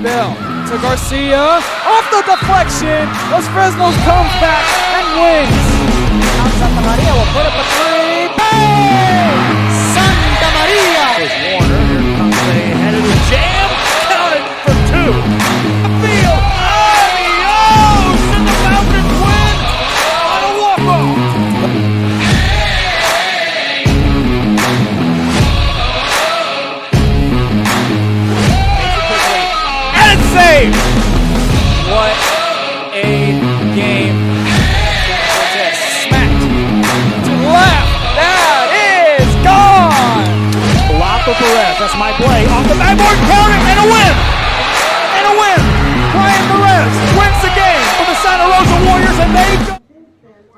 Bell to Garcia. Off the deflection. Los Fresnos comes back and wins. Santa Maria will put up a three. Bang! Santa Maria. Here's Warner. Here comes a head of the jam. Counted for two. Field. Adios! And the Falcons win on a walk-off. Save! What a game. Smacked to the left. That is gone. Blanco Perez, that's my play. Off the backboard, corner, and a win! And a win! Brian Perez wins the game for the Santa Rosa Warriors, and they go.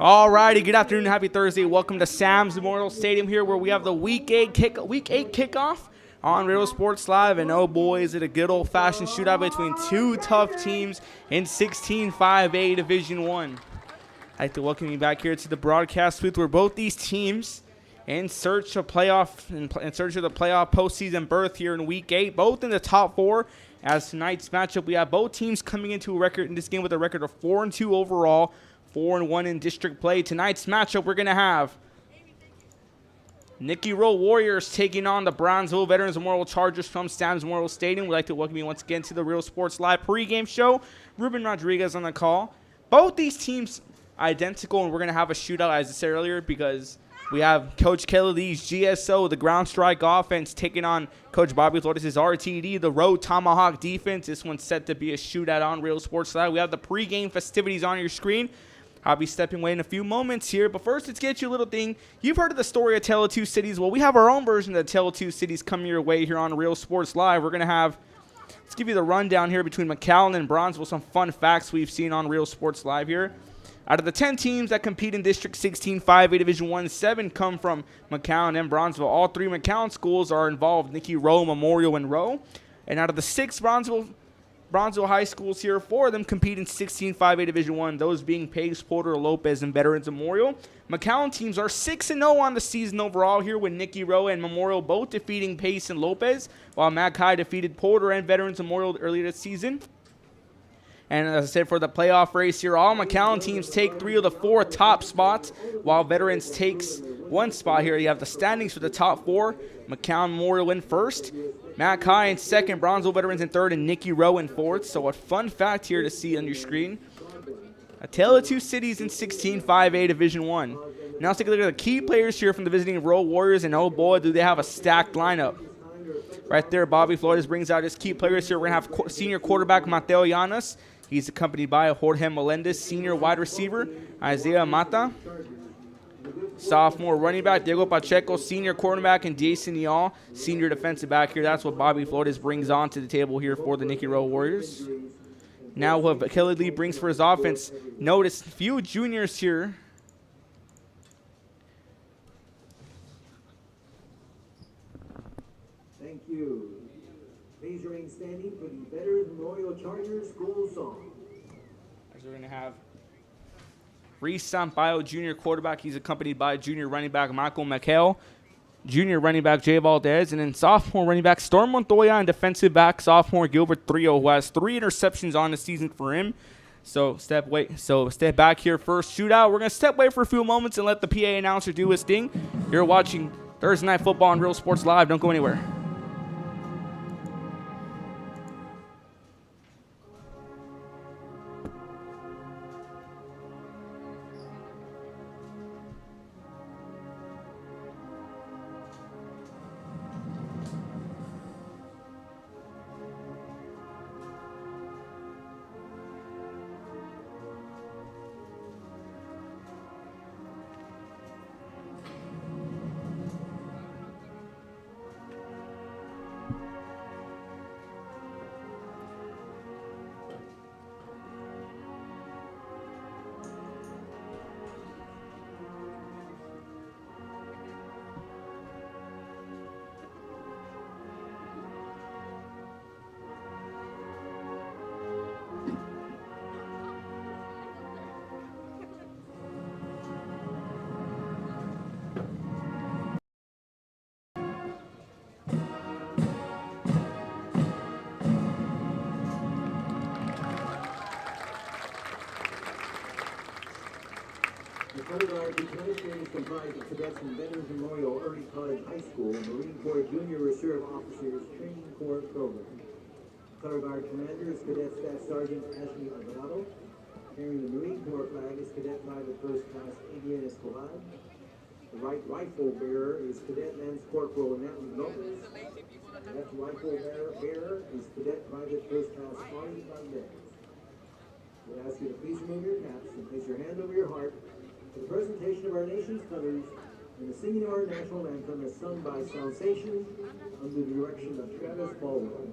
Alrighty, good afternoon, happy Thursday. Welcome to Sam's Memorial Stadium here where we have the Week 8 kickoff on Real Sports Live, and oh boy, is it a good old-fashioned shootout between two tough teams in 16-5A Division 1. I'd like to welcome you back here to the broadcast booth where both these teams in search of the playoff postseason berth here in Week 8, both in the top 4. As tonight's matchup, we have both teams coming into a record in this game with a record of 4-2 overall, 4-1 in district play. Tonight's matchup, we're going to have Nicky Rowe Warriors taking on the Brownsville Veterans Memorial Chargers from Sam's Memorial Stadium. We'd like to welcome you once again to the Real Sports Live pregame show. Ruben Rodriguez on the call. Both these teams identical, and we're going to have a shootout, as I said earlier, because we have Coach Kelly Lee's GSO, the ground strike offense, taking on Coach Bobby Flores' RTD, the Rowe Tomahawk defense. This one's set to be a shootout on Real Sports Live. We have the pregame festivities on your screen. I'll be stepping away in a few moments here, but first, let's get you a little thing. You've heard of the story of Tale of Two Cities. Well, we have our own version of the Tale of Two Cities coming your way here on Real Sports Live. We're going to have, let's give you the rundown here between McAllen and Brownsville, some fun facts we've seen on Real Sports Live here. Out of the 10 teams that compete in District 16-5A Division 1, 7 come from McAllen and Brownsville. All 3 McAllen schools are involved, Nicky Rowe, Memorial, and Rowe. And out of the 6 Brownsville high schools here, 4 of them compete in 16-5A Division 1, those being Pace, Porter, Lopez, and Veterans Memorial. McAllen teams are 6-0 on the season overall here, with Nicky Rowe and Memorial both defeating Pace and Lopez, while Mac High defeated Porter and Veterans Memorial earlier this season. And as I said, for the playoff race here, all McAllen teams take 3 of the 4 top spots, while Veterans takes 1 spot here. You have the standings for the top 4. McAllen Memorial in first, Mac High in second, Brownsville Veterans in third, and Nicky Rowe in fourth. So a fun fact here to see on your screen. A tale of two cities in 16-5A Division 1. Now let's take a look at the key players here from the visiting Rowe Warriors, and oh boy, do they have a stacked lineup. Right there, Bobby Flores brings out his key players here. We're going to have senior quarterback Mateo Llanas. He's accompanied by Jorge Melendez, senior wide receiver Isaiah Mata. Sophomore running back Diego Pacheco, senior cornerback, and Jason Yall, senior defensive back here. That's what Bobby Flores brings on to the table here for the Nicky Rowe Warriors. Now what Kelly Lee brings for his offense. Notice a few juniors here. Thank you. Please remain standing for the Veterans Memorial Chargers School Song. As we're going to have Reese Sampaio, junior quarterback. He's accompanied by junior running back Michael McHale, junior running back Jay Valdez, and then sophomore running back Storm Montoya and defensive back sophomore Gilbert Trio, who has 3 interceptions on the season for him. So step back here first. Shootout. We're going to step away for a few moments and let the PA announcer do his thing. You're watching Thursday Night Football on Real Sports Live. Don't go anywhere. Color Guard tonight's game is comprised of cadets from Veterans Memorial Early College High School, Marine Corps Junior Reserve Officers Training Corps Program. Color Guard Commander is Cadet Staff Sergeant Ashley Alvarado. Carrying the Marine Corps flag is Cadet Private First Class Adrian Escobar. The right rifle bearer is Cadet Lance Corporal Natalie Lopez. The left rifle bearer is Cadet Private First Class Juan Valdez. We ask you to please remove your caps and place your hand over your heart for the presentation of our nation's colors and the singing of our national anthem as sung by Sensation under the direction of Travis Baldwin.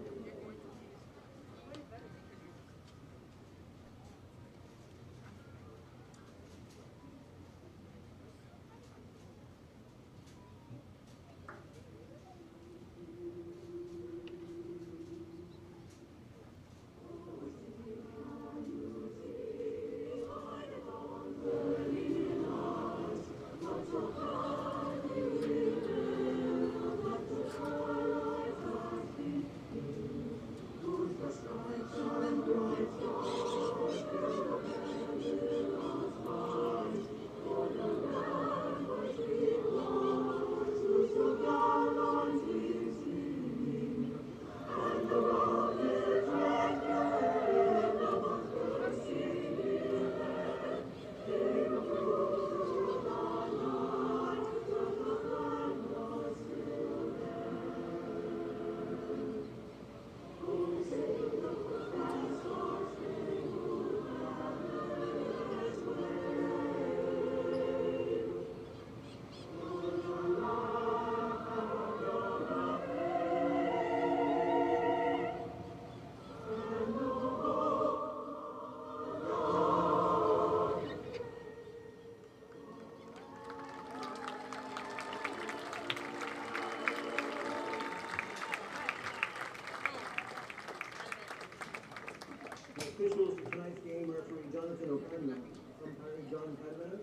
Officials for tonight's game, referee Jonathan O'Connor, umpire John Cardenas,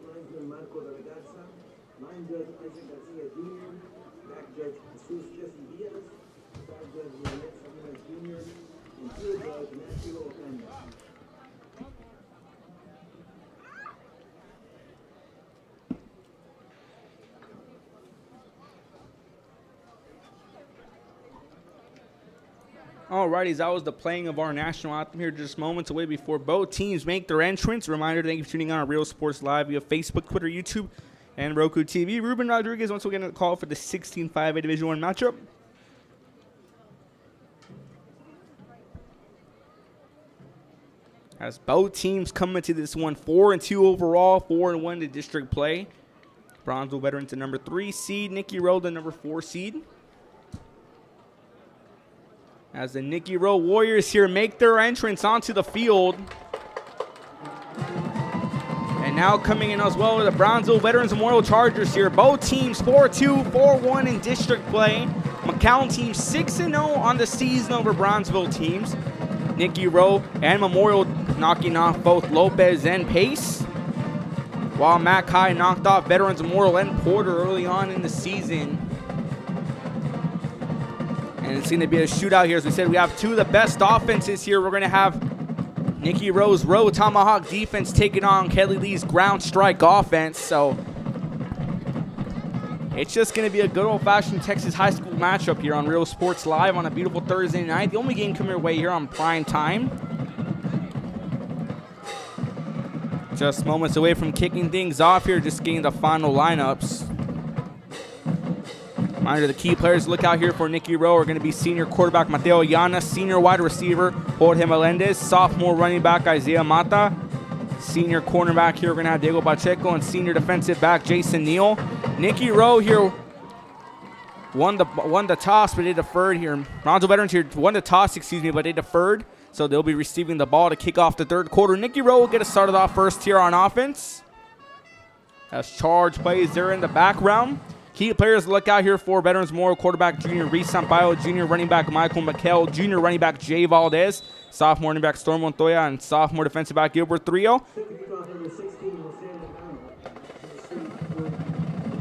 linesman Marco de la Garza, line judge Isaac Garcia Jr., back judge Jesus Jesse Diaz, side judge Leonette Salinas Jr., and field judge Matthew O'Connor. Alrighty, that was the playing of our national anthem here just moments away before both teams make their entrance. Reminder, thank you for tuning in on Real Sports Live via Facebook, Twitter, YouTube, and Roku TV. Ruben Rodriguez once again a call for the 16-5A Division I matchup. As both teams come into this one 4-2 overall, 4-1 to district play. Brownsville veterans the number 3 seed, Nicky Rowe the number 4 seed. As the Nicky Rowe Warriors here make their entrance onto the field. And now coming in as well are the Brownsville Veterans Memorial Chargers here. Both teams 4-2, 4-1 in district play. McAllen team 6-0 on the season over Brownsville teams. Nicky Rowe and Memorial knocking off both Lopez and Pace. While Mac High knocked off Veterans Memorial and Porter early on in the season. And it's going to be a shootout here. As we said, we have two of the best offenses here. We're going to have Nicky Rowe's Rowe Tomahawk defense taking on Kelly Lee's ground strike offense. So it's just going to be a good old-fashioned Texas high school matchup here on Real Sports Live on a beautiful Thursday night. The only game coming your way here on prime time. Just moments away from kicking things off here, just getting the final lineups. Reminder, the key players to look out here for Nicky Rowe are going to be senior quarterback Mateo Llanas, senior wide receiver Jorge Melendez, sophomore running back Isaiah Mata, senior cornerback here we're going to have Diego Pacheco, and senior defensive back Jason Neal. Nicky Rowe here won the toss, but they deferred here. Brownsville Veterans here won the toss, but they deferred, so they'll be receiving the ball to kick off the third quarter. Nicky Rowe will get us started off first here on offense. As charge plays there in the background. Key players to look out here for Veterans Memorial quarterback junior Reese Sampaio, junior running back Michael McKell, junior running back Jay Valdez, sophomore running back Storm Montoya, and sophomore defensive back Gilbert Trio.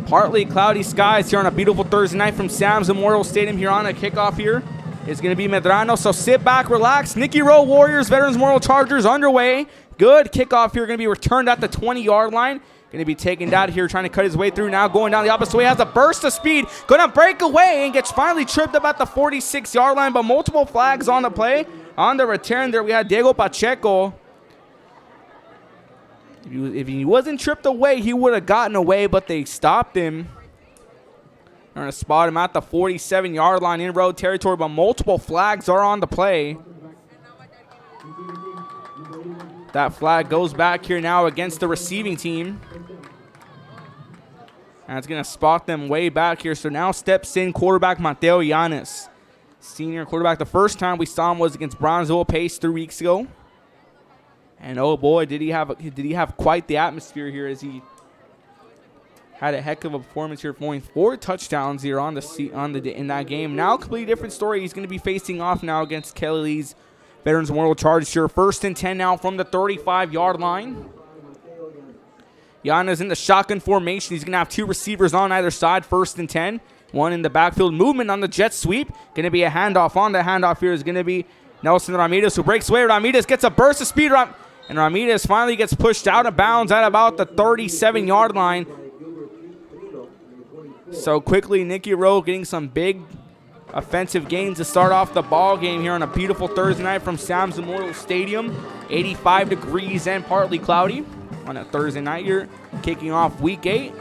Partly cloudy skies here on a beautiful Thursday night from Sam's Memorial Stadium here on a kickoff here. It's going to be Medrano, so sit back, relax. Nicky Rowe Warriors, Veterans Memorial Chargers underway. Good kickoff here, going to be returned at the 20-yard line. Going to be taken down here, trying to cut his way through now, going down the opposite way, has a burst of speed, going to break away and gets finally tripped up at the 46-yard line, but multiple flags on the play. On the return there, we had Diego Pacheco. If he wasn't tripped away, he would have gotten away, but they stopped him. They're going to spot him at the 47-yard line in road territory, but multiple flags are on the play. That flag goes back here now against the receiving team. And it's going to spot them way back here. So now steps in quarterback Mateo Llanes. Senior quarterback. The first time we saw him was against Brownsville Pace 3 weeks ago. And oh boy, did he have quite the atmosphere here, as he had a heck of a performance here, throwing 4 touchdowns here in that game. Now a completely different story. He's going to be facing off now against Kelly's Veterans Memorial Chargers here. 1st and 10 now from the 35-yard line. Llanes in the shotgun formation. He's going to have 2 receivers on either side. 1st and 10. One in the backfield. Movement on the jet sweep. Going to be a handoff. On the handoff here is going to be Nelson Ramirez, who breaks away. Ramirez gets a burst of speed. And Ramirez finally gets pushed out of bounds at about the 37-yard line. So quickly, Nicky Rowe getting some big offensive gains to start off the ball game here on a beautiful Thursday night from Sam's Memorial Stadium. 85 degrees and partly cloudy on a Thursday night here, kicking off week 8.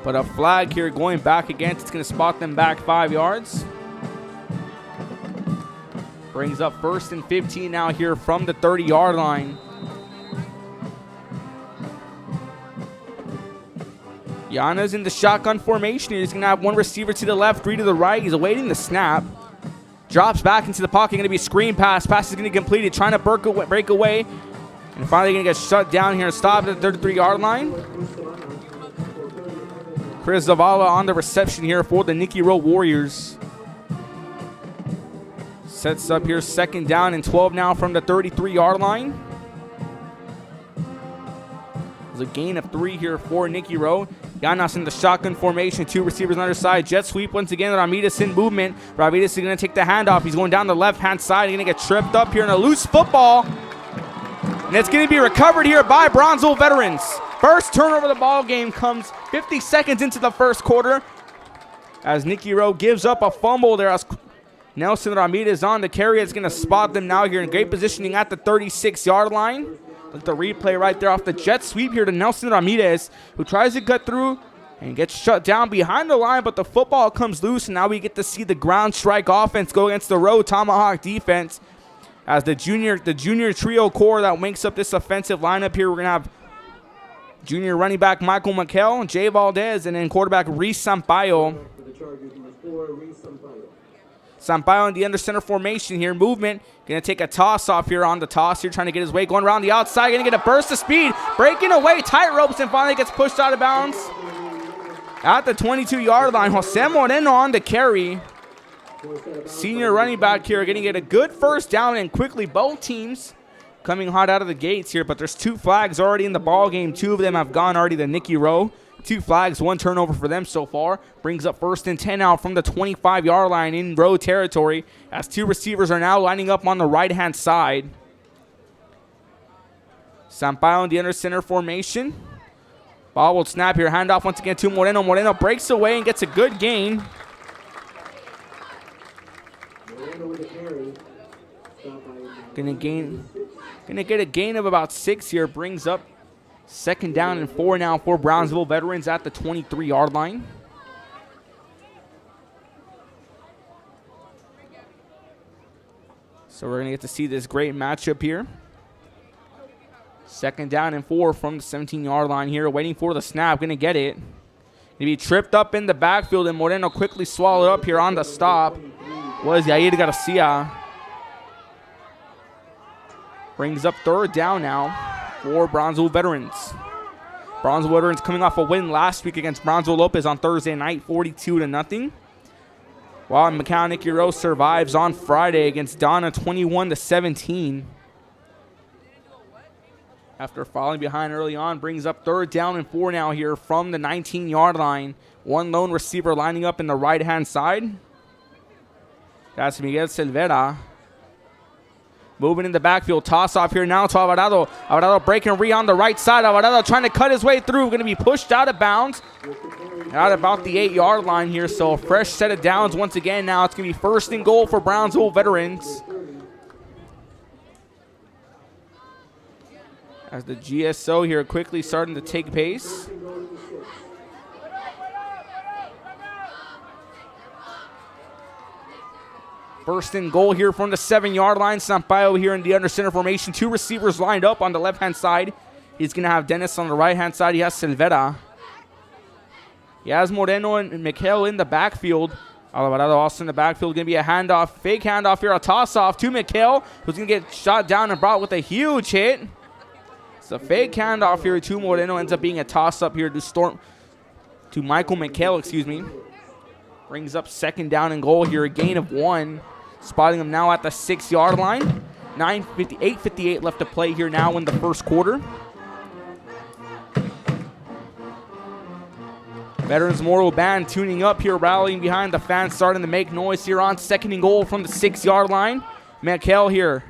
But a flag here going back against. It's going to spot them back 5 yards. Brings up 1st and 15 now here from the 30-yard line. Llanes in the shotgun formation. He's going to have 1 receiver to the left, 3 to the right. He's awaiting the snap. Drops back into the pocket. Going to be a screen pass. Pass is going to be completed. Trying to break away. And finally going to get shut down here and stopped at the 33-yard line. Chris Zavala on the reception here for the Nicky Rowe Warriors. Sets up here 2nd down and 12 now from the 33-yard line. There's a gain of 3 here for Nicky Rowe. Llanes in the shotgun formation. 2 receivers on the other side. Jet sweep once again. Ramirez in movement. Ramirez is going to take the handoff. He's going down the left-hand side. He's going to get tripped up here in a loose football. And it's going to be recovered here by Brownsville Veterans. First turnover of the ball game comes 50 seconds into the first quarter, as Nicky Rowe gives up a fumble there. As Nelson Ramirez on the carry. It's going to spot them now here in great positioning at the 36-yard line. Look at the replay right there off the jet sweep here to Nelson Ramirez, who tries to cut through and gets shut down behind the line, but the football comes loose, and now we get to see the ground strike offense go against the Rowe Tomahawk defense. As the junior trio core that makes up this offensive lineup here, we're going to have junior running back Michael McAllen, Jay Valdez, and then quarterback Reese Sampaio. Sampaio in the under center formation here. Movement. Going to take a toss off here on the toss here. Trying to get his way. Going around the outside. Going to get a burst of speed. Breaking away. Tight ropes and finally gets pushed out of bounds. At the 22-yard line. Jose Moreno on the carry. Senior running back here. Going to get a good first down, and quickly both teams coming hot out of the gates here. But there's 2 flags already in the ball game. 2 of them have gone already to Nicky Rowe. 2 flags, 1 turnover for them so far. Brings up 1st and 10 now from the 25-yard line in Rowe territory, as 2 receivers are now lining up on the right-hand side. Sampaio in the under center formation. Ball will snap here. Handoff once again to Moreno. Moreno breaks away and gets a good gain. Gonna get a gain of about 6 here. Brings up 2nd down and 4 now for Brownsville Veterans at the 23-yard line. So we're going to get to see this great matchup here. 2nd down and 4 from the 17-yard line here. Waiting for the snap. Going to get it. Going to be tripped up in the backfield, and Moreno quickly swallowed up here on the stop. Was Yair Garcia. Brings up 3rd down now for Brownsville Veterans. Brownsville Veterans coming off a win last week against Brownsville Lopez on Thursday night, 42-0. While McAllen Nicky Rowe survives on Friday against Donna, 21-17. After falling behind early on, brings up 3rd down and 4 now here from the 19-yard line. 1 lone receiver lining up in the right-hand side. That's Miguel Silvera. Moving in the backfield. Toss off here now to Alvarado. Alvarado breaking free on the right side. Alvarado trying to cut his way through. Going to be pushed out of bounds. Out about the 8-yard line here. So a fresh set of downs once again now. It's going to be 1st and goal for Brownsville Veterans. As the GSO here quickly starting to take pace. First and goal here from the 7-yard line. Sampaio here in the under center formation. 2 receivers lined up on the left-hand side. He's going to have Dennis on the right-hand side. He has Silvera. He has Moreno and McHale in the backfield. Alvarado also in the backfield. Going to be a handoff, fake handoff here, a toss-off to McHale, who's going to get shot down and brought with a huge hit. It's a fake handoff here to Moreno. Ends up being a toss-up here to Michael McHale, excuse me. Brings up 2nd down and goal here, a gain of 1. Spotting him now at the 6-yard line. 8:58 left to play here now in the first quarter. Veterans Memorial Band tuning up here, rallying behind the fans, starting to make noise here on 2nd and goal from the 6-yard line. McHale here.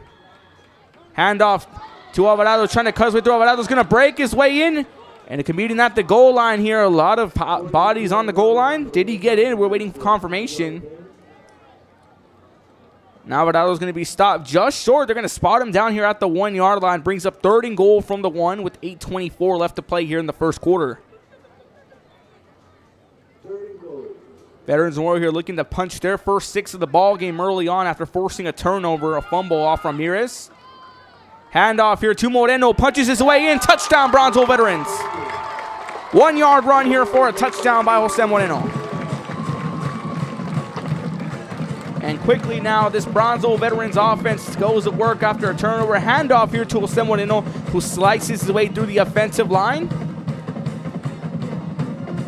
Handoff to Alvarado, trying to cut his way through. Alvarado's going to break his way in. And competing at the goal line here, a lot of bodies on the goal line. Did he get in? We're waiting for confirmation. Now Alvarado's going to be stopped just short. They're going to spot him down here at the 1-yard line. Brings up 3rd and goal from the 1 with 8:24 left to play here in the first quarter. Veterans Memorial here looking to punch their first 6 of the ball game early on after forcing a turnover, a fumble off Ramirez. Handoff here to Moreno, punches his way in. Touchdown, Brownsville Veterans. 1-yard run here for a touchdown by Jose Moreno. And quickly now, this Brownsville Veterans offense goes to work after a turnover. Handoff here to Jose Moreno, who slices his way through the offensive line.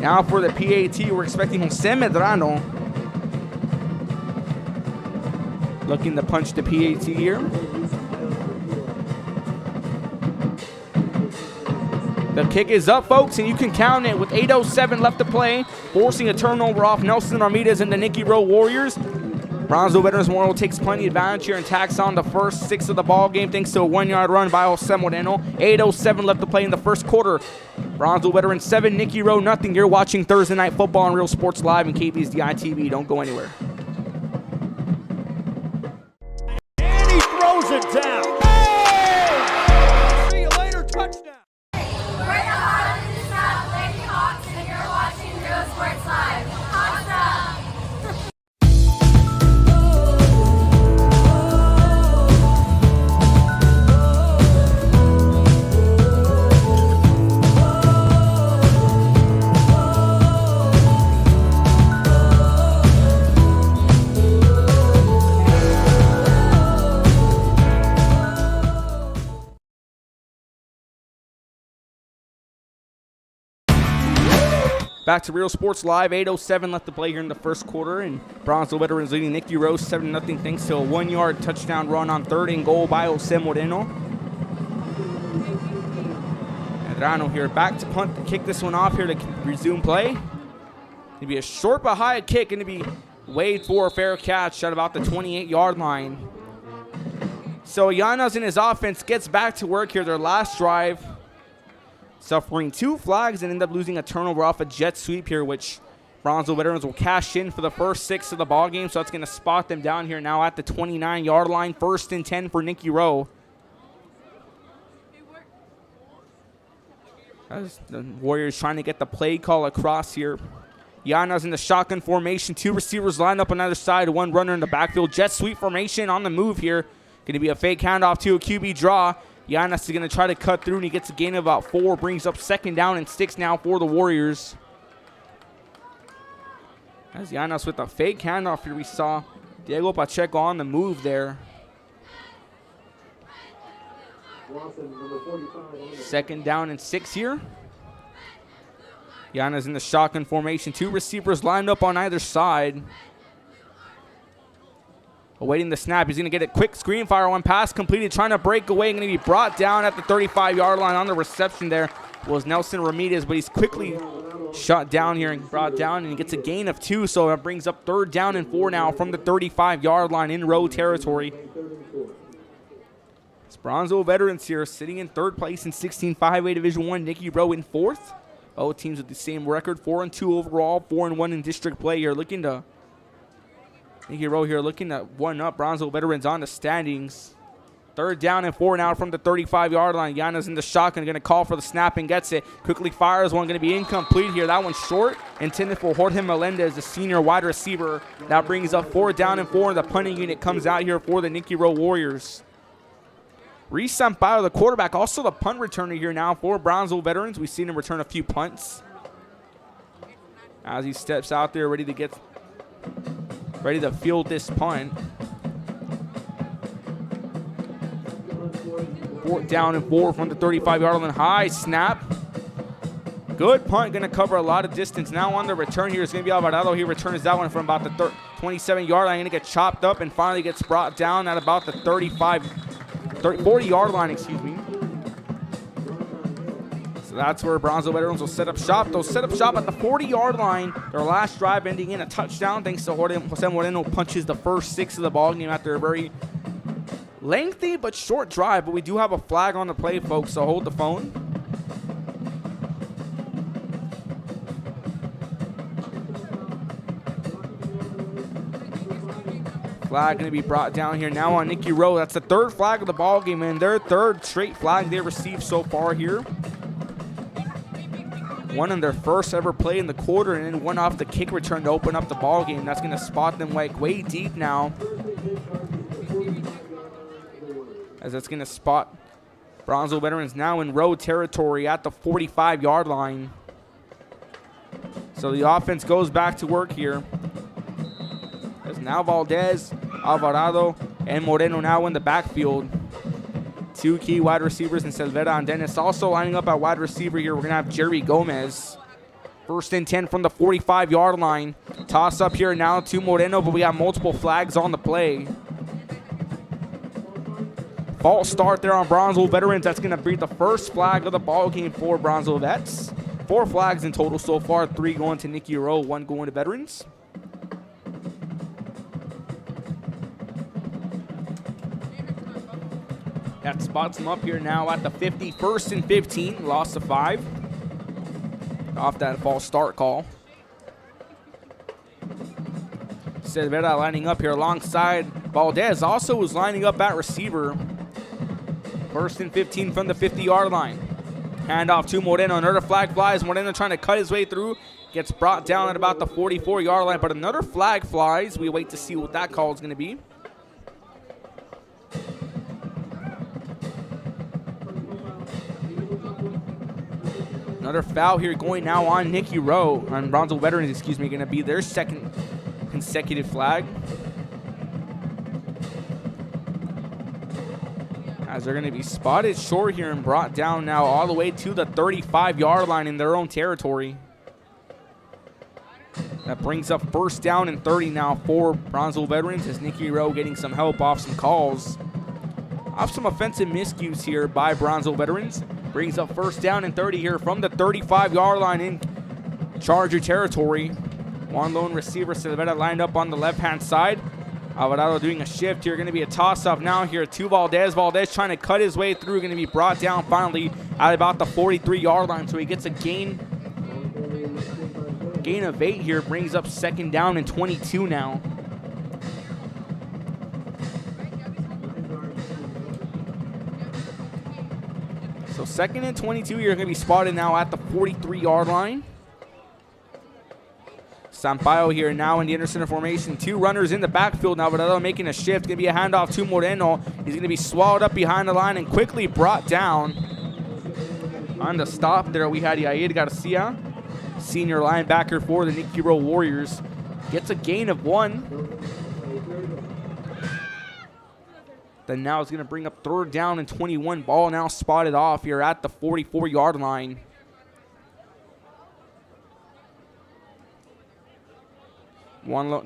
Now for the PAT, we're expecting Jose Medrano. Looking to punch the PAT here. The kick is up, folks, and you can count it with 8:07 left to play. Forcing a turnover off Nelson Ramirez and the Nicky Rowe Warriors. Brownsville Veterans Memorial takes plenty of advantage here and tacks on the first 6 of the ball game thanks to a 1-yard run by Jose Moreno. 8:07 left to play in the first quarter. Brownsville Veterans 7, Nicky Rowe nothing. You're watching Thursday Night Football on Real Sports Live and KB's DITV. Don't go anywhere. And he throws it down. Hey! See you later, touchdown. We're the Hawks in the South, Lady Hawks, and you're watching Real Sports Live. Hawks up! Back to Real Sports Live, 8:07 left to play here in the first quarter, and Brownsville Veterans leading Nicky Rowe 7-0 thanks to a 1-yard touchdown run on 3rd and goal by Jose Moreno. Medrano here back to punt to kick this one off here to resume play. It'll be a short but high kick, going to be weighed for a fair catch at about the 28-yard line. So Llanos and his offense gets back to work here, their last drive. Suffering 2 flags and end up losing a turnover off a jet sweep here, which Brownsville Veterans will cash in for the first 6 of the ball game. So that's going to spot them down here now at the 29-yard line. 1st and 10 for Nicky Rowe. As the Warriors trying to get the play call across here. Llanos in the shotgun formation. 2 receivers lined up on either side. 1 runner in the backfield. Jet sweep formation on the move here. Going to be a fake handoff to a QB draw. Llanos is going to try to cut through, and he gets a gain of about 4. Brings up 2nd down and 6 now for the Warriors. As Llanos with a fake handoff here, we saw Diego Pacheco on the move there. 2nd down and 6 here. Llanos in the shotgun formation. 2 receivers lined up on either side. Awaiting the snap. He's going to get a quick screen fire. 1 pass completed. Trying to break away. Going to be brought down at the 35-yard line. On the reception there was Nelson Ramirez, but he's quickly shot down here and brought down, and he gets a gain of 2. So it brings up 3rd down and 4 now from the 35-yard line in Rowe territory. Brownsville veterans here sitting in third place in 16 5A Division I. Nicky Rowe in fourth. Both teams with the same record, 4-2 overall, 4-1 in district play here. Nicky Rowe here looking to one up Brownsville veterans on the standings. Third down and 4 now from the 35-yard line. Yana's in the shotgun, going to call for the snap and gets it. Quickly fires one, going to be incomplete here. That one's short, intended for Jorge Melendez, the senior wide receiver. That brings up 4 down and 4, and the punting unit comes out here for the Nicky Rowe Warriors. Reese Sampaio, the quarterback, also the punt returner here now for Brownsville veterans. We've seen him return a few punts. As he steps out there ready to field this punt. 4th down and 4 from the 35-yard line. High snap. Good punt, going to cover a lot of distance. Now on the return here is going to be Alvarado. He returns that one from about the 27-yard line. Going to get chopped up and finally gets brought down at about the 40-yard line, excuse me. So that's where Brownsville veterans will set up shop. They'll set up shop at the 40-yard line. Their last drive ending in a touchdown thanks to Jose Moreno punches the first 6 of the ball game after a very lengthy but short drive. But we do have a flag on the play, folks, so hold the phone. Flag going to be brought down here now on Nicky Rowe. That's the 3rd flag of the ball game, and their 3rd straight flag they received so far here. One in their first ever play in the quarter, and then one off the kick return to open up the ball game. That's going to spot them like way deep now, as that's going to spot Brownsville veterans now in road territory at the 45-yard line. So the offense goes back to work here. As now Valdez, Alvarado, and Moreno now in the backfield. 2 key wide receivers in Silvera and Dennis. Also lining up at wide receiver here, we're going to have Jerry Gomez. 1st and 10 from the 45-yard line. Toss up here now to Moreno, but we have multiple flags on the play. False start there on Brownsville veterans. That's going to be the first flag of the ball game for Brownsville vets. 4 flags in total so far, 3 going to Nicky Rowe, 1 going to veterans. That spots them up here now at the 50, 1st and 15, loss of 5. Off that false start call. Silvera lining up here alongside Valdez. Also was lining up at receiver. 1st and 15 from the 50-yard line. Handoff to Moreno. Another flag flies. Moreno trying to cut his way through. Gets brought down at about the 44-yard line, but another flag flies. We wait to see what that call is going to be. Another foul here going now on Nicky Rowe, on Brownsville veterans, excuse me, going to be their 2nd consecutive flag. As they're going to be spotted short here and brought down now all the way to the 35-yard line in their own territory. That brings up 1st down and 30 now for Brownsville veterans, as Nicky Rowe getting some help off some calls. Off some offensive miscues here by Brownsville veterans. Brings up 1st down and 30 here from the 35-yard line in Charger territory. One lone receiver, Silvera, lined up on the left-hand side. Alvarado doing a shift here. Going to be a toss-up now here to Valdez. Valdez trying to cut his way through. Going to be brought down finally at about the 43-yard line. So he gets a gain of 8 here. Brings up 2nd down and 22 now. So 2nd and 22, you're going to be spotted now at the 43-yard line. Sampaio here now in the intercenter formation. 2 runners in the backfield now, but making a shift. Going to be a handoff to Moreno. He's going to be swallowed up behind the line and quickly brought down. On the stop there, we had Yair Garcia, senior linebacker for the Nicky Rowe Warriors. Gets a gain of 1. Then now it's going to bring up 3rd down and 21. Ball now spotted off here at the 44-yard line.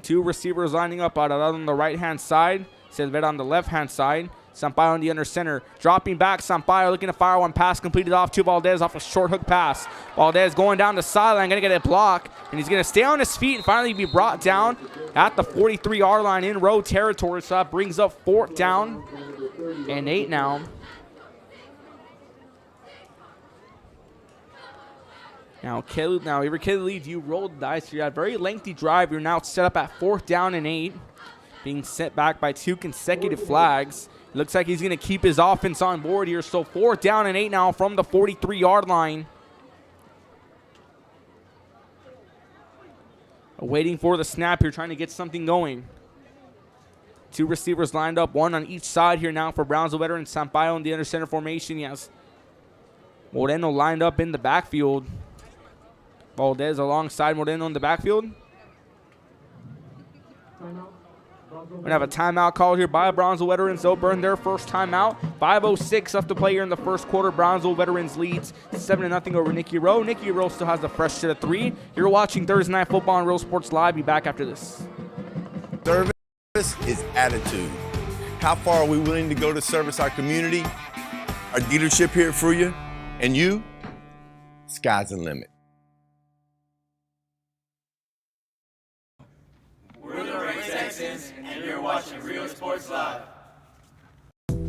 Two receivers lining up out on the right-hand side. Silvera on the left-hand side. Sampaio on the under center. Dropping back, Sampaio looking to fire one pass completed off to Valdez off a short hook pass. Valdez going down the sideline, going to get a block, and he's going to stay on his feet and finally be brought down at the 43-yard line in Rowe territory. So that brings up 4th down and 8 now. Now, Avery Kelly, you rolled the dice. You had a very lengthy drive. You're now set up at 4th down and 8, being set back by 2 consecutive flags. Looks like he's going to keep his offense on board here. So 4th down and 8 now from the 43-yard line. Waiting for the snap here, trying to get something going. 2 receivers lined up, 1 on each side here now for Brownsville veteran Sampaio in the under center formation. Yes, Moreno lined up in the backfield. Valdez alongside Moreno in the backfield. We're going to have a timeout called here by Brownsville veterans. They'll burn their first timeout. 5:06 left to play here in the first quarter. Brownsville veterans leads 7-0 over Nicky Rowe. Nicky Rowe still has the fresh set of 3. You're watching Thursday Night Football on Real Sports Live. Be back after this. Service is attitude. How far are we willing to go to service our community, our dealership here at Fruya, and you? Sky's the limit. And you're watching Real Sports Live.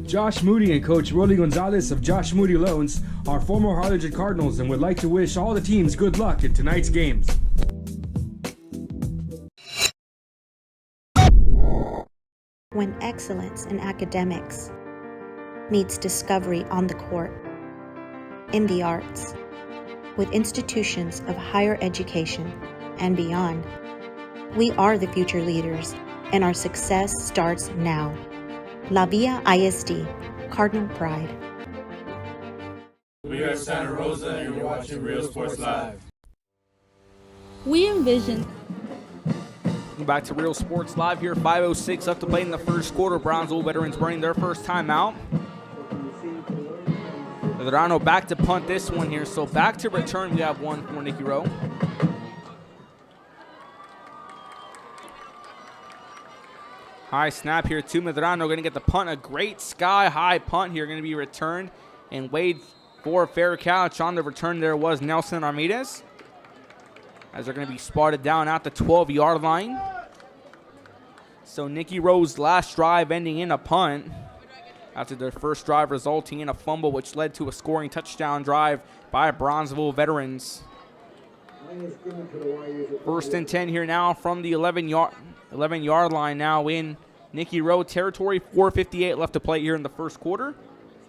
Josh Moody and Coach Rolly Gonzalez of Josh Moody Loans are former Harlingen Cardinals and would like to wish all the teams good luck in tonight's games. When excellence in academics meets discovery on the court, in the arts, with institutions of higher education and beyond, we are the future leaders, and our success starts now. La Villa ISD, Cardinal Pride. We are Santa Rosa, and you're watching Real Sports Live. We envision. Back to Real Sports Live here. 5:06 left to play in the first quarter. Brownsville veterans burning their first timeout. Verano back to punt this one here. So back to return, we have 1 for Nicky Rowe. High snap here to Medrano. Going to get the punt. A great sky-high punt here. Going to be returned and weighed for a fair catch. On the return there was Nelson Armides, as they're going to be spotted down at the 12-yard line. So Nicky Rowe's last drive ending in a punt after their first drive resulting in a fumble, which led to a scoring touchdown drive by Brownsville veterans. 1st and 10 here now from the 11-yard line now in Nicky Rowe territory. 4:58 left to play here in the first quarter.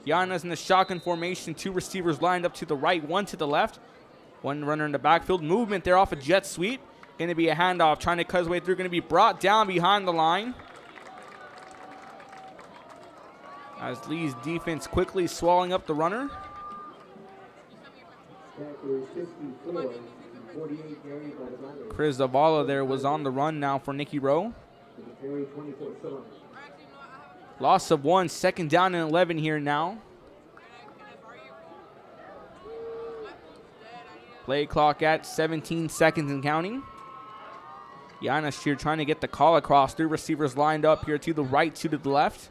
Gianna's in the shotgun formation. 2 receivers lined up to the right, 1 to the left. 1 runner in the backfield. Movement there off a jet sweep. Going to be a handoff. Trying to cut his way through. Going to be brought down behind the line, as Lee's defense quickly swallowing up the runner. Chris Zavala there was on the run now for Nicky Rowe. Loss of 1, 2nd down and 11 here now. Play clock at 17 seconds and counting. Giannis here trying to get the call across. 3 receivers lined up here to the right, 2 to the left.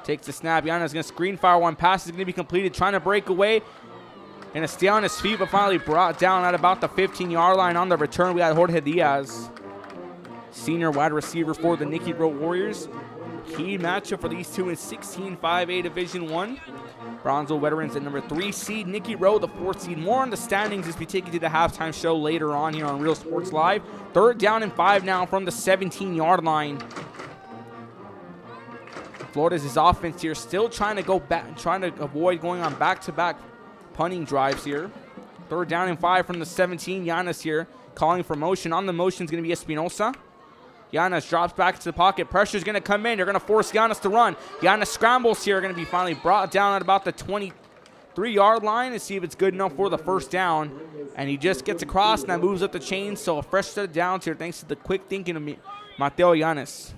Takes the snap. Giannis going to screen fire. 1 pass is going to be completed. Trying to break away. Going to stay on his feet, but finally brought down at about the 15-yard line. On the return, we got Jorge Diaz, senior wide receiver for the Nicky Rowe Warriors. Key matchup for these two in 16-5A Division I. Brownsville veterans at number 3 seed, Nicky Rowe, the 4th seed. More on the standings as we take you to the halftime show later on here on Real Sports Live. 3rd down and 5 now from the 17-yard line. Florida's offense here still trying to go back, trying to avoid going on back-to-back punting drives here. 3rd down and 5 from the 17. Giannis here calling for motion. On the motion is going to be Espinosa. Giannis drops back to the pocket. Pressure is going to come in. They're going to force Giannis to run. Giannis scrambles here. Going to be finally brought down at about the 23-yard line and see if it's good enough for the 1st down. And he just gets across and that moves up the chain. So a fresh set of downs here thanks to the quick thinking of Mateo Giannis.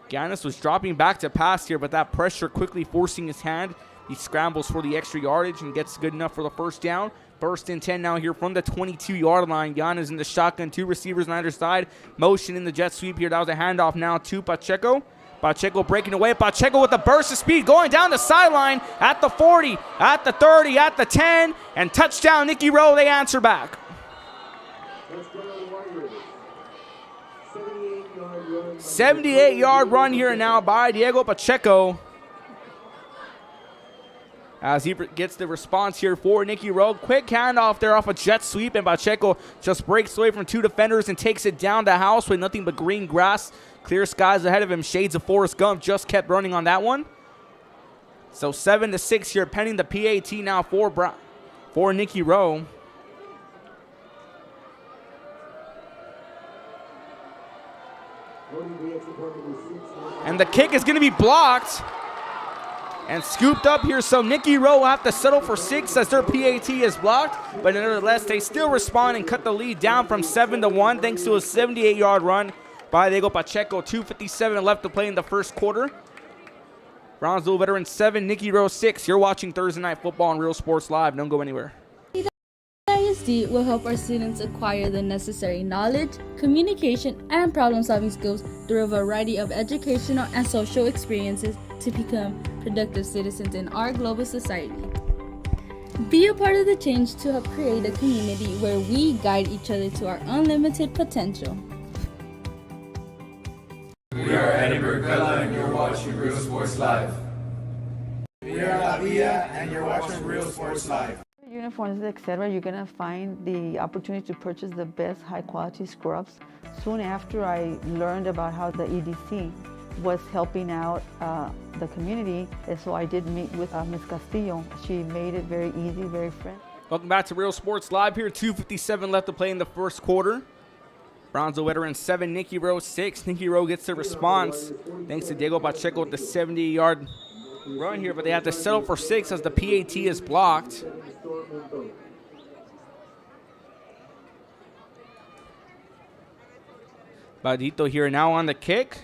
Giannis was dropping back to pass here, but that pressure quickly forcing his hand. He scrambles for the extra yardage and gets good enough for the 1st down. 1st and 10 now here from the 22-yard line. Giannis in the shotgun, 2 receivers on either side. Motion in the jet sweep here. That was a handoff now to Pacheco. Pacheco breaking away. Pacheco with a burst of speed going down the sideline at the 40, at the 30, at the 10, and touchdown, Nicky Rowe. They answer back. 78-yard run here now by Diego Pacheco. As he gets the response here for Nicky Rowe. Quick handoff there off a jet sweep, and Pacheco just breaks away from 2 defenders and takes it down the house with nothing but green grass. Clear skies ahead of him. Shades of Forrest Gump just kept running on that one. So 7-6 here, pending the PAT now for Nicky Rowe. And the kick is going to be blocked and scooped up here, so Nicky Rowe will have to settle for 6 as their PAT is blocked. But nevertheless, they still respond and cut the lead down from 7-1 thanks to a 78-yard run by Diego Pacheco. 2:57 left to play in the first quarter. Brownsville veterans 7, Nicky Rowe 6. You're watching Thursday Night Football on Real Sports Live. Don't go anywhere. ISD will help our students acquire the necessary knowledge, communication, and problem-solving skills through a variety of educational and social experiences to become productive citizens in our global society. Be a part of the change to help create a community where we guide each other to our unlimited potential. We are Eddie McAllen and you're watching Real Sports Live. We are La Via and you're watching Real Sports Live. Uniforms, etc., you're going to find the opportunity to purchase the best high-quality scrubs. Soon after I learned about how the EDC was helping out the community, and so I did meet with Ms. Castillo. She made it very easy, very friendly. Welcome back to Real Sports Live here. 2:57 left to play in the first quarter. Brownsville veterans 7, Nicky Rowe 6. Nicky Rowe gets the response thanks to Diego Pacheco with the 70-yard run here, but they have to settle for 6 as the PAT is blocked. Badito here now on the kick.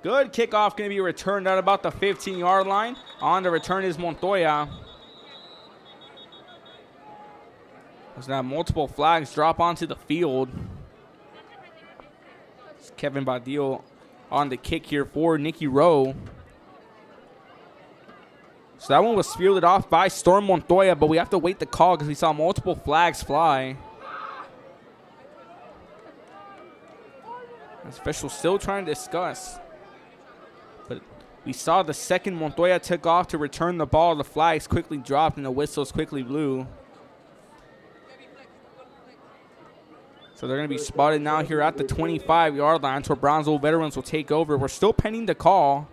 Good kickoff, going to be returned at about the 15-yard line. On the return is Montoya. There's now multiple flags drop onto the field. It's Kevin Badillo on the kick here for Nicky Rowe. So that one was fielded off by Storm Montoya, but we have to wait the call because we saw multiple flags fly. The official still trying to discuss. But we saw the second Montoya took off to return the ball. The flags quickly dropped and the whistles quickly blew. So they're going to be spotted now here at the 25-yard line where Brownsville veterans will take over. We're still pending the call.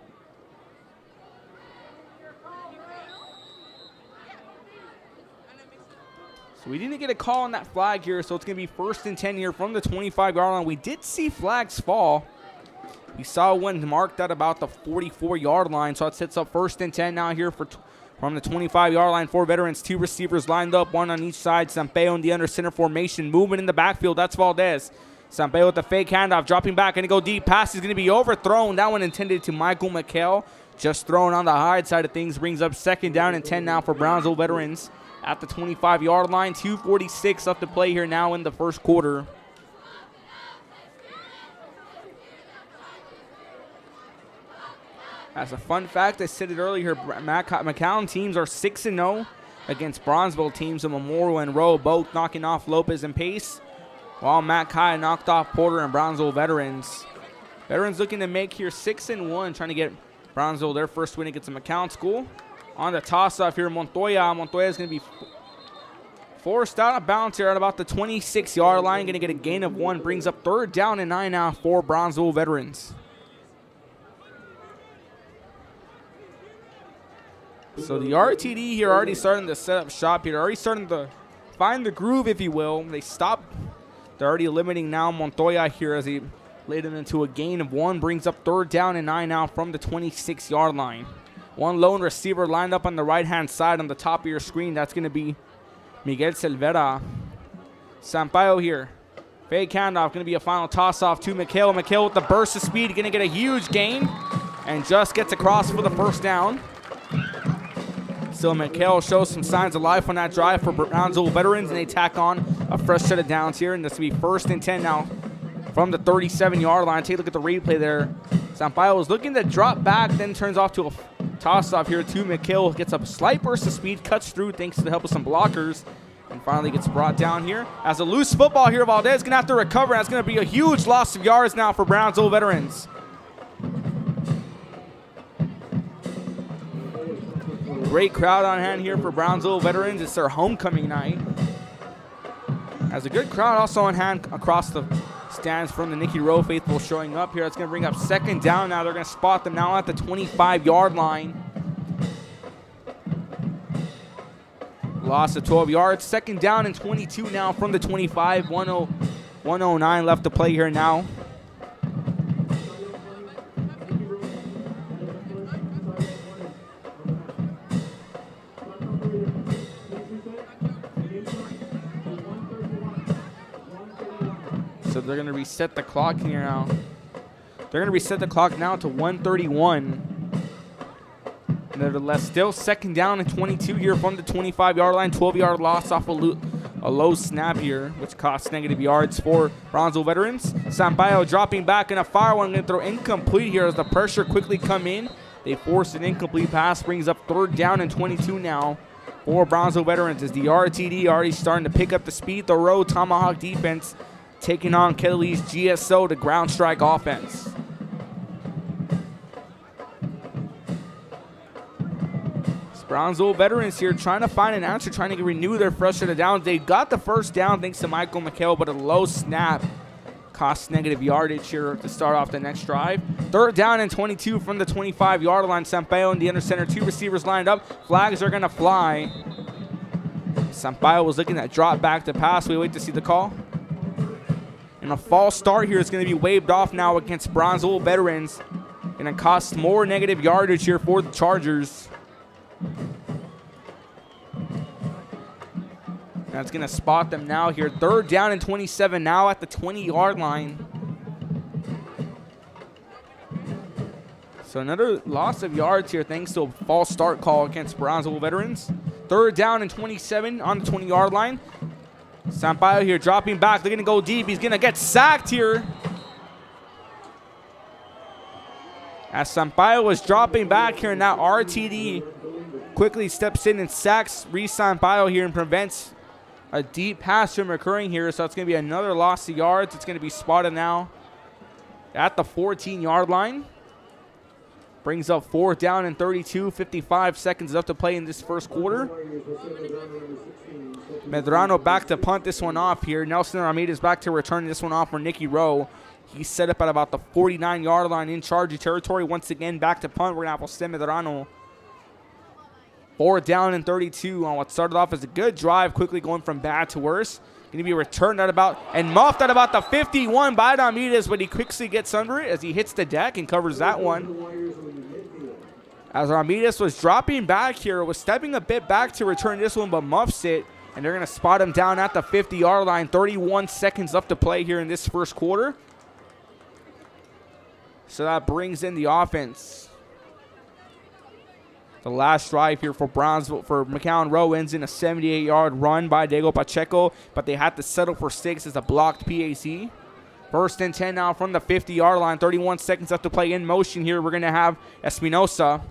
So we didn't get a call on that flag here, so it's going to be 1st and 10 here from the 25-yard line. We did see flags fall. We saw one marked at about the 44-yard line, so it sets up 1st and 10 now here from the 25-yard line for veterans. 2 receivers lined up, 1 on each side. Sampaio in the under center formation. Movement in the backfield, that's Valdez. Sampaio with the fake handoff, dropping back, going to go deep. Pass is going to be overthrown. That one intended to Michael McHale. Just thrown on the high side of things. Brings up 2nd down and 10 now for Brownsville veterans at the 25-yard line. 2:46 left to play here now in the first quarter. As a fun fact, I said it earlier, McAllen teams are 6-0 against Brownsville teams of Memorial and Rowe, both knocking off Lopez and Pace, while Matt Kai knocked off Porter and Brownsville veterans. Veterans looking to make here 6-1, trying to get Brownsville their first win against the McAllen school. On the toss-off here, Montoya. Montoya is going to be forced out of bounds here at about the 26-yard line. Going to get a gain of 1. Brings up 3rd down and 9 now for Brownsville veterans. So the RTD here already starting to set up shop here. Already starting to find the groove, if you will. They stopped. They're already limiting now Montoya here as he laid him into a gain of 1. Brings up 3rd down and 9 now from the 26-yard line. One lone receiver lined up on the right-hand side on the top of your screen. That's going to be Miguel Silvera. Sampaio here. Fake handoff. Going to be a final toss-off to McHale. McHale with the burst of speed. Going to get a huge gain and just gets across for the 1st down. Still, McHale shows some signs of life on that drive for Brownsville veterans, and they tack on a fresh set of downs here. And this will be 1st and 10 now from the 37-yard line. Take a look at the replay there. Sampaio was looking to drop back, then turns off to a toss-off here to McHale. Gets a slight burst of speed, cuts through thanks to the help of some blockers, and finally gets brought down here. As a loose football here, Valdez going to have to recover. That's going to be a huge loss of yards now for Brownsville veterans. Great crowd on hand here for Brownsville veterans. It's their homecoming night. As a good crowd also on hand across the stands from the Nicky Rowe faithful showing up here. It's going to bring up second down now. They're going to spot them now at the 25-yard line. Loss of 12 yards. Second down and 22 now from the 25. 109 left to play here now. So they're going to reset the clock here now. They're going to reset the clock now to 1:31. Nevertheless, still second down and 22 here from the 25-yard line. 12-yard loss off a low snap here, which costs negative yards for Brownsville veterans. Sampaio dropping back in a fire one. Going to throw incomplete here as the pressure quickly come in. They force an incomplete pass. Brings up third down and 22 now for Brownsville veterans as the RTD already starting to pick up the speed. The Rowe Tomahawk defense taking on Kelly's GSO, the ground strike offense. Brownsville veterans here trying to find an answer, trying to renew their frustrated downs. They got the first down thanks to Michael McHale, but a low snap costs negative yardage here to start off the next drive. Third down and 22 from the 25-yard line. Sampaio in the under center. Two receivers lined up. Flags are going to fly. Sampaio was looking at drop back to pass. We wait to see the call. And a false start here is going to be waved off now against Brownsville veterans. Going to cost more negative yardage here for the Chargers. That's going to spot them now here. Third down and 27 now at the 20-yard line. So another loss of yards here thanks to a false start call against Brownsville veterans. Third down and 27 on the 20-yard line. Sampaio here dropping back. They're going to go deep. He's going to get sacked here. As Sampaio was dropping back here, now RTD quickly steps in and sacks Sampaio here and prevents a deep pass from occurring here. So it's going to be another loss of yards. It's going to be spotted now at the 14-yard line. Brings up fourth down and 32, 55 seconds left to play in this first quarter. Medrano back to punt this one off here. Nelson Ramirez back to return this one off for Nicky Rowe. He's set up at about the 49-yard line in charge territory. Once again, back to punt. We're going to have Jose Medrano. Fourth down and 32 on what started off as a good drive, quickly going from bad to worse. Going to be returned at about and muffed at about the 51 by Ramirez, but he quickly gets under it as he hits the deck and covers that one. As Ramirez was dropping back here, was stepping a bit back to return this one, but muffs it. And they're going to spot him down at the 50-yard line. 31 seconds left to play here in this first quarter. So that brings in the offense. The last drive here for Brownsville, for McAllen Rowe, ends in a 78-yard run by Diego Pacheco, but they had to settle for 6 as a blocked PAC. First and 10 now from the 50-yard line. 31 seconds left to play in motion here. We're going to have Espinosa.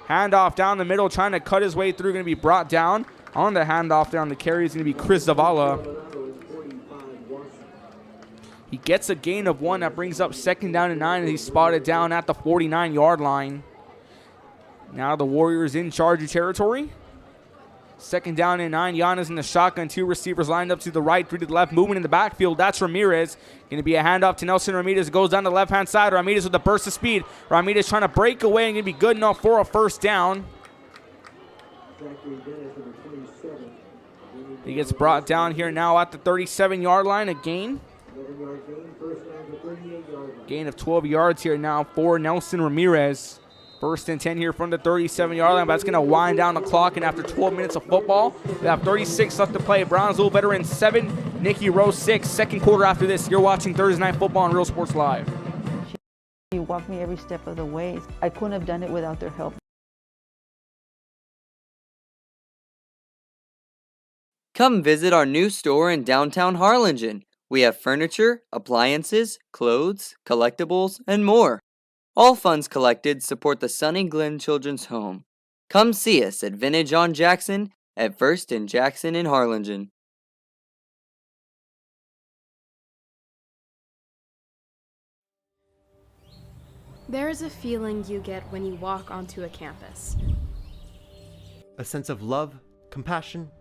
Handoff down the middle, trying to cut his way through, going to be brought down. On the handoff down the carry is going to be Chris Zavala. He gets a gain of 1. That brings up second down and 9 as he's spotted down at the 49-yard line. Now the Warriors in charge of territory. Second down and 9. Giannis in the shotgun. Two receivers lined up to the right, 3 to the left. Movement in the backfield. That's Ramirez. Going to be a handoff to Nelson Ramirez. Goes down the left-hand side. Ramirez with a burst of speed. Ramirez trying to break away and going to be good enough for a first down. He gets brought down here now at the 37-yard line. A gain. Gain of 12 yards here now for Nelson Ramirez. First and 10 here from the 37-yard line, but that's going to wind down the clock. And after 12 minutes of football, we have 36 left to play. Brownsville veterans 7, Nicky Rowe 6. Second quarter after this. You're watching Thursday Night Football on Real Sports Live. She walked me every step of the way. I couldn't have done it without their help. Come visit our new store in downtown Harlingen. We have furniture, appliances, clothes, collectibles, and more. All funds collected support the Sunny Glen Children's Home. Come see us at Vintage on Jackson at First and Jackson in Harlingen. There is a feeling you get when you walk onto a campus. A sense of love, compassion,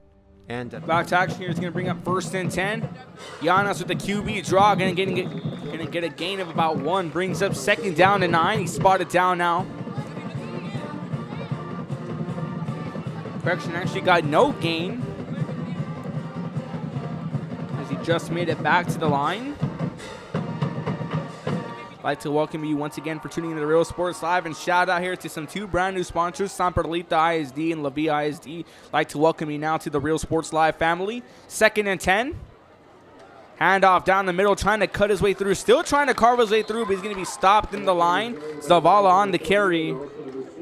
and back to action here is going to bring up 1st and 10. Giannis with the QB draw, going to get a gain of about 1. Brings up 2nd down and 9. He's spotted down now. Correction, actually got no gain, as he just made it back to the line. I'd like to welcome you once again for tuning into the Real Sports Live, and shout out here to some 2 brand new sponsors, San Perlita ISD and La Via ISD. I'd like to welcome you now to the Real Sports Live family. 2nd and 10. Handoff down the middle, trying to cut his way through. Still trying to carve his way through, but he's going to be stopped in the line. Zavala on the carry.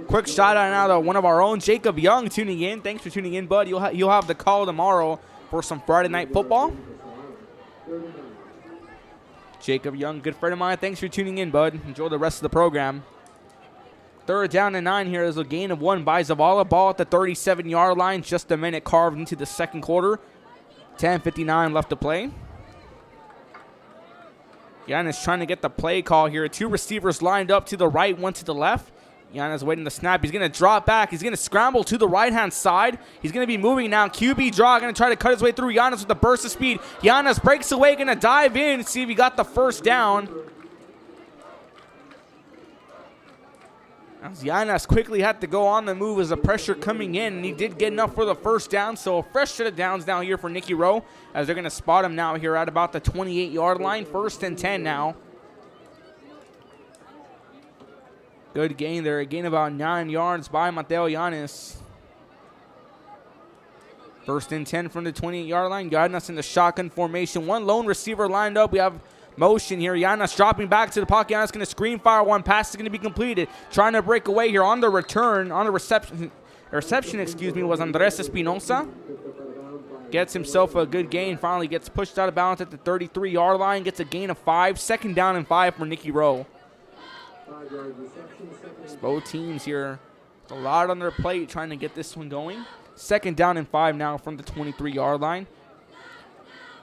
Quick shout out now to one of our own, Jacob Young, tuning in. Thanks for tuning in, bud. You'll have the call tomorrow for some Friday night football. Jacob Young, good friend of mine. Thanks for tuning in, bud. Enjoy the rest of the program. 3rd down and 9 here is a gain of 1 by Zavala. Ball at the 37-yard line. Just a minute carved into the 2nd quarter. 10:59 left to play. Giannis trying to get the play call here. 2 receivers lined up to the right, 1 to the left. Giannis waiting the snap. He's going to drop back. He's going to scramble to the right-hand side. He's going to be moving now. QB draw. Going to try to cut his way through. Giannis with a burst of speed. Giannis breaks away. Going to dive in. See if he got the 1st down. As Giannis quickly had to go on the move as the pressure coming in, and he did get enough for the 1st down. So a fresh set of downs now here for Nicky Rowe, as they're going to spot him now here at about the 28-yard line. 1st and 10 now. Good gain there. A gain about 9 yards by Mateo Giannis. 1st and 10 from the 28-yard line. Giannis in the shotgun formation. 1 lone receiver lined up. We have motion here. Giannis dropping back to the pocket. Giannis going to screen fire. 1 pass is going to be completed. Trying to break away here on the return. On the reception, was Andres Espinosa. Gets himself a good gain. Finally gets pushed out of bounds at the 33-yard line. Gets a gain of 5. 2nd down and 5 for Nicky Rowe. Both teams here, a lot on their plate trying to get this one going. 2nd down and 5 now from the 23-yard line.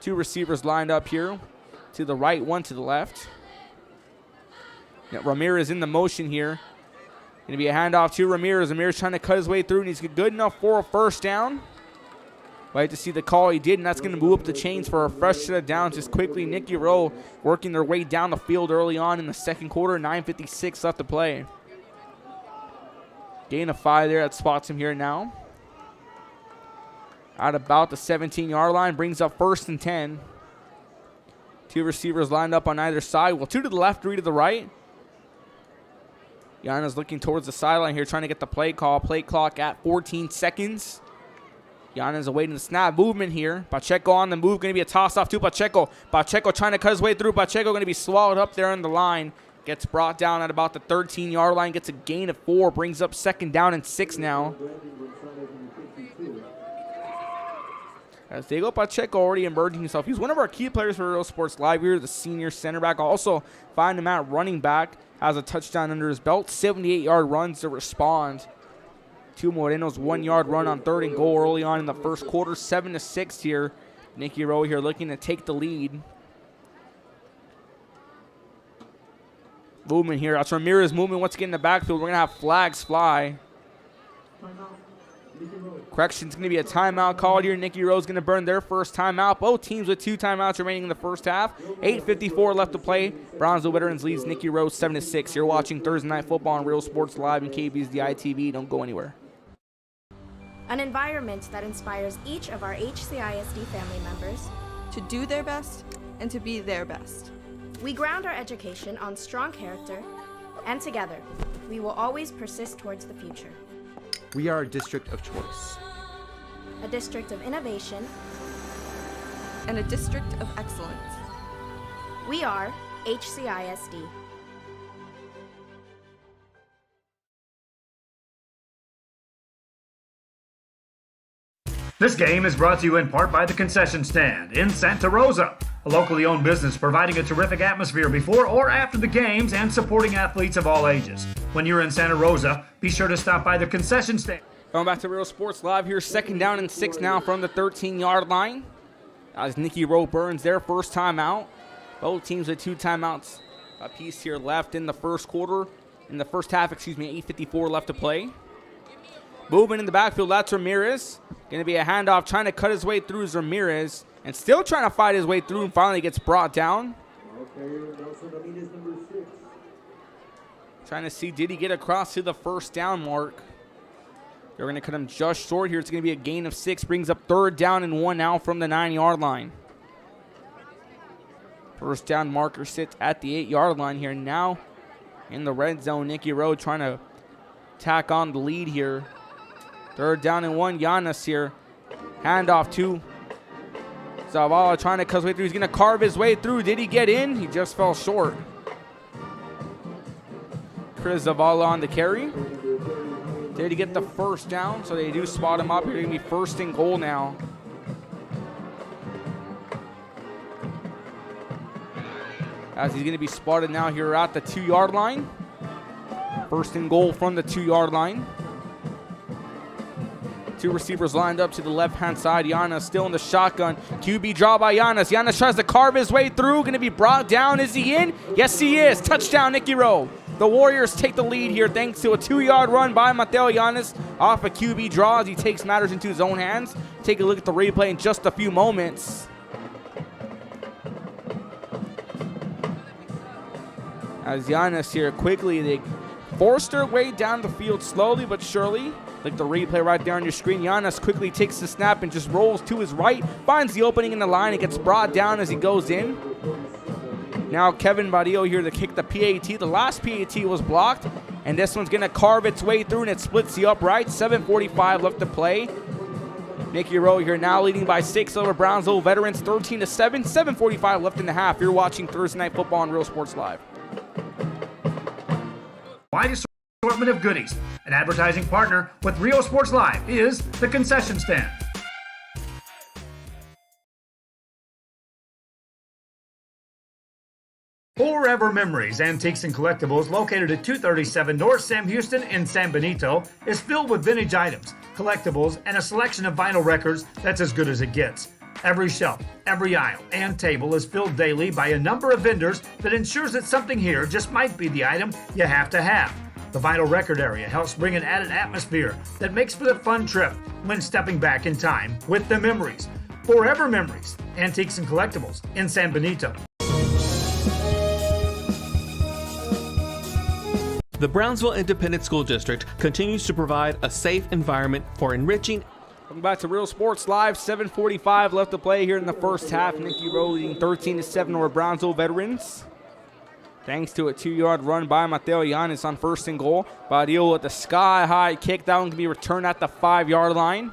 2 receivers lined up here. To the right, 1 to the left. Now, Ramirez in the motion here. Going to be a handoff to Ramirez. Ramirez trying to cut his way through, and he's good enough for a 1st down. Like to see the call he did, and that's going to move up the chains for a fresh set of downs just quickly. Nicky Rowe working their way down the field early on in the 2nd quarter. 9:56 left to play. Gain of 5 there. That spots him here now. At about the 17-yard line. Brings up 1st and 10. 2 receivers lined up on either side. Well, 2 to the left, 3 to the right. Giannis looking towards the sideline here, trying to get the play call. Play clock at 14 seconds. Giannis awaiting the snap movement here. Pacheco on the move. Going to be a toss-off to Pacheco. Pacheco trying to cut his way through. Pacheco going to be swallowed up there on the line. Gets brought down at about the 13-yard line. Gets a gain of 4. Brings up 2nd down and 6 now. As Diego Pacheco already emerging himself. He's one of our key players for Real Sports Live here, the senior center back. Also find him at running back. Has a touchdown under his belt. 78-yard runs to respond to Moreno's 1-yard run on 3rd and goal early on in the 1st quarter. 7-6 here. Nicky Rowe here looking to take the lead. Movement here. That's Ramirez movement once again in the backfield. We're going to have flags fly. Correction's going to be a timeout called here. Nicky Rowe's going to burn their 1st timeout. Both teams with 2 timeouts remaining in the 1st half. 8:54 left to play. Brownsville Veterans leads Nicky Rowe 7-6. You're watching Thursday Night Football on Real Sports Live and KB's ITV. Don't go anywhere. An environment that inspires each of our HCISD family members to do their best and to be their best. We ground our education on strong character, and together, we will always persist towards the future. We are a district of choice. A district of innovation. And a district of excellence. We are HCISD. This game is brought to you in part by the Concession Stand in Santa Rosa, a locally owned business providing a terrific atmosphere before or after the games and supporting athletes of all ages. When you're in Santa Rosa, be sure to stop by the Concession Stand. Going back to Real Sports Live here, 2nd down and 6 now from the 13-yard line. As Nicky Rowe burns their first timeout. Both teams with 2 timeouts apiece here left in the first quarter. In the first half, 8:54 left to play. Moving in the backfield, that's Ramirez. Going to be a handoff, trying to cut his way through is Ramirez. And still trying to fight his way through and finally gets brought down. Trying to see, did he get across to the first down mark? They're going to cut him just short here. It's going to be a gain of 6. Brings up 3rd down and 1 now from the 9-yard line. First down marker sits at the 8-yard line here. Now in the red zone, Nicky Rowe trying to tack on the lead here. 3rd down and 1. Giannis here. Handoff to Zavala trying to cut his way through. He's going to carve his way through. Did he get in? He just fell short. Chris Zavala on the carry. Did he get the first down? So they do spot him up. You're going to be 1st and goal now. As he's going to be spotted now here at the 2-yard line. 1st and goal from the 2-yard line. 2 receivers lined up to the left-hand side. Giannis still in the shotgun. QB draw by Giannis. Giannis tries to carve his way through. Going to be brought down. Is he in? Yes, he is. Touchdown, Nicky Rowe. The Warriors take the lead here thanks to a 2-yard run by Mateo Giannis off a QB draw as he takes matters into his own hands. Take a look at the replay in just a few moments. As Giannis here quickly, they forced their way down the field slowly but surely. Like the replay right there on your screen. Giannis quickly takes the snap and just rolls to his right. Finds the opening in the line. It gets brought down as he goes in. Now Kevin Badillo here to kick the PAT. The last PAT was blocked. And this one's going to carve its way through and it splits the upright. 7:45 left to play. Nicky Rowe here now leading by 6 over Brownsville Veterans. 13-7. 7:45 left in the half. You're watching Thursday Night Football on Real Sports Live. Wide assortment of goodies. An advertising partner with Real Sports Live is the Concession Stand. Forever Memories, Antiques and Collectibles, located at 237 North Sam Houston in San Benito, is filled with vintage items, collectibles, and a selection of vinyl records that's as good as it gets. Every shelf, every aisle, and table is filled daily by a number of vendors that ensures that something here just might be the item you have to have. The vinyl record area helps bring an added atmosphere that makes for the fun trip when stepping back in time with the memories. Forever Memories, Antiques and Collectibles in San Benito. The Brownsville Independent School District continues to provide a safe environment for enriching. Welcome back to Real Sports Live. 7:45 left to play here in the first half. Nicky Rowe leading 13-7 over Brownsville Veterans. Thanks to a 2-yard run by Mateo Giannis on 1st and goal. Badillo with the sky-high kick. That one can be returned at the 5-yard line.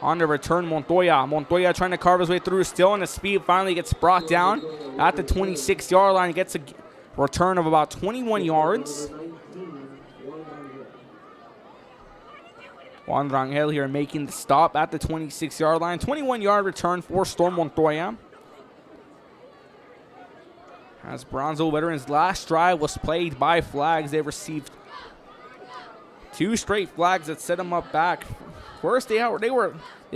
On the return, Montoya. Montoya trying to carve his way through. Still in the speed. Finally gets brought down at the 26-yard line. Gets a return of about 21 yards. Juan Rangel here making the stop at the 26-yard line. 21-yard return for Storm Montoya. As Brownsville Veterans' last drive was plagued by flags, they received 2 straight flags that set them up back. First, they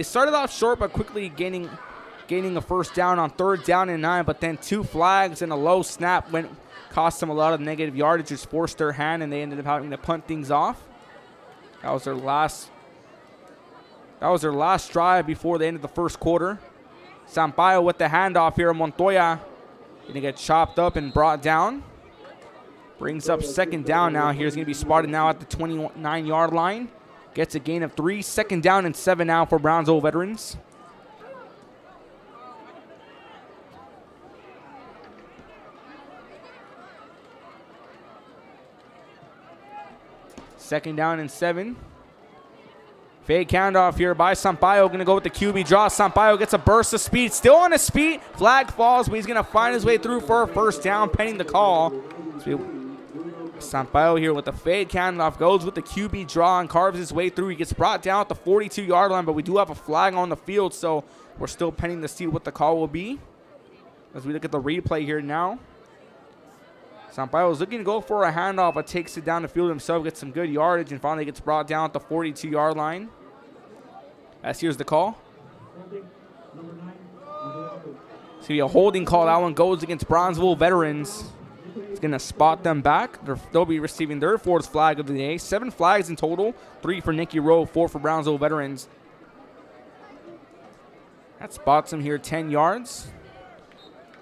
started off short, but quickly gaining a first down on 3rd down and 9. But then 2 flags and a low snap cost them a lot of negative yardage, just forced their hand, and they ended up having to punt things off. That was their last drive before the end of the first quarter. Sampaio with the handoff here. Montoya going to get chopped up and brought down. Brings up 2nd down now. Here's going to be spotted now at the 29-yard line. Gets a gain of 3. 2nd down and 7 now for Brownsville Veterans. Second down and 7. Fake handoff here by Sampaio. Going to go with the QB draw. Sampaio gets a burst of speed. Still on his feet. Flag falls, but he's going to find his way through for a first down, pending the call. Sampaio here with the fade handoff, goes with the QB draw and carves his way through. He gets brought down at the 42-yard line, but we do have a flag on the field, so we're still pending to see what the call will be. As we look at the replay here now. Sampaio is looking to go for a handoff, but takes it down the field himself, gets some good yardage, and finally gets brought down at the 42-yard line. As here's the call. It's going to be a holding call. That one goes against Brownsville veterans. It's going to spot them back. They'll be receiving their fourth flag of the day. 7 flags in total. 3 for Nicky Rowe, 4 for Brownsville veterans. That spots them here 10 yards.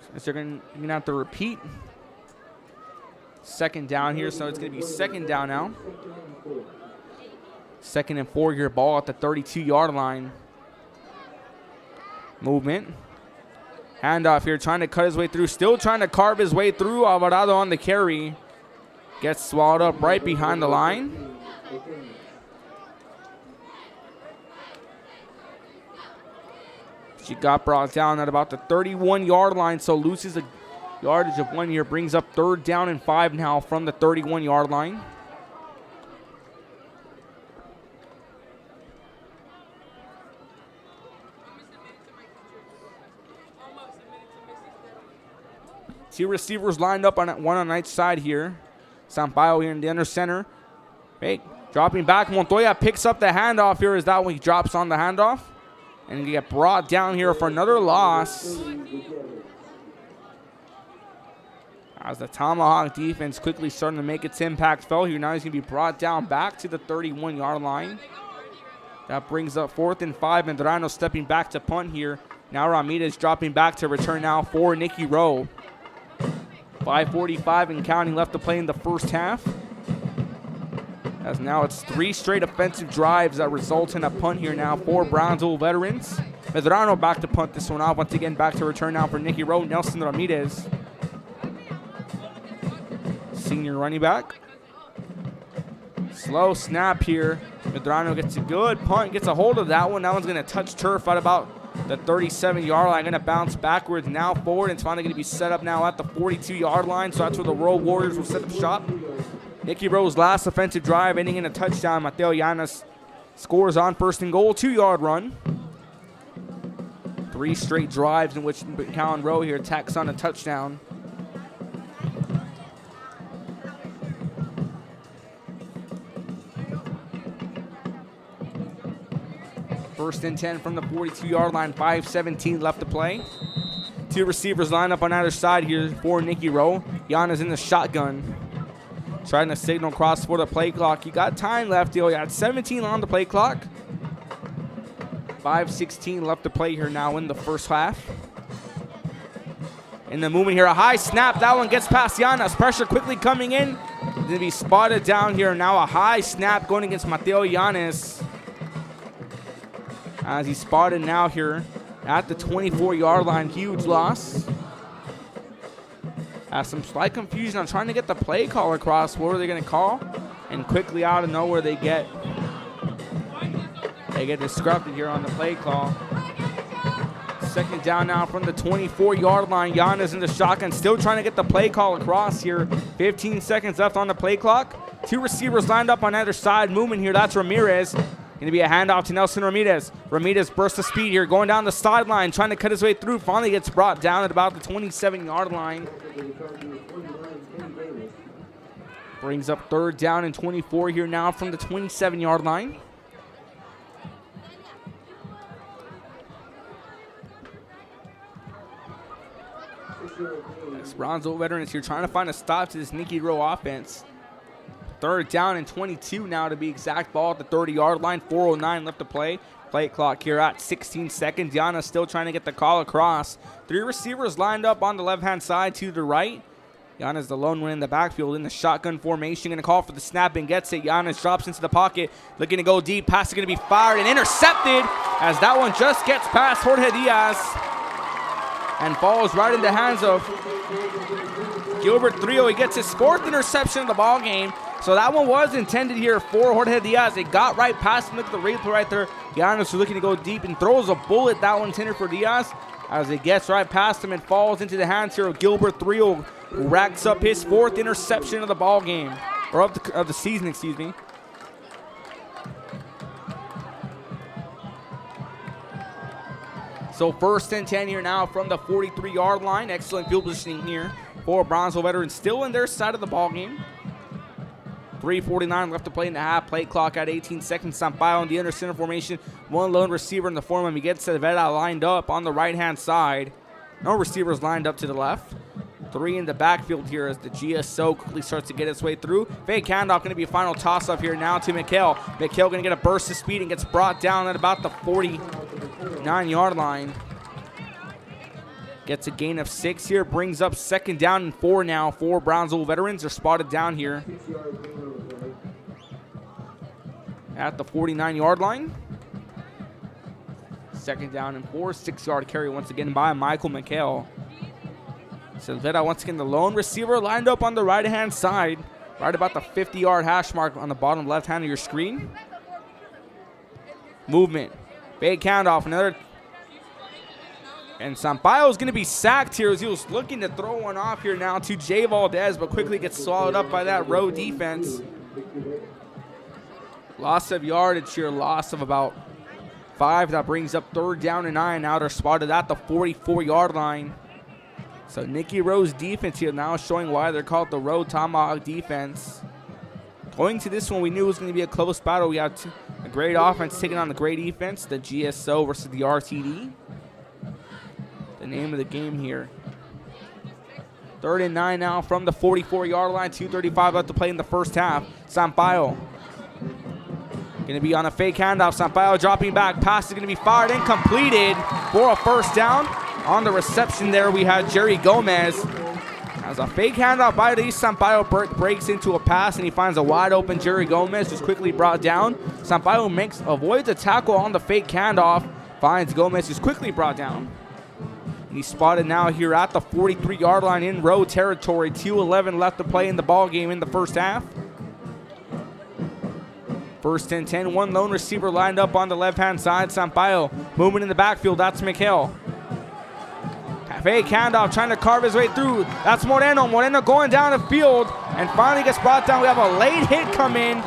So they're going to have to repeat. Second down here, so it's going to be second down now. 2nd and 4 here, ball at the 32-yard line. Movement. Handoff here, trying to cut his way through. Still trying to carve his way through. Alvarado on the carry. Gets swallowed up right behind the line. She got brought down at about the 31-yard line, so loses a yardage of 1 here. Brings up 3rd down and 5 now from the 31-yard line. Two receivers lined up on one on each side here. Sampaio here in the under center. Hey, dropping back. Montoya picks up the handoff here. Is that when he drops on the handoff? And he get brought down here for another loss. As the Tomahawk defense quickly starting to make its impact felt here. Now he's going to be brought down back to the 31-yard line. That brings up 4th and 5. And Medrano stepping back to punt here. Now Ramirez dropping back to return now for Nicky Rowe. 5:45 and counting left to play in the first half. As now it's 3 straight offensive drives that result in a punt here now for Brownsville veterans. Medrano back to punt this one off. Once again, back to return now for Nicky Rowe. Nelson Ramirez, senior running back. Slow snap here. Medrano gets a good punt, gets a hold of that one. That one's going to touch turf at about the 37-yard line. Going to bounce backwards now forward. And it's finally going to be set up now at the 42-yard line. So that's where the Rowe Warriors will set up shop. Nicky Rowe's last offensive drive ending in a touchdown. Mateo Llanes scores on 1st and goal, 2-yard run. 3 straight drives in which McAllen Rowe here tacks on a touchdown. First and 10 from the 42-yard line, 5:17 left to play. 2 receivers line up on either side here for Nicky Rowe. Llanes in the shotgun, trying to signal across for the play clock. He got time left. He had 17 on the play clock. 5:16 left to play here now in the first half. In the movement here, a high snap. That one gets past Llanes. Pressure quickly coming in. Going to be spotted down here. Now a high snap going against Mateo Llanes. As he's spotted now here at the 24-yard line. Huge loss. Some slight confusion on trying to get the play call across. What are they going to call? And quickly out of nowhere they get disrupted here on the play call. 2nd down now from the 24-yard line. Llanes in the shotgun, still trying to get the play call across here. 15 seconds left on the play clock. 2 receivers lined up on either side. Movement here, that's Ramirez. Going to be a handoff to Nelson Ramirez. Ramirez bursts of speed here, going down the sideline, trying to cut his way through. Finally gets brought down at about the 27-yard line. Brings up 3rd down and 24 here now from the 27-yard line. Brownsville veterans here trying to find a stop to this Nicky Rowe offense. 3rd down and 22 now to be exact. Ball at the 30-yard line. 4:09 left to play. Play clock here at 16 seconds. Llanes still trying to get the call across. 3 receivers lined up on the left-hand side to the right. Llanes the lone one in the backfield in the shotgun formation. Going to call for the snap and gets it. Llanes drops into the pocket. Looking to go deep. Pass is going to be fired and intercepted as that one just gets past Jorge Diaz and falls right in the hands of Gilbert Trillo. He gets his 4th interception of the ball game. So that one was intended here for Jorge Diaz. It got right past him. Look at the replay right there. Llanes was looking to go deep and throws a bullet. That one's intended for Diaz. as it gets right past him and falls into the hands here of Gilbert Threel, who racks up his 4th interception of the ball game, or of the season, excuse me. So 1st and 10 here now from the 43-yard line. Excellent field positioning here for Brownsville veterans, still in their side of the ball game. 3:49 left to play in the half. Play clock at 18 seconds. Sampaio in the under center formation. One lone receiver in the form of Miguel Cervera lined up on the right-hand side. No receivers lined up to the left. 3 in the backfield here as the GSO quickly starts to get its way through. Fake handoff going to be a final toss-up here now to McHale. McHale going to get a burst of speed and gets brought down at about the 49-yard line. Gets a gain of 6 here. Brings up 2nd down and 4 now for Brownsville veterans. They're spotted down here at the 49-yard line. 2nd down and 4. 6-yard carry once again by Michael McHale. Silvera once again the lone receiver lined up on the right-hand side, right about the 50-yard hash mark on the bottom left-hand of your screen. Movement. Fake handoff. Another. And Sampaio is going to be sacked here as he was looking to throw one off here now to Jay Valdez, but quickly gets swallowed up by that Rowe defense. Loss of yardage here, loss of about 5. That brings up 3rd down and 9. Now they're spotted at the 44-yard line. So Nicky Rowe's defense here now showing why they're called the Rowe Tomahawk defense. Going to this one, we knew it was going to be a close battle. We had a great offense taking on the great defense, the GSO versus the RTD. The name of the game here. 3rd and 9 now from the 44-yard line. 2:35 left to play in the first half. Sampaio going to be on a fake handoff. Sampaio dropping back. Pass is going to be fired and completed for a 1st down. On the reception there, we had Jerry Gomez. As a fake handoff by Luis Sampaio breaks into a pass, and he finds a wide open Jerry Gomez, who's quickly brought down. Sampaio avoids a tackle on the fake handoff, finds Gomez, who's quickly brought down. And he's spotted now here at the 43-yard line in Rowe territory. 2:11 left to play in the ball game in the first half. 1st and 10, one lone receiver lined up on the left-hand side. Sampaio moving in the backfield. That's McHale. Fake handoff, trying to carve his way through. That's Moreno. Moreno going down the field and finally gets brought down. We have a late hit come in.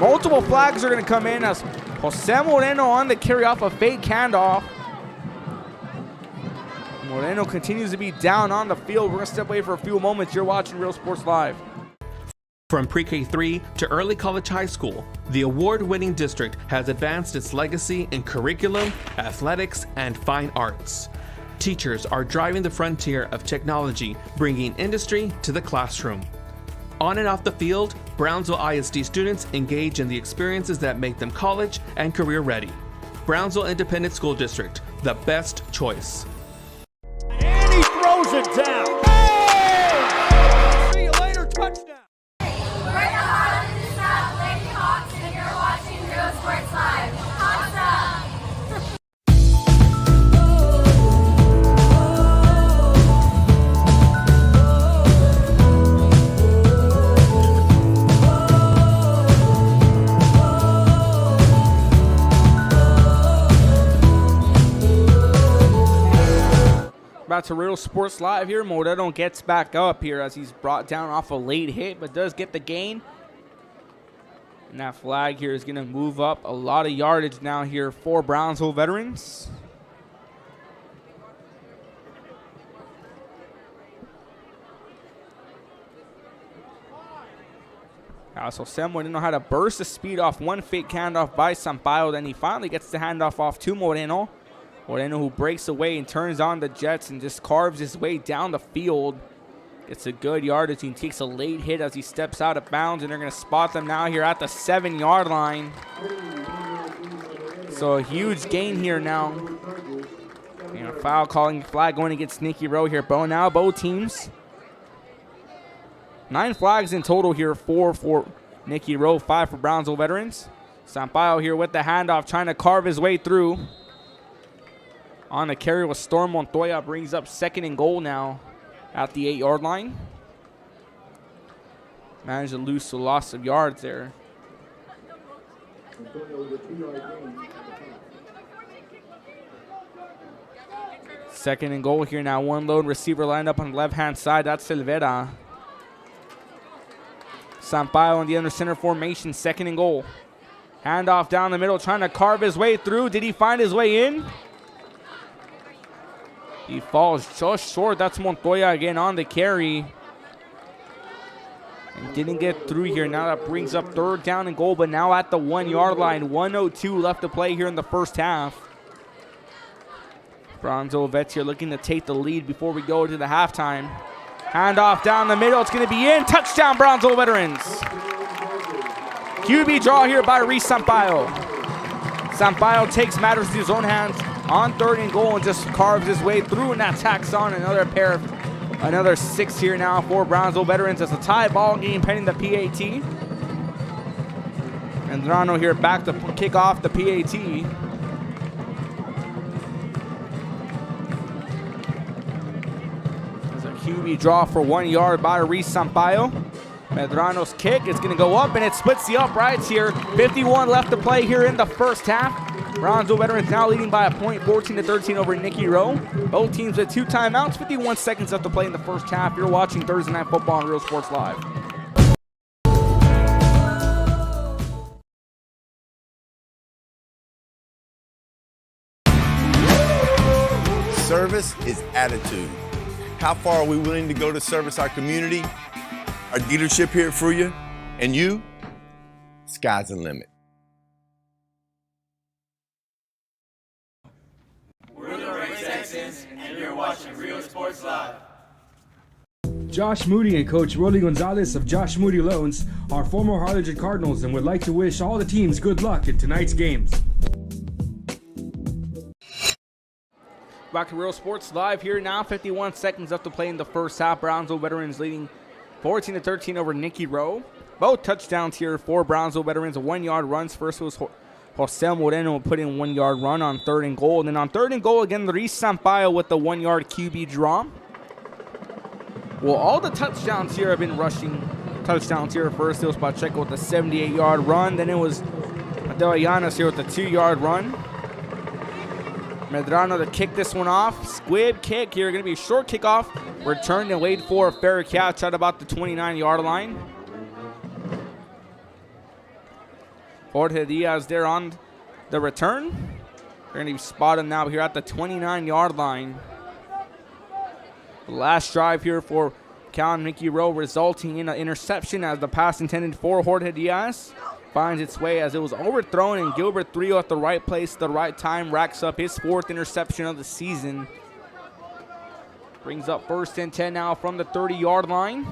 Multiple flags are going to come in as Jose Moreno on the carry off a fake handoff. Moreno continues to be down on the field. We're going to step away for a few moments. You're watching Real Sports Live. From pre-K3 to early college high school, the award-winning district has advanced its legacy in curriculum, athletics, and fine arts. Teachers are driving the frontier of technology, bringing industry to the classroom. On and off the field, Brownsville ISD students engage in the experiences that make them college and career ready. Brownsville Independent School District, the best choice. And he throws it down. Hey! See you later, touchdown. We're the Harlem South Lady Hawks, and you're watching Real Sports Live. Hawks up! Back to Real Sports Live here. Moreno gets back up here as he's brought down off a late hit, but does get the gain. And that flag here is going to move up a lot of yardage now here for Brownsville veterans. So Sam Moreno had a burst of speed off one fake handoff by Sampaio. Then he finally gets the handoff off to Moreno. Moreno who breaks away and turns on the Jets and just carves his way down the field. Gets a good yardage. He takes a late hit as he steps out of bounds, and they're going to spot them now here at the 7-yard line. So a huge gain here now. And a foul calling flag going against Nicky Rowe here. Both teams. 9 flags in total here, 4 for Nicky Rowe, 5 for Brownsville veterans. Sampaio here with the handoff, trying to carve his way through. On the carry with Storm Montoya, brings up 2nd and goal now at the 8-yard line. Managed to lose a loss of yards there. Second and goal here now. One lone receiver lined up on the left-hand side. That's Silvera. Sampaio on the under center formation. Second and goal. Handoff down the middle, trying to carve his way through. Did he find his way in? He falls just short. That's Montoya again on the carry. And didn't get through here. Now that brings up third down and goal, but now at the 1 yard line. 1:02 left to play here in the first half. Brownsville Vets here looking to take the lead before we go to the halftime. Handoff down the middle. It's going to be in. Touchdown, Brownsville Veterans. QB draw here by Reese Sampaio. Sampaio takes matters to his own hands on third and goal and just carves his way through, and that tacks on another 6 here now for Brownsville Veterans. It's a tie ball game pending the PAT. And Medrano here back to kick off the PAT. QB draw for 1 yard by Reese Sampaio. Medrano's kick is going to go up, and it splits the uprights here. 51 left to play here in the first half. Brownsville Veterans now leading by a point, 14-13 over Nicky Rowe. Both teams with 2 timeouts, 51 seconds left to play in the first half. You're watching Thursday Night Football on Real Sports Live. Service is attitude. How far are we willing to go to service our community, our dealership here for you, and you? Sky's the limit. We're the Red Texans, and you're watching Real Sports Live. Josh Moody and Coach Rolly Gonzalez of Josh Moody Loans are former Harlingen Cardinals and would like to wish all the teams good luck in tonight's games. Back to Real Sports Live here now. 51 seconds left to play in the first half. Brownsville Veterans leading 14-13 over Nicky Rowe. Both touchdowns here for Brownsville Veterans. 1 yard runs. First was Jose Moreno put in 1 yard run on third and goal. And then on third and goal again, Luis Sampaio with the 1 yard QB draw. Well, all the touchdowns here have been rushing touchdowns here. First it was Pacheco with the 78 yard run. Then it was Mateo Llanes here with the 2 yard run. Medrano to kick this one off. Squib kick here. Going to be a short kickoff. Returned and wait for a fair catch at about the 29 yard line. Jorge Diaz there on the return. They're going to be spotted now here at the 29 yard line. Last drive here for Cal and Nicky Rowe, resulting in an interception as the pass intended for Jorge Diaz finds its way as it was overthrown, and Gilbert Trio at the right place at the right time racks up his 4th interception of the season. Brings up 1st and 10 now from the 30 yard line.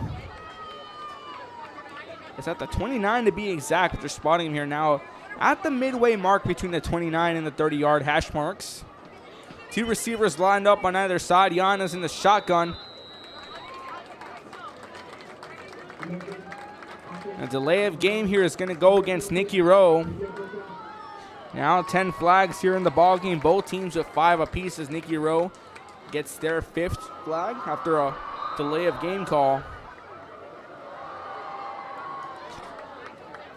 It's at the 29 to be exact, but they're spotting him here now at the midway mark between the 29 and the 30 yard hash marks. 2 receivers lined up on either side. Llanes in the shotgun. A delay of game here is going to go against Nicky Rowe. Now 10 flags here in the ball game. Both teams with 5 apiece as Nicky Rowe gets their 5th flag after a delay of game call.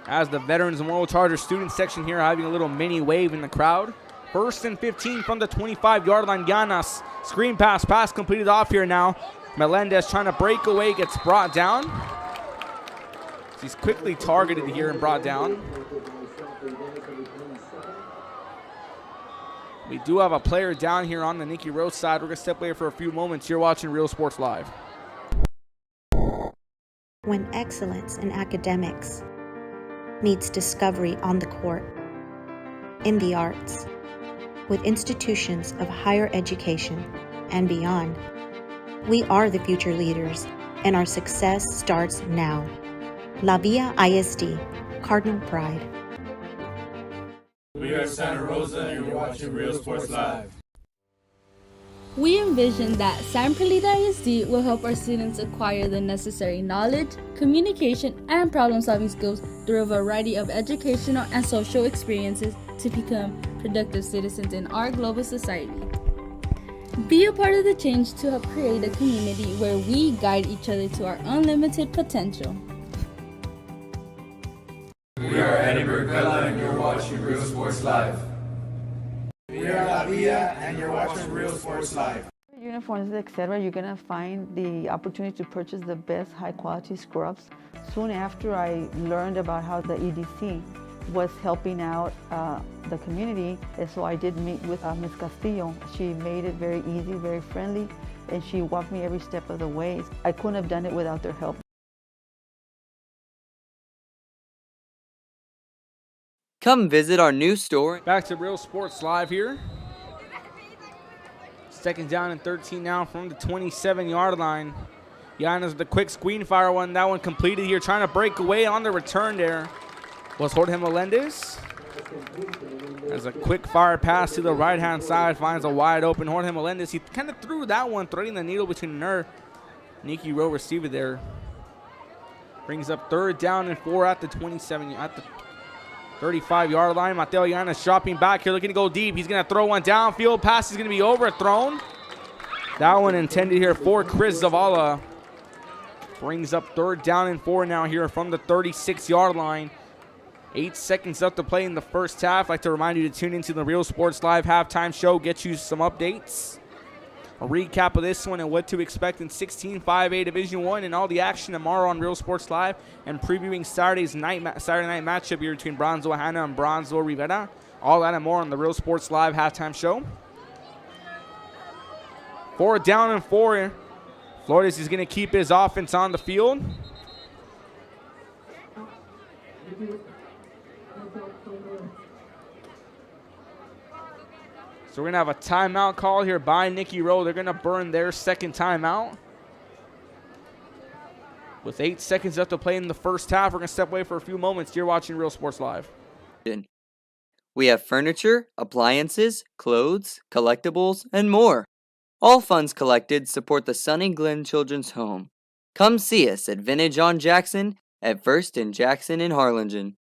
As the Veterans Memorial Chargers student section here having a little mini wave in the crowd. 1st and 15 from the 25 yard line. Llanes, screen pass completed off here now. Melendez trying to break away, gets brought down. He's quickly targeted here and brought down. We do have a player down here on the Nicky Rowe side. We're going to step away for a few moments. You're watching Real Sports Live. When excellence in academics meets discovery on the court, in the arts, with institutions of higher education and beyond, we are the future leaders, and our success starts now. La Villa ISD, Cardinal Pride. We are Santa Rosa, and you're watching Real Sports Live. We envision that San Perlita ISD will help our students acquire the necessary knowledge, communication, and problem-solving skills through a variety of educational and social experiences to become productive citizens in our global society. Be a part of the change to help create a community where we guide each other to our unlimited potential. We are Eddie McAllen, and you're watching Real Sports Live. We are La Villa, and you're watching Real Sports Live. uniforms, etc., you're going to find the opportunity to purchase the best high-quality scrubs. Soon after I learned about how the EDC was helping out the community, and so I did meet with Ms. Castillo. She made it very easy, very friendly, and she walked me every step of the way. I couldn't have done it without their help. Come visit our new store. Back to Real Sports Live here. Second down and 13 now from the 27-yard line. Giannis with the quick screen fire one. That one completed here. Trying to break away on the return there was Jorge Melendez. As a quick fire pass to the right-hand side finds a wide open Jorge Melendez. He kind of threw that one, threading the needle between the nerve. Nicky Rowe receiver there. Brings up third down and 4 at the 35-yard line. Mateo Giannis dropping back here, looking to go deep. He's going to throw one downfield. Pass is going to be overthrown. That one intended here for Chris Zavala. Brings up third down and 4 now here from the 36-yard line. 8 seconds left to play in the first half. I'd like to remind you to tune into the Real Sports Live halftime show. Get you some updates. A recap of this one and what to expect in 16-5A Division 1 and all the action tomorrow on Real Sports Live, and previewing Saturday night matchup here between Brownsville Hanna and Brownsville Rivera. All that and more on the Real Sports Live halftime show. 4 down and 4. Flores is going to keep his offense on the field. So we're going to have a timeout call here by Nicky Rowe. They're going to burn their second timeout. With 8 seconds left to play in the first half, we're going to step away for a few moments. You're watching Real Sports Live. We have furniture, appliances, clothes, collectibles, and more. All funds collected support the Sunny Glen Children's Home. Come see us at Vintage on Jackson at First and Jackson in Harlingen.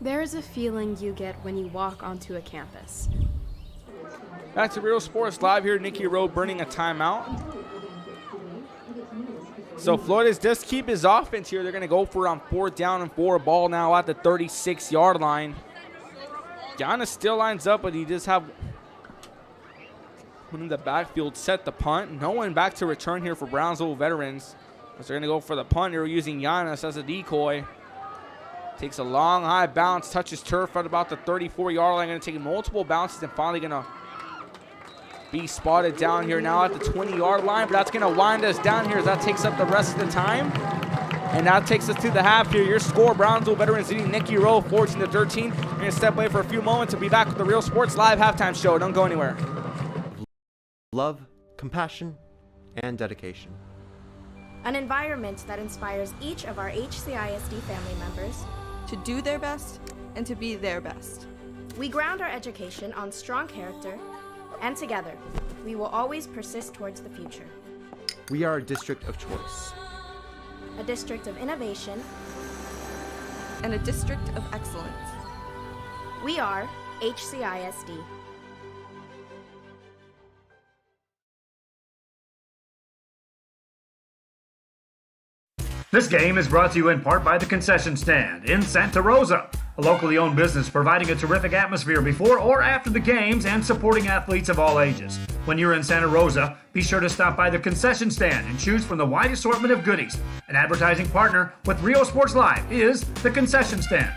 There is a feeling you get when you walk onto a campus. Back to Real Sports Live here. Nicky Rowe burning a timeout. So Flores does keep his offense here. They're going to go for on 4th down and 4. Ball now at the 36-yard line. Giannis still lines up, but he does have one in the backfield set the punt. No one back to return here for Brownsville veterans. They're going to go for the punt here using Giannis as a decoy. Takes a long, high bounce, touches turf at about the 34-yard line. Going to take multiple bounces and finally going to be spotted down here now at the 20-yard line. But that's going to wind us down here as that takes up the rest of the time. And that takes us to the half here. Your score, Brownsville veterans leading Nicky Rowe 14-13. We're going to step away for a few moments and be back with the Real Sports Live halftime show. Don't go anywhere. Love, compassion, and dedication. An environment that inspires each of our HCISD family members to do their best and to be their best. We ground our education on strong character, and together, we will always persist towards the future. We are a district of choice. A district of innovation and a district of excellence. We are HCISD. This game is brought to you in part by the Concession Stand in Santa Rosa, a locally owned business providing a terrific atmosphere before or after the games and supporting athletes of all ages. When you're in Santa Rosa, be sure to stop by the Concession Stand and choose from the wide assortment of goodies. An advertising partner with Real Sports Live is the Concession Stand.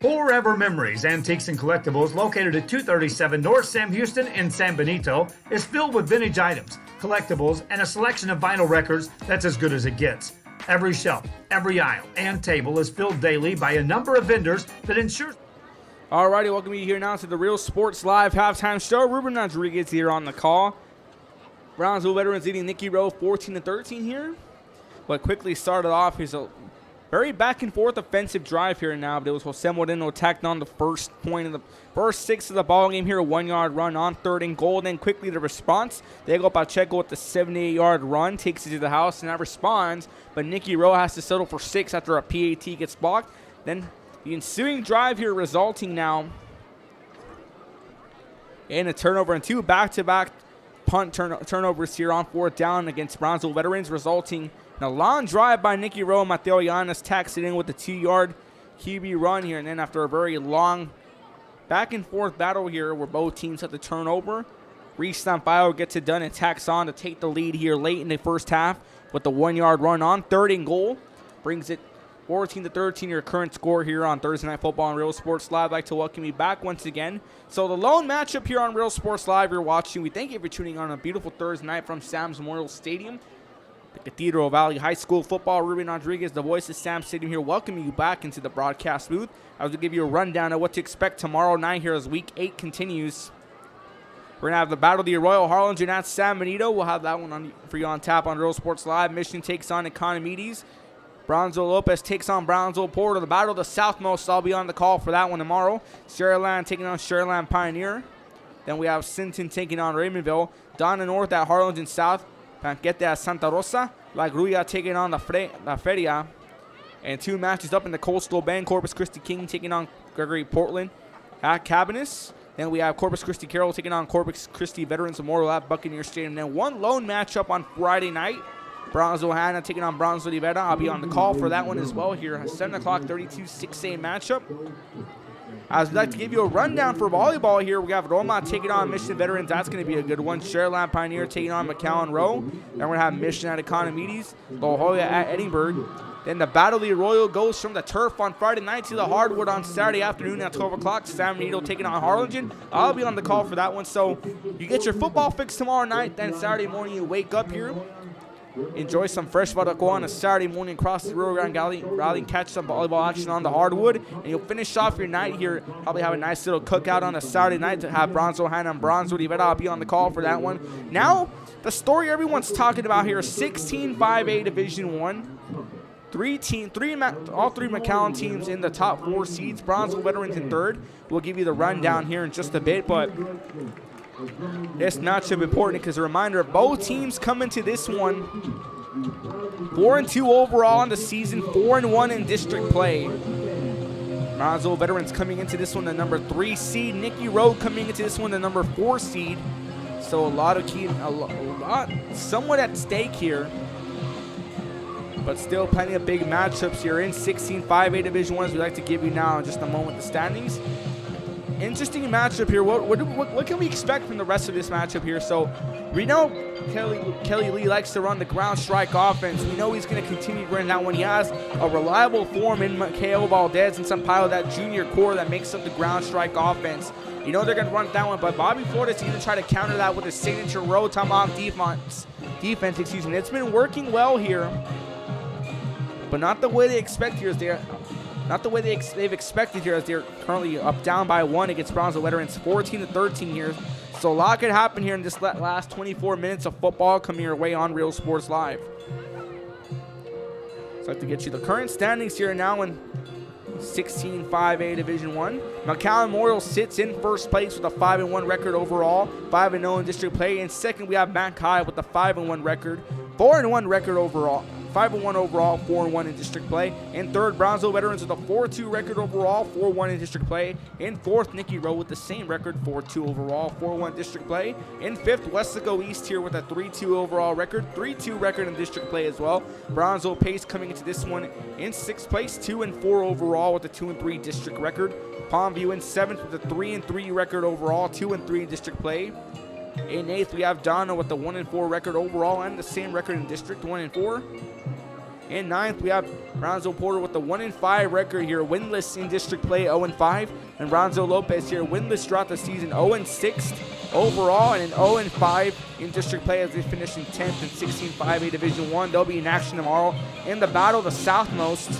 Forever Memories, Antiques and Collectibles, located at 237 North Sam Houston in San Benito, is filled with vintage items, collectibles, and a selection of vinyl records that's as good as it gets. Every shelf, every aisle, and table is filled daily by a number of vendors that ensures... Alrighty, welcome you here now to the Real Sports Live halftime show. Ruben Rodriguez here on the call. Brownsville veterans leading Nicky Rowe 14-13 here. But quickly started off his very back and forth offensive drive here now, but it was Jose Moreno tacked on the first point of the first 6 of the ball game here. A 1-yard run on 3rd and goal. Then quickly the response. Diego Pacheco with the 78-yard run takes it to the house and that responds, but Nicky Rowe has to settle for 6 after a PAT gets blocked. Then the ensuing drive here resulting now in a turnover and 2 back-to-back punt turnovers here on 4th down against Brownsville veterans, resulting And a long drive by Nicky Rowe. Mateo Llanes tacks it in with the 2-yard QB run here. And then after a very long back and forth battle here where both teams have to turn over, Reese Sampaio gets it done and tacks on to take the lead here late in the first half with the 1-yard run on 3rd and goal. Brings it 14-13, your current score here on Thursday Night Football on Real Sports Live. I'd like to welcome you back once again. So the lone matchup here on Real Sports Live you're watching. We thank you for tuning on a beautiful Thursday night from Sam's Memorial Stadium. The Cathedral Valley High School football. Ruben Rodriguez, the voice of Sam Stadium here, welcoming you back into the broadcast booth. I was going to give you a rundown of what to expect tomorrow night here as Week 8 continues. We're going to have the Battle of the Arroyo Harlingen at San Benito. We'll have that one for you on tap on Real Sports Live. Mission takes on Economides. Brownsville Lopez takes on Brownsville Porter. The Battle of the Southmost, I'll be on the call for that one tomorrow. Sherryland taking on Sherryland Pioneer. Then we have Sinton taking on Raymondville. Donna North at Harlingen South. Panquete at Santa Rosa. La Grulla taking on La Feria. And 2 matches up in the Coastal Bend. Corpus Christi King taking on Gregory Portland at Cabanis. Then we have Corpus Christi Carroll taking on Corpus Christi Veterans Memorial at Buccaneer Stadium. Then one lone matchup on Friday night. Brownsville Hannah taking on Brownsville Rivera. I'll be on the call for that one as well here. A 7 o'clock 32 6A matchup. As we'd like to give you a rundown for volleyball here, we have Roma taking on Mission Veterans. That's going to be a good one. Sherland Pioneer taking on McAllen Rowe. Then we're going to have Mission at Economides. La Jolla at Edinburgh. Then the Battle of the Arroyo goes from the turf on Friday night to the hardwood on Saturday afternoon at 12 o'clock. San Benito taking on Harlingen. I'll be on the call for that one. So you get your football fix tomorrow night. Then Saturday morning you wake up here. Enjoy some fresh barbacoa on a Saturday morning across the Rio Grande Valley and catch some volleyball action on the hardwood. And you'll finish off your night here. Probably have a nice little cookout on a Saturday night to have Brownsville Hannah and Brownsville Rivera. I'll be on the call for that one. Now, the story everyone's talking about here, 16-5A Division 1. All three McAllen teams in the top 4 seeds. Brownsville Veterans in 3rd. We'll give you the rundown here in just a bit, but this matchup important because a reminder, both teams come into this one 4-2 overall in the season, 4-1 in district play. Brownsville Veterans coming into this one the number 3 seed. Nicky Rowe coming into this one the number 4 seed. So a lot somewhat at stake here. But still plenty of big matchups here in 16-5A Division 1 as we like to give you now in just a moment the standings. Interesting matchup here. What can we expect from the rest of this matchup here? So we know Kelly Lee likes to run the ground strike offense. We know he's going to continue to run that one. He has a reliable form in Mikhail Valdez and Sampaio, that junior core that makes up the ground strike offense. You know they're going to run that one, but Bobby Flores is going to try to counter that with his signature row tomahawk defense. It's been working well here, but not the way they expect here. They've expected here as they're currently up down by 1 against Brownsville Veterans, 14-13 here. So a lot could happen here in this last 24 minutes of football coming your way on Real Sports Live. So I'd like to get you the current standings here now in 16-5A Division 1. McAllen Memorial sits in first place with a 5-1 record overall, 5-0 in district play. In second, we have Mac High with a 5-1 record, 4-1 record overall. 5-1 overall, 4-1 in district play. In third, Brownsville Veterans with a 4-2 record overall, 4-1 in district play. In fourth, Nicky Rowe with the same record, 4-2 overall, 4-1 district play. In fifth, Westaco East here with a 3-2 overall record, 3-2 record in district play as well. Brownsville Pace coming into this one in sixth place, 2-4 overall with a 2-3 district record. Palmview in seventh with a 3-3 record overall, 2-3 in district play. In eighth, we have Donna with the 1-4 record overall and the same record in district, 1-4. In ninth, we have Brownsville Porter with the 1-5 record here, winless in district play, 0-5. And Brownsville Lopez here, winless throughout the season, 0-6 overall and an 0-5 in district play as they finish in 10th in 16-5A Division 1. They'll be in action tomorrow in the Battle of the Southmost.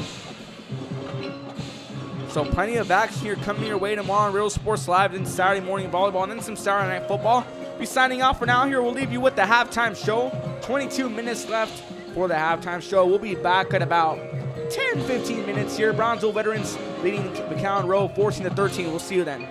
So plenty of action here coming your way tomorrow on Real Sports Live, then Saturday morning volleyball, and then some Saturday night football. Be signing off for now here. We'll leave you with the halftime show. 22 minutes left for the halftime show. We'll be back at about 10-15 minutes here. Brownsville Veterans leading McAllen Rowe 14-13. We'll see you then.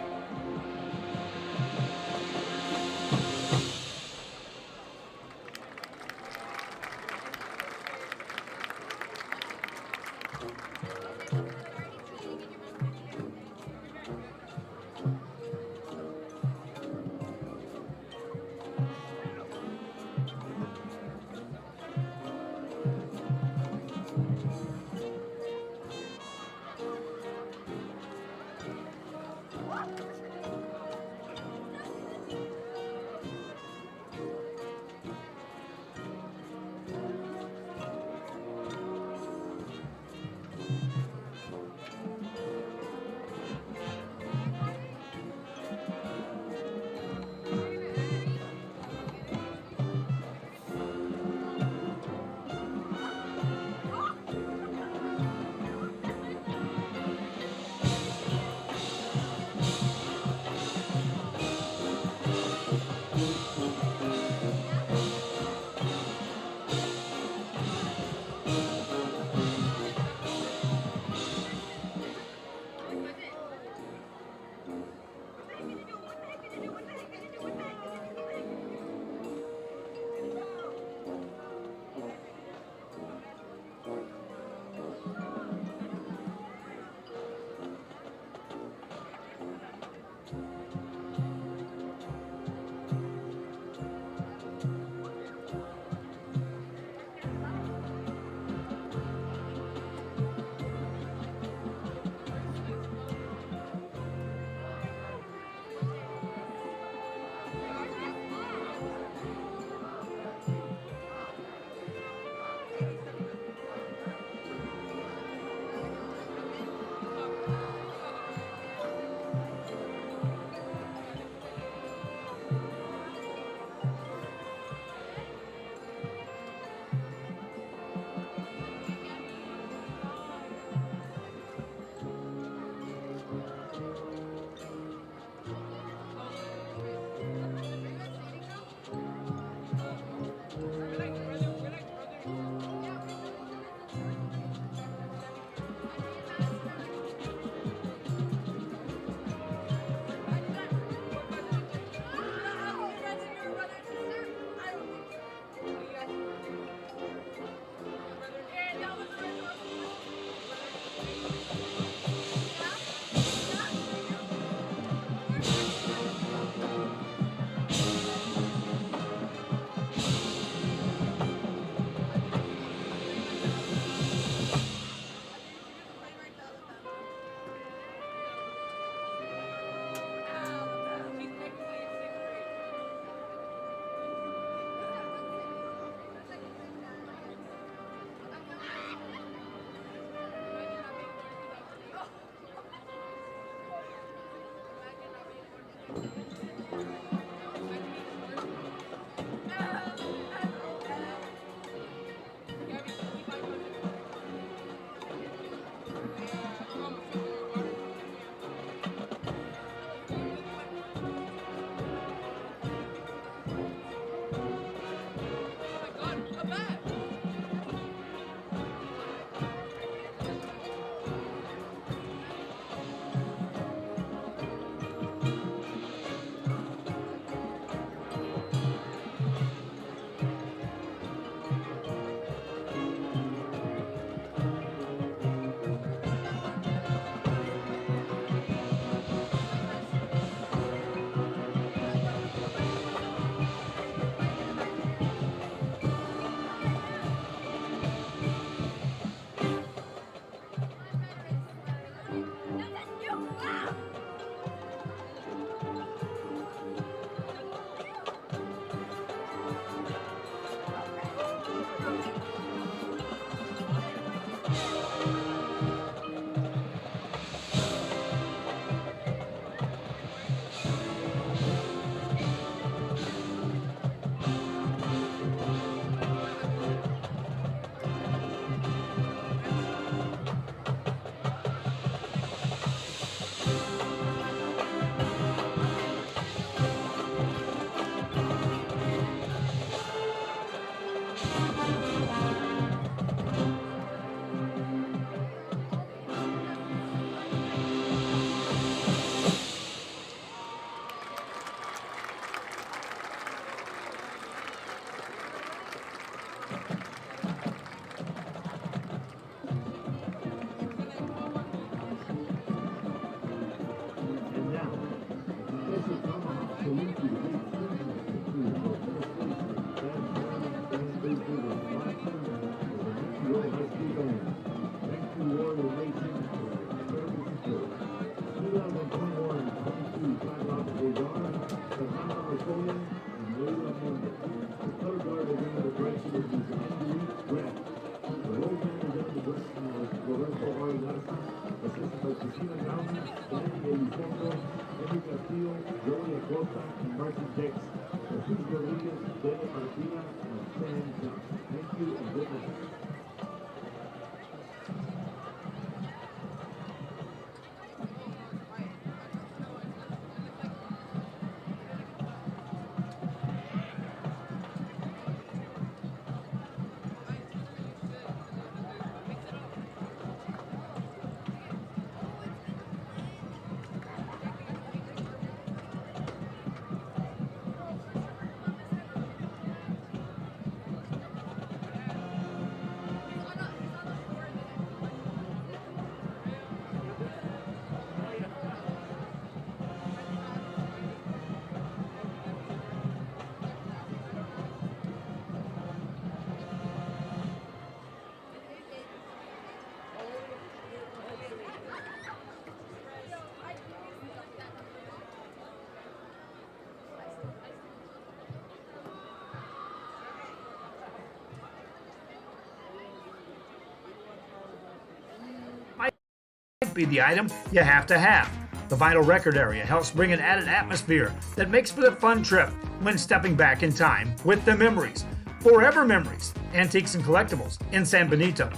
Be the item you have to have. The vinyl record area helps bring an added atmosphere that makes for a fun trip when stepping back in time with the memories. Forever Memories, Antiques and Collectibles in San Benito.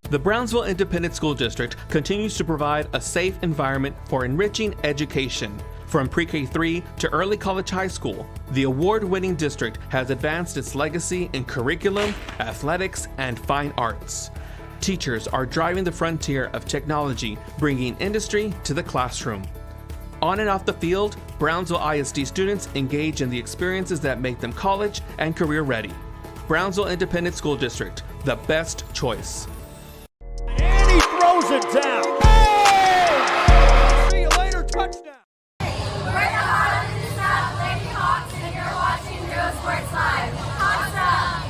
The Brownsville Independent School District continues to provide a safe environment for enriching education. From pre-K3 to early college high school, the award-winning district has advanced its legacy in curriculum, athletics, and fine arts. Teachers are driving the frontier of technology, bringing industry to the classroom. On and off the field, Brownsville ISD students engage in the experiences that make them college and career ready. Brownsville Independent School District, the best choice. And he throws it down. Hey! See you later, touchdown. We're the Harlem in the South Lady Hawks, and you're watching Real Sports Live. Hawks up!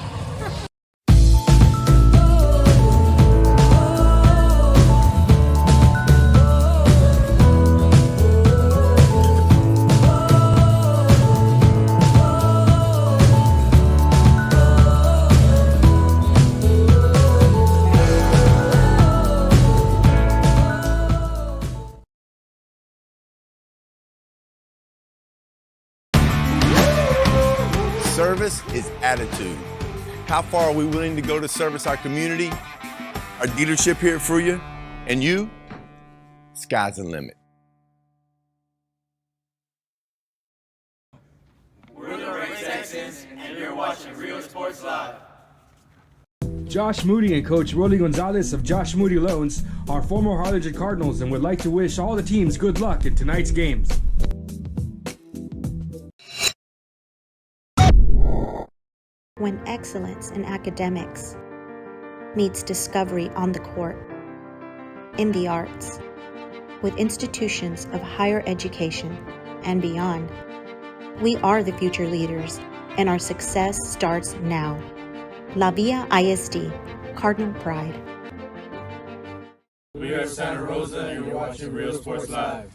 Service is attitude. How far are we willing to go to service our community, our dealership here for you, and you? Sky's the limit. We're the Ray Texans, and you're watching Real Sports Live. Josh Moody and Coach Rolly Gonzalez of Josh Moody Loans are former Harlingen Cardinals and would like to wish all the teams good luck in tonight's games. When excellence in academics meets discovery on the court, in the arts, with institutions of higher education and beyond, we are the future leaders, and our success starts now. La Villa ISD, Cardinal Pride. We are Santa Rosa, and you're watching Real Sports Live.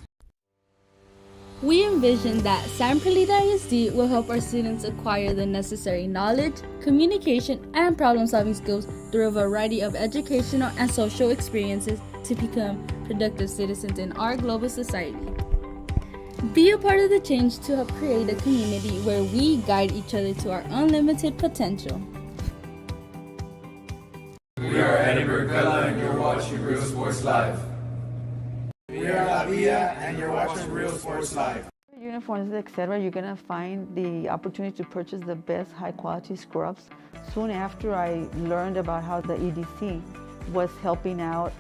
We envision that San Perlita ISD will help our students acquire the necessary knowledge, communication, and problem-solving skills through a variety of educational and social experiences to become productive citizens in our global society. Be a part of the change to help create a community where we guide each other to our unlimited potential. We are Edinburgh McAllen, and you're watching Real Sports Live. We are La Villa, and you're watching Real Sports Live. Uniforms, etc., you're going to find the opportunity to purchase the best high-quality scrubs. Soon after I learned about how the EDC was helping out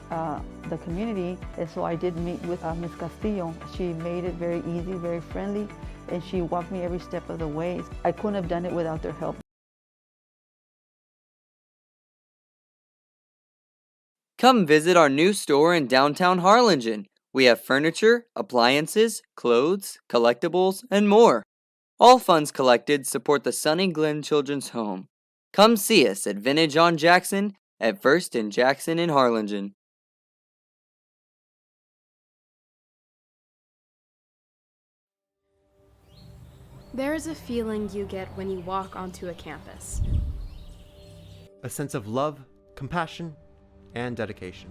the community, and so I did meet with Ms. Castillo. She made it very easy, very friendly, and she walked me every step of the way. I couldn't have done it without their help. Come visit our new store in downtown Harlingen. We have furniture, appliances, clothes, collectibles, and more. All funds collected support the Sunny Glen Children's Home. Come see us at Vintage on Jackson at 1st and Jackson in Harlingen. There is a feeling you get when you walk onto a campus. A sense of love, compassion, and dedication.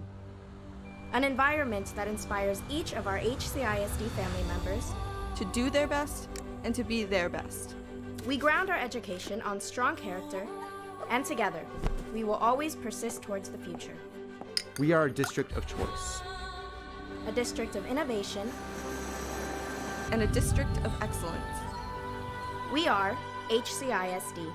An environment that inspires each of our HCISD family members to do their best and to be their best. We ground our education on strong character, and together, we will always persist towards the future. We are a district of choice. A district of innovation and a district of excellence. We are HCISD.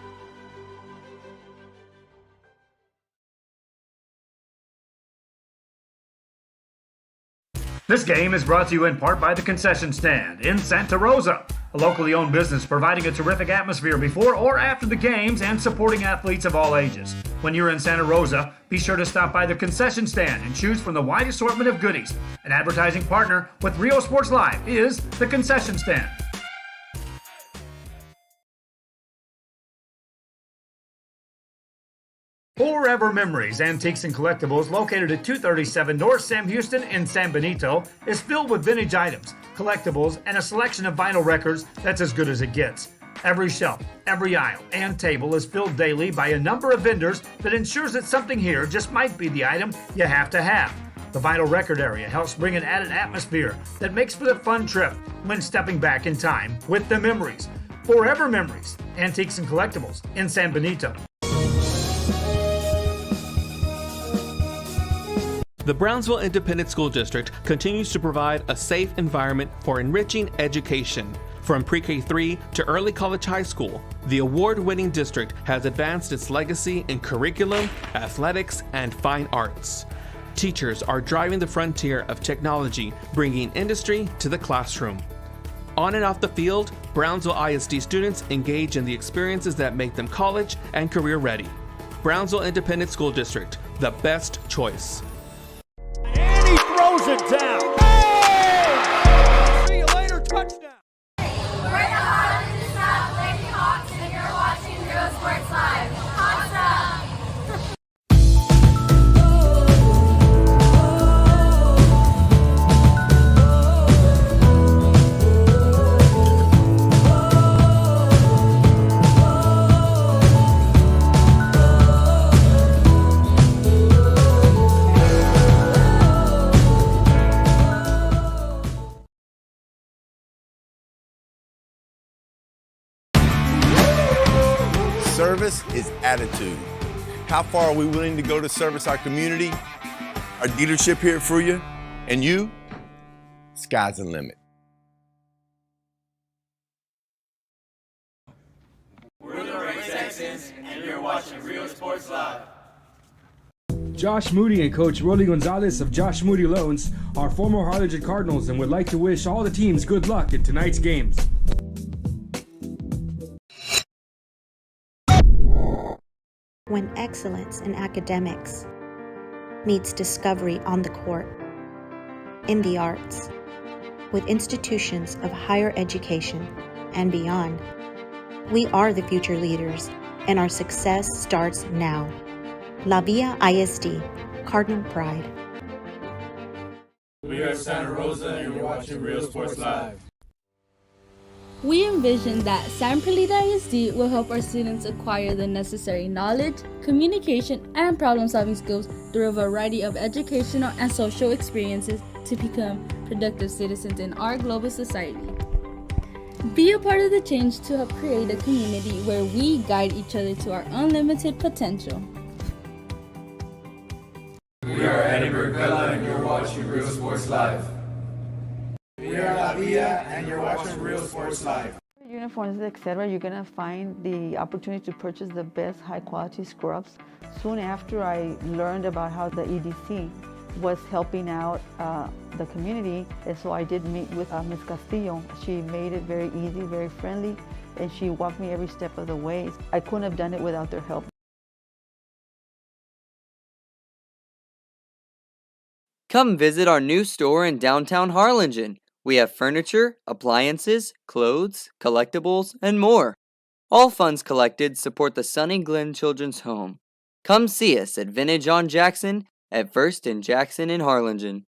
This game is brought to you in part by the Concession Stand in Santa Rosa, a locally owned business providing a terrific atmosphere before or after the games and supporting athletes of all ages. When you're in Santa Rosa, be sure to stop by the Concession Stand and choose from the wide assortment of goodies. An advertising partner with Real Sports Live is the Concession Stand. Forever Memories, Antiques and Collectibles, located at 237 North Sam Houston in San Benito, is filled with vintage items, collectibles, and a selection of vinyl records that's as good as it gets. Every shelf, every aisle, and table is filled daily by a number of vendors that ensures that something here just might be the item you have to have. The vinyl record area helps bring an added atmosphere that makes for the fun trip when stepping back in time with the memories. Forever Memories, Antiques and Collectibles in San Benito. The Brownsville Independent School District continues to provide a safe environment for enriching education. From pre-K3 to early college high school, the award-winning district has advanced its legacy in curriculum, athletics, and fine arts. Teachers are driving the frontier of technology, bringing industry to the classroom. On and off the field, Brownsville ISD students engage in the experiences that make them college and career ready. Brownsville Independent School District, the best choice. And he throws it down. Hey! See you later, touchdown. We're the Harlingen South Lady Hawks, and you're watching Real Sports Live. Hawks up! Service is attitude. How far are we willing to go to service our community, our dealership here for you, and you? Sky's the limit. We're the Ray Texans, and you're watching Real Sports Live. Josh Moody and Coach Rolly Gonzalez of Josh Moody Loans are former Harlingen Cardinals and would like to wish all the teams good luck in tonight's games. When excellence in academics meets discovery on the court, in the arts, with institutions of higher education and beyond, we are the future leaders, and our success starts now. La Villa ISD, Cardinal Pride. We are Santa Rosa, and you're watching Real Sports Live. We envision that San Perlita ISD will help our students acquire the necessary knowledge, communication, and problem-solving skills through a variety of educational and social experiences to become productive citizens in our global society. Be a part of the change to help create a community where we guide each other to our unlimited potential. We are Edinburgh McAllen, and you're watching Real Sports Live. We are La Villa, and you're watching Real Sports Live. Uniforms, etc., you're going to find the opportunity to purchase the best high-quality scrubs. Soon after I learned about how the EDC was helping out the community, and so I did meet with Ms. Castillo. She made it very easy, very friendly, and she walked me every step of the way. I couldn't have done it without their help. Come visit our new store in downtown Harlingen. We have furniture, appliances, clothes, collectibles, and more. All funds collected support the Sunny Glen Children's Home. Come see us at Vintage on Jackson at 1st and Jackson in Harlingen.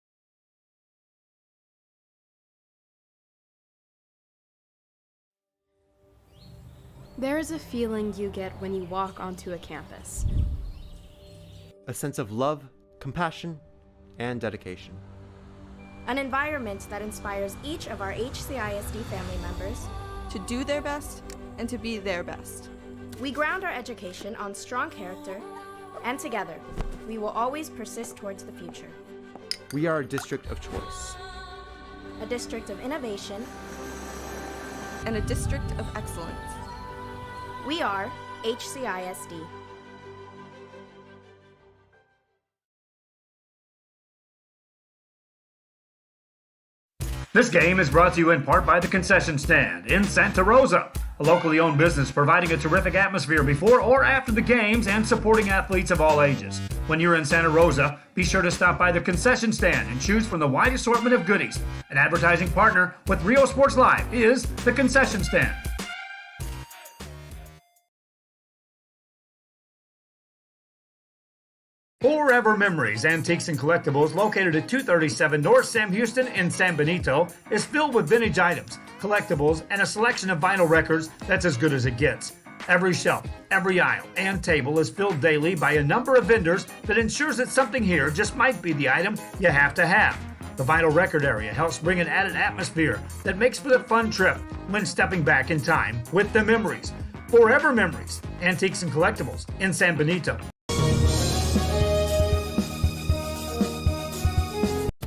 There is a feeling you get when you walk onto a campus. A sense of love, compassion, and dedication. An environment that inspires each of our HCISD family members to do their best and to be their best. We ground our education on strong character, and together, we will always persist towards the future. We are a district of choice. A district of innovation and a district of excellence. We are HCISD. This game is brought to you in part by the Concession Stand in Santa Rosa, a locally owned business providing a terrific atmosphere before or after the games and supporting athletes of all ages. When you're in Santa Rosa, be sure to stop by the Concession Stand and choose from the wide assortment of goodies. An advertising partner with Real Sports Live is the Concession Stand. Forever Memories, Antiques and Collectibles, located at 237 North Sam Houston in San Benito, is filled with vintage items, collectibles, and a selection of vinyl records that's as good as it gets. Every shelf, every aisle, and table is filled daily by a number of vendors that ensures that something here just might be the item you have to have. The vinyl record area helps bring an added atmosphere that makes for the fun trip when stepping back in time with the memories. Forever Memories, Antiques and Collectibles in San Benito.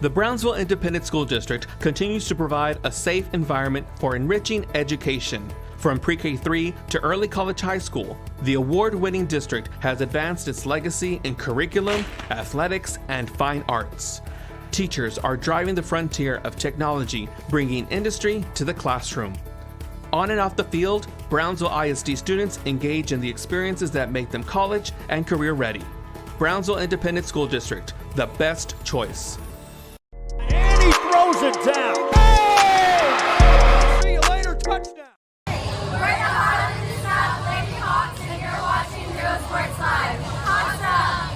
The Brownsville Independent School District continues to provide a safe environment for enriching education. From pre-K3 to early college high school, the award-winning district has advanced its legacy in curriculum, athletics, and fine arts. Teachers are driving the frontier of technology, bringing industry to the classroom. On and off the field, Brownsville ISD students engage in the experiences that make them college and career ready. Brownsville Independent School District, the best choice. And he throws it down. Hey! See you later, touchdown. We're the Harlingen South Lady Hawks, and you're watching Real Sports Live. Hawks up!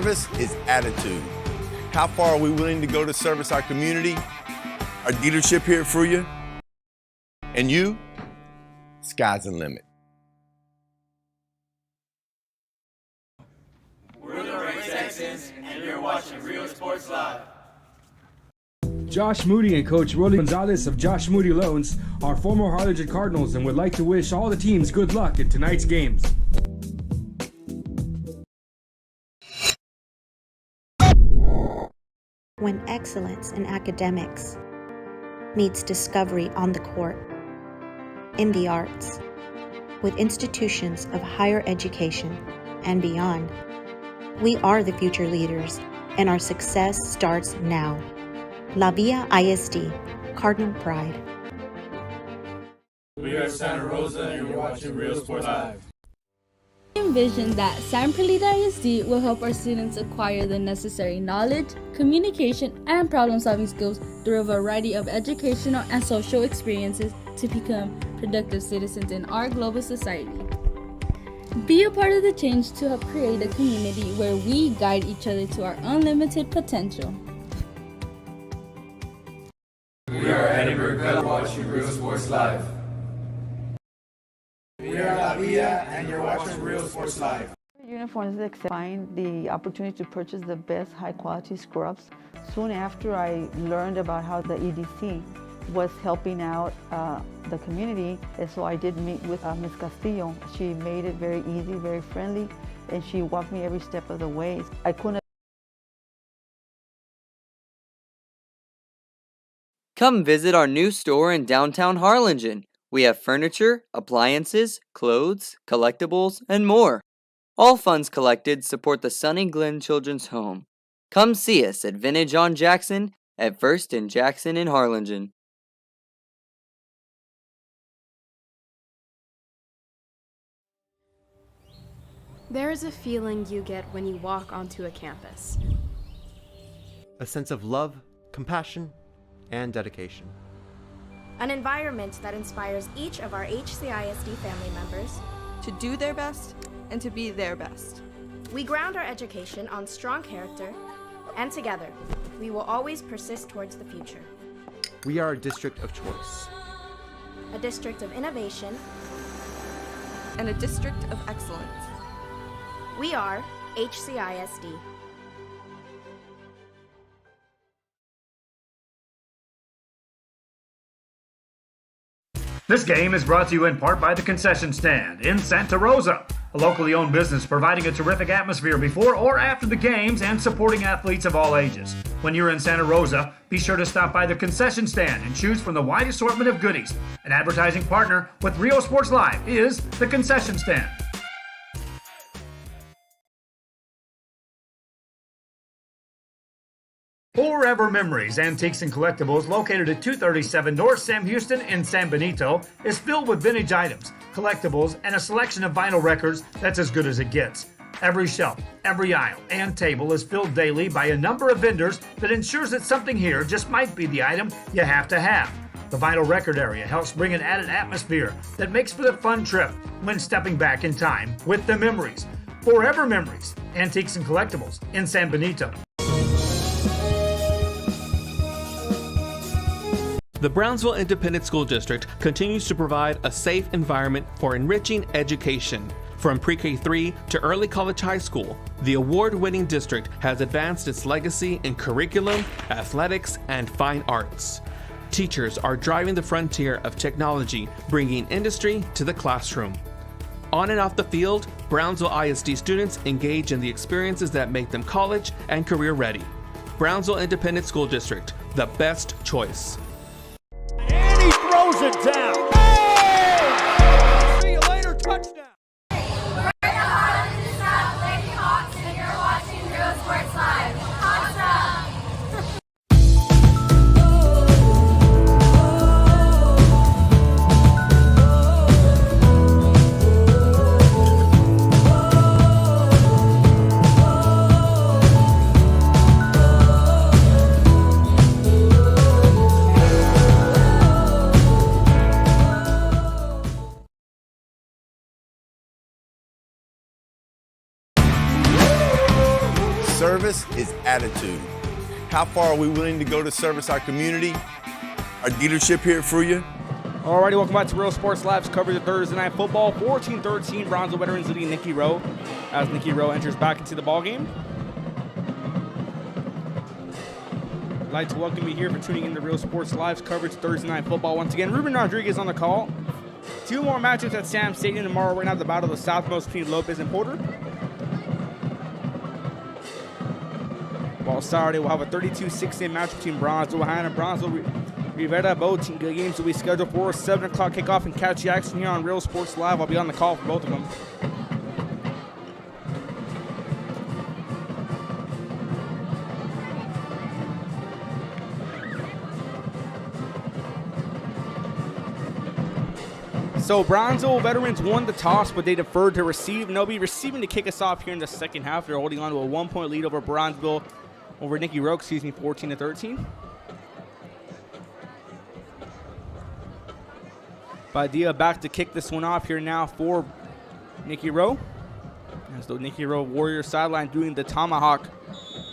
Service is attitude. How far are we willing to go to service our community, our dealership here for you, and you? Sky's the limit. We're the Ray Texans, and you're watching Real Sports Live. Josh Moody and Coach Rowe Gonzalez of Josh Moody Loans are former Harlingen Cardinals and would like to wish all the teams good luck in tonight's games. When excellence in academics meets discovery on the court, in the arts, with institutions of higher education and beyond, we are the future leaders, and our success starts now. La Villa ISD, Cardinal Pride. We are Santa Rosa, and you're watching Real Sports Live. We envision that San Perlita ISD will help our students acquire the necessary knowledge, communication, and problem-solving skills through a variety of educational and social experiences to become productive citizens in our global society. Be a part of the change to help create a community where we guide each other to our unlimited potential. We are Edinburgh Gullah watching Real Sports Live. We are La Villa, and you're watching Real Sports Live. Uniforms that find the opportunity to purchase the best high-quality scrubs. Soon after I learned about how the EDC was helping out the community, and so I did meet with Ms. Castillo. She made it very easy, very friendly, and she walked me every step of the way. I couldn't. Come visit our new store in downtown Harlingen. We have furniture, appliances, clothes, collectibles, and more. All funds collected support the Sunny Glen Children's Home. Come see us at Vintage on Jackson at 1st and Jackson in Harlingen. There is a feeling you get when you walk onto a campus. A sense of love, compassion, and dedication. An environment that inspires each of our HCISD family members to do their best and to be their best. We ground our education on strong character, and together, we will always persist towards the future. We are a district of choice. A district of innovation and a district of excellence. We are HCISD. This game is brought to you in part by the Concession Stand in Santa Rosa, a locally owned business providing a terrific atmosphere before or after the games and supporting athletes of all ages. When you're in Santa Rosa, be sure to stop by the Concession Stand and choose from the wide assortment of goodies. An advertising partner with Real Sports Live is the Concession Stand. Forever Memories, Antiques and Collectibles, located at 237 North Sam Houston in San Benito, is filled with vintage items, collectibles, and a selection of vinyl records that's as good as it gets. Every shelf, every aisle, and table is filled daily by a number of vendors that ensures that something here just might be the item you have to have. The vinyl record area helps bring an added atmosphere that makes for the fun trip when stepping back in time with the memories. Forever Memories, Antiques and Collectibles in San Benito. The Brownsville Independent School District continues to provide a safe environment for enriching education. From pre-K3 to early college high school, the award-winning district has advanced its legacy in curriculum, athletics, and fine arts. Teachers are driving the frontier of technology, bringing industry to the classroom. On and off the field, Brownsville ISD students engage in the experiences that make them college and career ready. Brownsville Independent School District, the best choice. And he throws it down. Hey! See you later, touchdown. We're the Harlingen South Lady Hawks, and you're watching Real Sports Live. Awesome! Service is attitude. How far are we willing to go to service our community, our dealership here at Fruya? Alrighty, welcome back to Real Sports Live's coverage of Thursday Night Football. 14-13, Brownsville veterans leading Nikki Rowe as Nikki Rowe enters back into the ballgame. I'd like to welcome you here for tuning in to Real Sports Live's coverage of Thursday Night Football. Once again, Ruben Rodriguez on the call. 2 more matchups at Sam Stadium tomorrow. We're going to have the battle of the Southmost between Lopez and Porter. While Saturday, we'll have a 32-16 match between Brownsville and Brownsville Rivera. Both games will be scheduled for 7 o'clock kickoff, and catch the action here on Real Sports Live. I'll be on the call for both of them. So Brownsville veterans won the toss, but they deferred to receive, and they'll be receiving to kick us off here in the second half. They're holding on to a 1-point lead over Brownsville, over Nikki Rowe, 14-13. Badia back to kick this one off here now for Nikki Rowe. As the Nikki Rowe Warrior sideline doing the tomahawk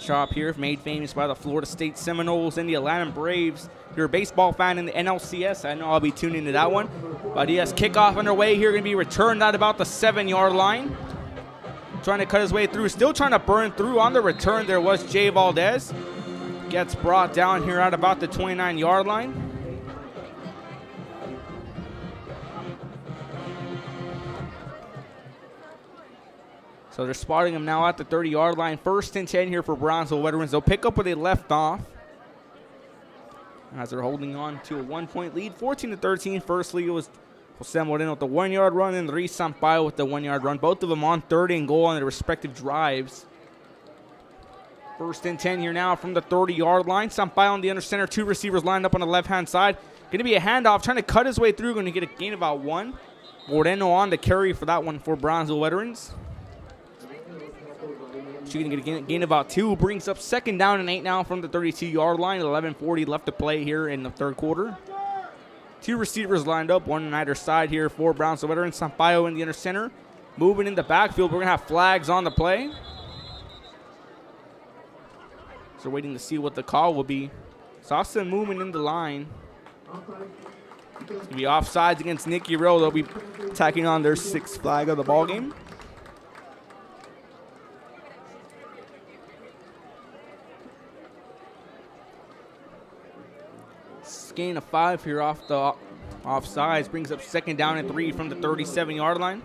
chop here, made famous by the Florida State Seminoles and the Atlanta Braves. If you're a baseball fan in the NLCS, I know I'll be tuning into that one. Badia's kickoff underway here, going to be returned at about the 7-yard line. Trying to cut his way through, still trying to burn through. On the return, there was Jay Valdez. Gets brought down here at about the 29-yard line. So they're spotting him now at the 30-yard line. 1st and 10 here for Brownsville veterans. They'll pick up where they left off, as they're holding on to a 1-point lead. 14-13. Firstly, it was Jose Moreno with the 1-yard run and Luis Sampaio with the 1-yard run. Both of them on 3rd and goal on their respective drives. 1st and 10 here now from the 30-yard line. Sampaio on the under center. 2 receivers lined up on the left-hand side. Going to be a handoff. Trying to cut his way through. Going to get a gain of about 1. Moreno on the carry for that one for Brownsville veterans. She's going to get a gain of about 2. Brings up 2nd down and 8 now from the 32-yard line. 11:40 left to play here in the 3rd quarter. 2 receivers lined up, 1 on either side here for Brownsville veterans. Sampaio in the under center. Moving in the backfield. We're going to have flags on the play. So waiting to see what the call will be. Saw some movement in the line. It's going to be offsides against Nikki Rowe. They'll be tacking on their 6th flag of the ball game. Gain of 5 here off the offsides. Brings up 2nd down and 3 from the 37-yard line.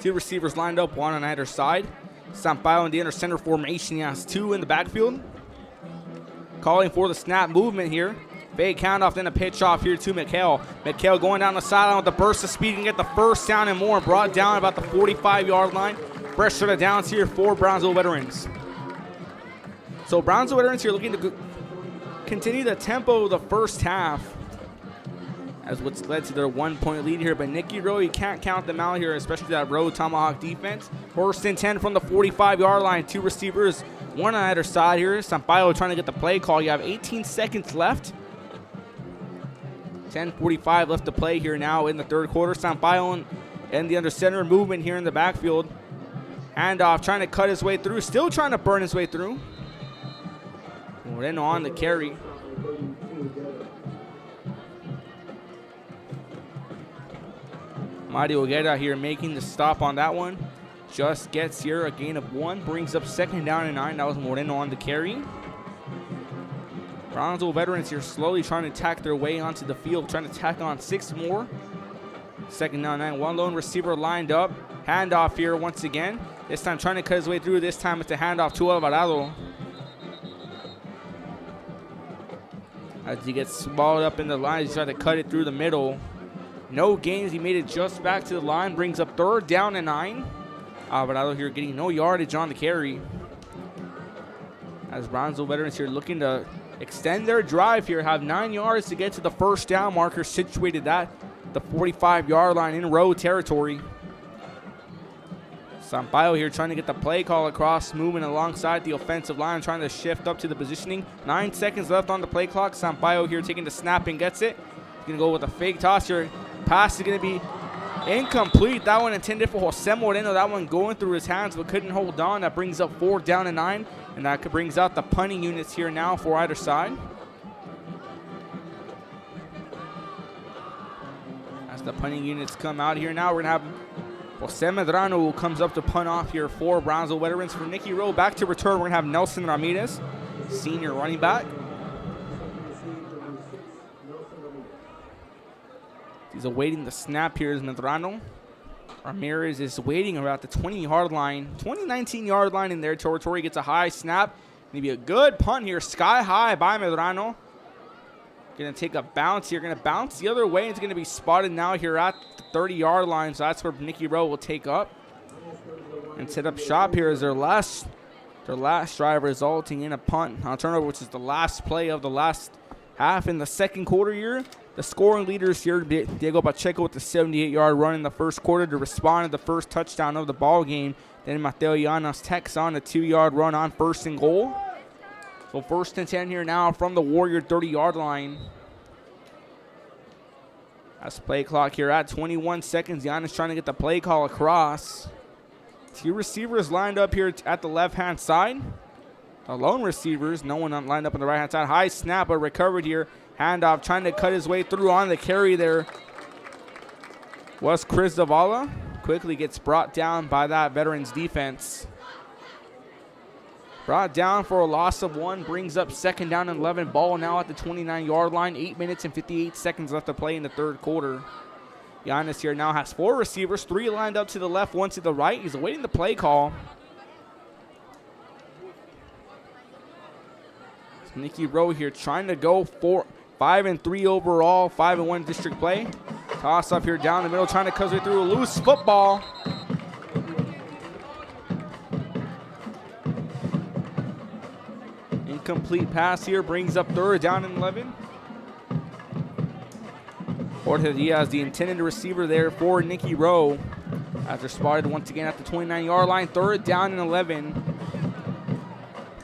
2 receivers lined up, 1 on either side. Sampaio in the inner center formation. He has 2 in the backfield. Calling for the snap movement here. Fake handoff, then a pitch off here to McAllen. McAllen going down the sideline with a burst of speed and get the 1st down and more. Brought down about the 45-yard line. Fresh set of downs here for Brownsville veterans. So Brownsville veterans here looking to continue the tempo of the first half, as what's led to their 1-point lead here. But Nikki Rowe, you can't count them out here, especially that Rowe tomahawk defense. 1st and 10 from the 45-yard line. 2 receivers, 1 on either side here. Sampaio trying to get the play call. You have 18 seconds left. 10:45 left to play here now in the 3rd quarter. Sampaio and the under center movement here in the backfield. Handoff, trying to cut his way through. Still trying to burn his way through. Moreno on the carry. Mario Guerra here making the stop on that one. Just gets here a gain of 1. Brings up 2nd down and 9. That was Moreno on the carry. Brownsville veterans here slowly trying to tack their way onto the field. Trying to tack on 6 more. 2nd down and 9. 1 lone receiver lined up. Handoff here once again. This time trying to cut his way through. This time it's a handoff to Alvarado. As he gets swallowed up in the line, he's trying to cut it through the middle. No gains. He made it just back to the line. Brings up 3rd down and 9. Alvarado here getting no yardage on the carry. As Brownsville veterans here looking to extend their drive here. Have 9 yards to get to the 1st down marker situated at the 45-yard line in Rowe territory. Sampaio here trying to get the play call across, moving alongside the offensive line, trying to shift up to the positioning. 9 seconds left on the play clock. Sampaio here taking the snap and gets it. He's going to go with a fake toss here. Pass is going to be Incomplete. That one intended for Jose Moreno. That one going through his hands but couldn't hold on. That brings up 4th down and 9. And that brings out the punting units here now for either side. As the punting units come out here now, we're going to have Jose Medrano who comes up to punt off here for Brownsville veterans. For Nicky Rowe, back to return, we're going to have Nelson Ramirez, senior running back. He's awaiting the snap here as Medrano. Ramirez is waiting about the 20-yard line, 19-yard line in their territory. Gets a high snap. Maybe a good punt here, sky high by Medrano. Going to take a bounce here. Going to bounce the other way. It's going to be spotted now here at the 30-yard line. So that's where Nicky Rowe will take up and set up shop here as their last drive, resulting in a punt on turnover, which is the last play of the last half in the second quarter here. The scoring leaders here, Diego Pacheco with the 78-yard run in the first quarter to respond to the first touchdown of the ball game. Then Mateo Llanos tacks on a 2-yard run on 1st and goal. So 1st and 10 here now from the Warrior 30-yard line. That's play clock here at 21 seconds. Llanos trying to get the play call across. 2 receivers lined up here at the left-hand side. The lone receivers, no one lined up on the right-hand side. High snap, but recovered here. Handoff, trying to cut his way through on the carry there was Chris Zavala. Quickly gets brought down by that veterans defense. Brought down for a loss of 1, brings up 2nd down and 11. Ball now at the 29-yard line. 8 minutes and 58 seconds left to play in the third quarter. Llanos here now has 4 receivers, 3 lined up to the left, 1 to the right. He's awaiting the play call. Nicky Rowe here trying to go for 5-3 overall, 5-1 district play. Toss up here down the middle, trying to cut his way through a loose football. Incomplete pass here, brings up 3rd down and 11. Jorge Diaz, the intended receiver there for Nicky Rowe. After spotted once again at the 29-yard line, 3rd down and 11.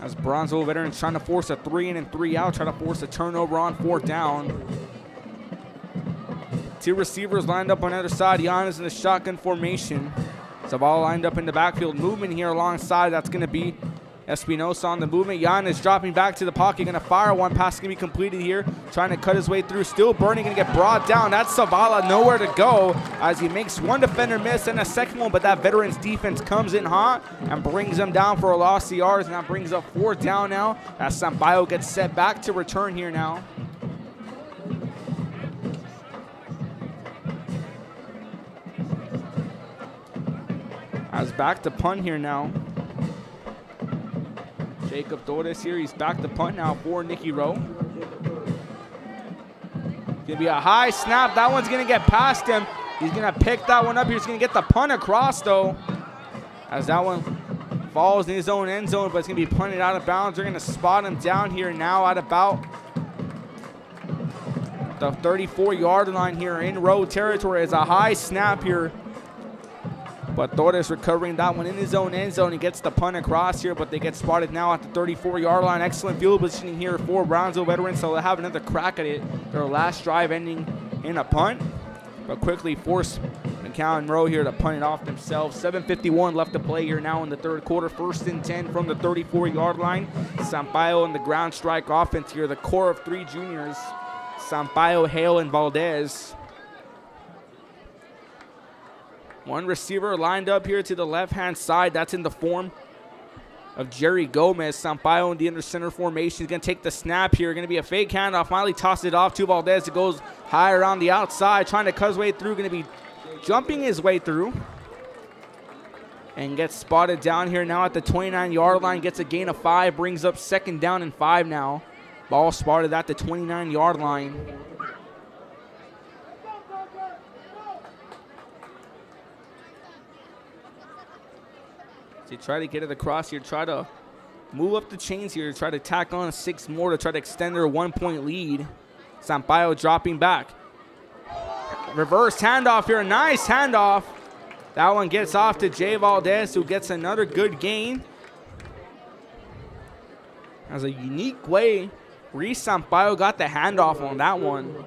As Brownsville veterans trying to force a 3-in and 3-out, trying to force a turnover on 4th down. 2 receivers lined up on the other side. Llanos in the shotgun formation. Zavala lined up in the backfield. Movement here alongside. That's going to be Espinosa on the movement. Llanos dropping back to the pocket. Going to fire one. Pass going to be completed here. Trying to cut his way through. Still burning. Going to get brought down. That's Zavala. Nowhere to go as he makes 1 defender miss and a second one. But that veterans defense comes in hot and brings him down for a loss of yards. And that brings up 4th down now as Sampaio gets set back to return here now. As back to punt here now. Jacob Torres here. He's back to punt now for Nicky Rowe. It's going to be a high snap. That one's going to get past him. He's going to pick that one up. He's going to get the punt across, though. As that one falls in his own end zone, but it's going to be punted out of bounds. They're going to spot him down here now at about the 34-yard line here in Rowe territory. It's a high snap here. But Torres recovering that one in his own end zone. He gets the punt across here, but they get spotted now at the 34-yard line. Excellent field positioning here for Brownsville veterans, so they'll have another crack at it. Their last drive ending in a punt, but quickly force McAllen Rowe here to punt it off themselves. 7:51 left to play here now in the third quarter. 1st and 10 from the 34-yard line. Sampaio and the ground strike offense here. The core of 3 juniors, Sampaio, Hale, and Valdez. 1 receiver lined up here to the left-hand side. That's in the form of Jerry Gomez. Sampaio in the under center formation. He's going to take the snap here. Going to be a fake handoff. Finally tosses it off to Valdez. It goes high around the outside. Trying to cut his way through. Going to be jumping his way through. And gets spotted down here now at the 29-yard line. Gets a gain of 5. Brings up 2nd down and 5 now. Ball spotted at the 29-yard line. They try to get it across here, try to move up the chains here, try to tack on 6 more to try to extend their 1-point lead. Sampaio dropping back. Reverse handoff here, nice handoff. That one gets off to Jay Valdez, who gets another good gain. As a unique way, Reese Sampaio got the handoff on that one.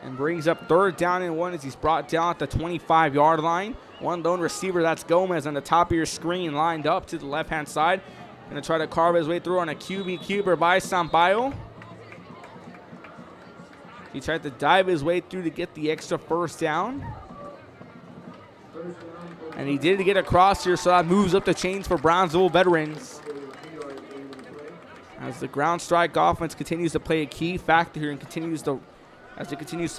and brings up 3rd down and 1 as he's brought down at the 25-yard line. One lone receiver, that's Gomez, on the top of your screen, lined up to the left-hand side. Going to try to carve his way through on a QB keeper by Sampaio. He tried to dive his way through to get the extra 1st down. And he did get across here, so that moves up the chains for Brownsville veterans. As the ground strike offense continues to play a key factor here and continues to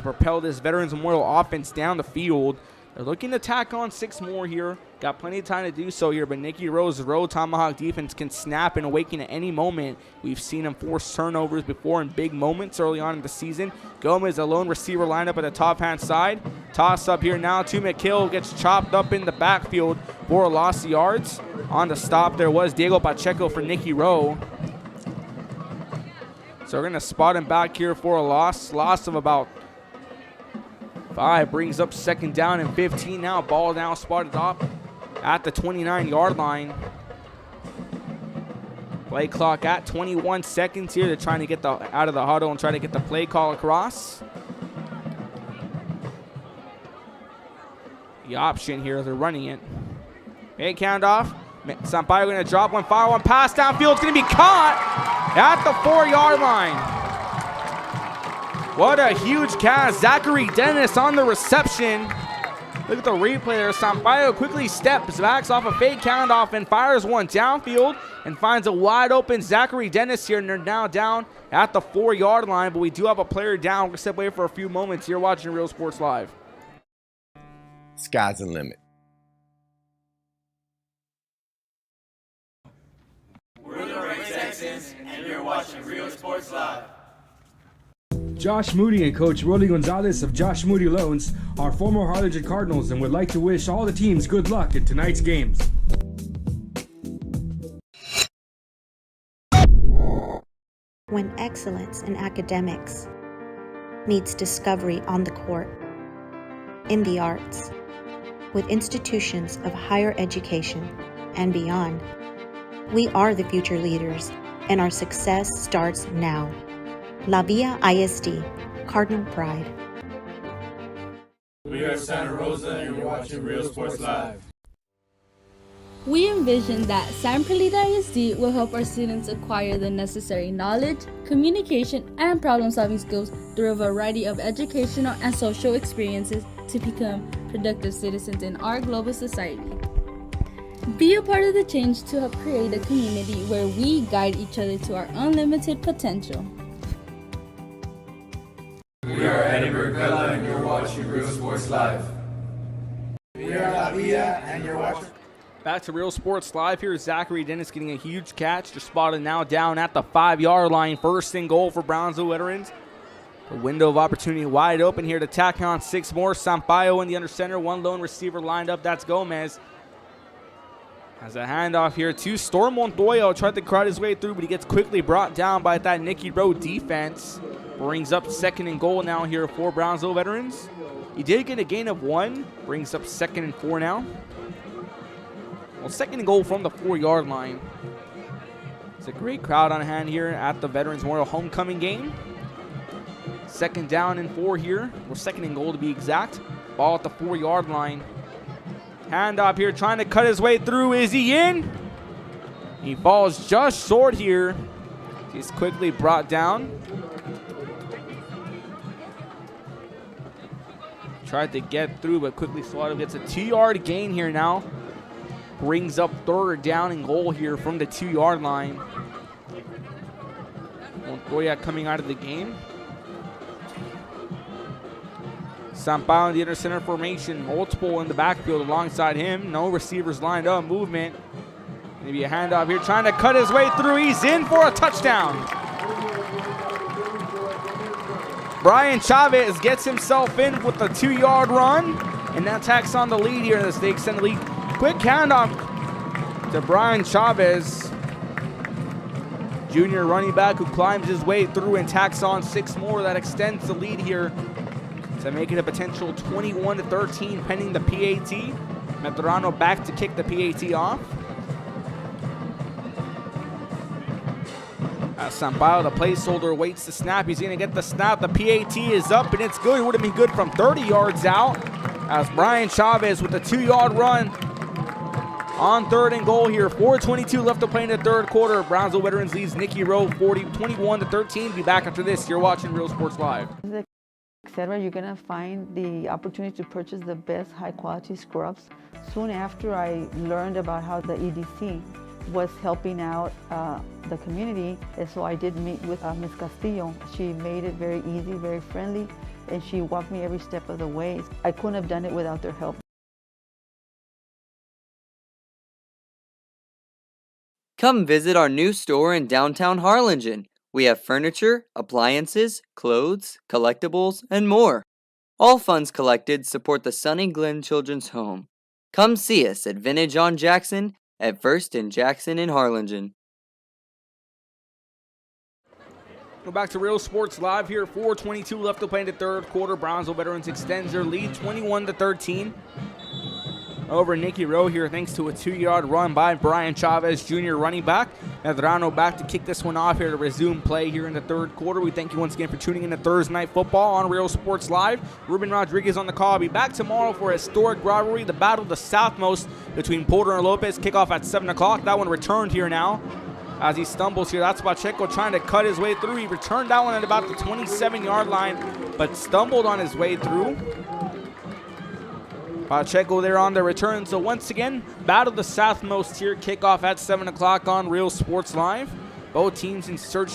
propel this Veterans Memorial offense down the field. They're looking to tack on 6 more here. Got plenty of time to do so here, but Nicky Rowe's Rowe Tomahawk defense can snap and awaken at any moment. We've seen him force turnovers before in big moments early on in the season. Gomez, a lone receiver, lined up at the top-hand side. Toss up here now to McKill. Gets chopped up in the backfield for a loss of yards. On the stop there was Diego Pacheco for Nicky Rowe. So we're going to spot him back here for a loss of about 5. Brings up 2nd down and 15 now. Ball now spotted up at the 29-yard line. Play clock at 21 seconds here. They're trying to get out of the huddle and try to get the play call across. The option here, they're running it. Fake handoff. Sampaio going to drop one, fire one, pass downfield. It's going to be caught at the 4-yard line. What a huge catch. Zachary Dennis on the reception. Look at the replay there. Sampaio quickly steps back off a fake handoff and fires one downfield and finds a wide open Zachary Dennis here, and they're now down at the 4-yard line, but we do have a player down. We're going to step away for a few moments here watching Real Sports Live. Sky's the limit. We're the Ray Texans, and you're watching Real Sports Live. Josh Moody and Coach Rolly Gonzalez of Josh Moody Loans are former Harlingen Cardinals and would like to wish all the teams good luck in tonight's games. When excellence in academics meets discovery on the court, in the arts, with institutions of higher education and beyond, we are the future leaders, and our success starts now. La Villa ISD, Cardinal Pride. We are Santa Rosa, and you're watching Real Sports Live. We envision that San Perlita ISD will help our students acquire the necessary knowledge, communication, and problem-solving skills through a variety of educational and social experiences to become productive citizens in our global society. Be a part of the change to help create a community where we guide each other to our unlimited potential. We are Eddie McAllen, and you're watching Real Sports Live. We are La Villa, and you're watching. Back to Real Sports Live here. Zachary Dennis getting a huge catch. They're spotted now down at the 5-yard line. 1st and goal for Brownsville veterans. The window of opportunity wide open here to tack on 6 more. Sampaio in the under center. One lone receiver lined up. That's Gomez. Has a handoff here to Storm Montoya. Tried to crowd his way through, but he gets quickly brought down by that Nicky Rowe defense. Brings up 2nd and goal now here for Brownsville veterans. He did get a gain of 1. Brings up 2nd and 4 now. Well, 2nd and goal from the 4-yard line. It's a great crowd on hand here at the Veterans Memorial Homecoming game. 2nd down and 4 here, or 2nd and goal to be exact. Ball at the 4-yard line. Hand up here, trying to cut his way through. Is he in? He falls just short here. He's quickly brought down. Tried to get through, but quickly swatted. Gets a 2-yard gain here now. Brings up 3rd down and goal here from the 2-yard line. Montoya coming out of the game. Sampaio in the inner center formation. Multiple in the backfield alongside him. No receivers lined up. Movement. Maybe a handoff here. Trying to cut his way through. He's in for a touchdown. Brian Chavez gets himself in with a 2-yard run. And that tacks on the lead here as they extend the lead. Quick handoff to Brian Chavez, junior running back who climbs his way through and tacks on 6 more. That extends the lead here to make it a potential 21-13 pending the PAT. Medrano back to kick the PAT off. Sampaio, the placeholder, waits the snap. He's going to get the snap. The PAT is up, and it's good. It would have been good from 30 yards out as Brian Chavez with a 2-yard run on 3rd and goal here. 4:22 left to play in the 3rd quarter. Brownsville Veterans leads Nicky Rowe 21-13. Be back after this. You're watching Real Sports Live. Etc. You're gonna find the opportunity to purchase the best high-quality scrubs. Soon after I learned about how the EDC was helping out the community, and so I did meet with Ms. Castillo. She made it very easy, very friendly, and she walked me every step of the way. I couldn't have done it without their help. Come visit our new store in downtown Harlingen. We have furniture, appliances, clothes, collectibles, and more. All funds collected support the Sunny Glen Children's Home. Come see us at Vintage on Jackson at 1st and Jackson in Harlingen. Go back to Real Sports Live here. 4:22 left to play in the 3rd quarter. Brownsville Veterans extends their lead 21-13 over Nicky Rowe here thanks to a 2-yard run by Brian Chavez, junior running back. Medrano back to kick this one off here to resume play here in the 3rd quarter. We thank you once again for tuning in to Thursday Night Football on Real Sports Live. Ruben Rodriguez on the call. I'll be back tomorrow for a historic rivalry, the Battle of the Southmost between Porter and Lopez. Kickoff at 7 o'clock. That one returned here now as he stumbles here. That's Pacheco trying to cut his way through. He returned that one at about the 27-yard line, but stumbled on his way through. Pacheco there on the return. So once again, Battle of the Southmost here. Kickoff at 7 o'clock on Real Sports Live. Both teams in search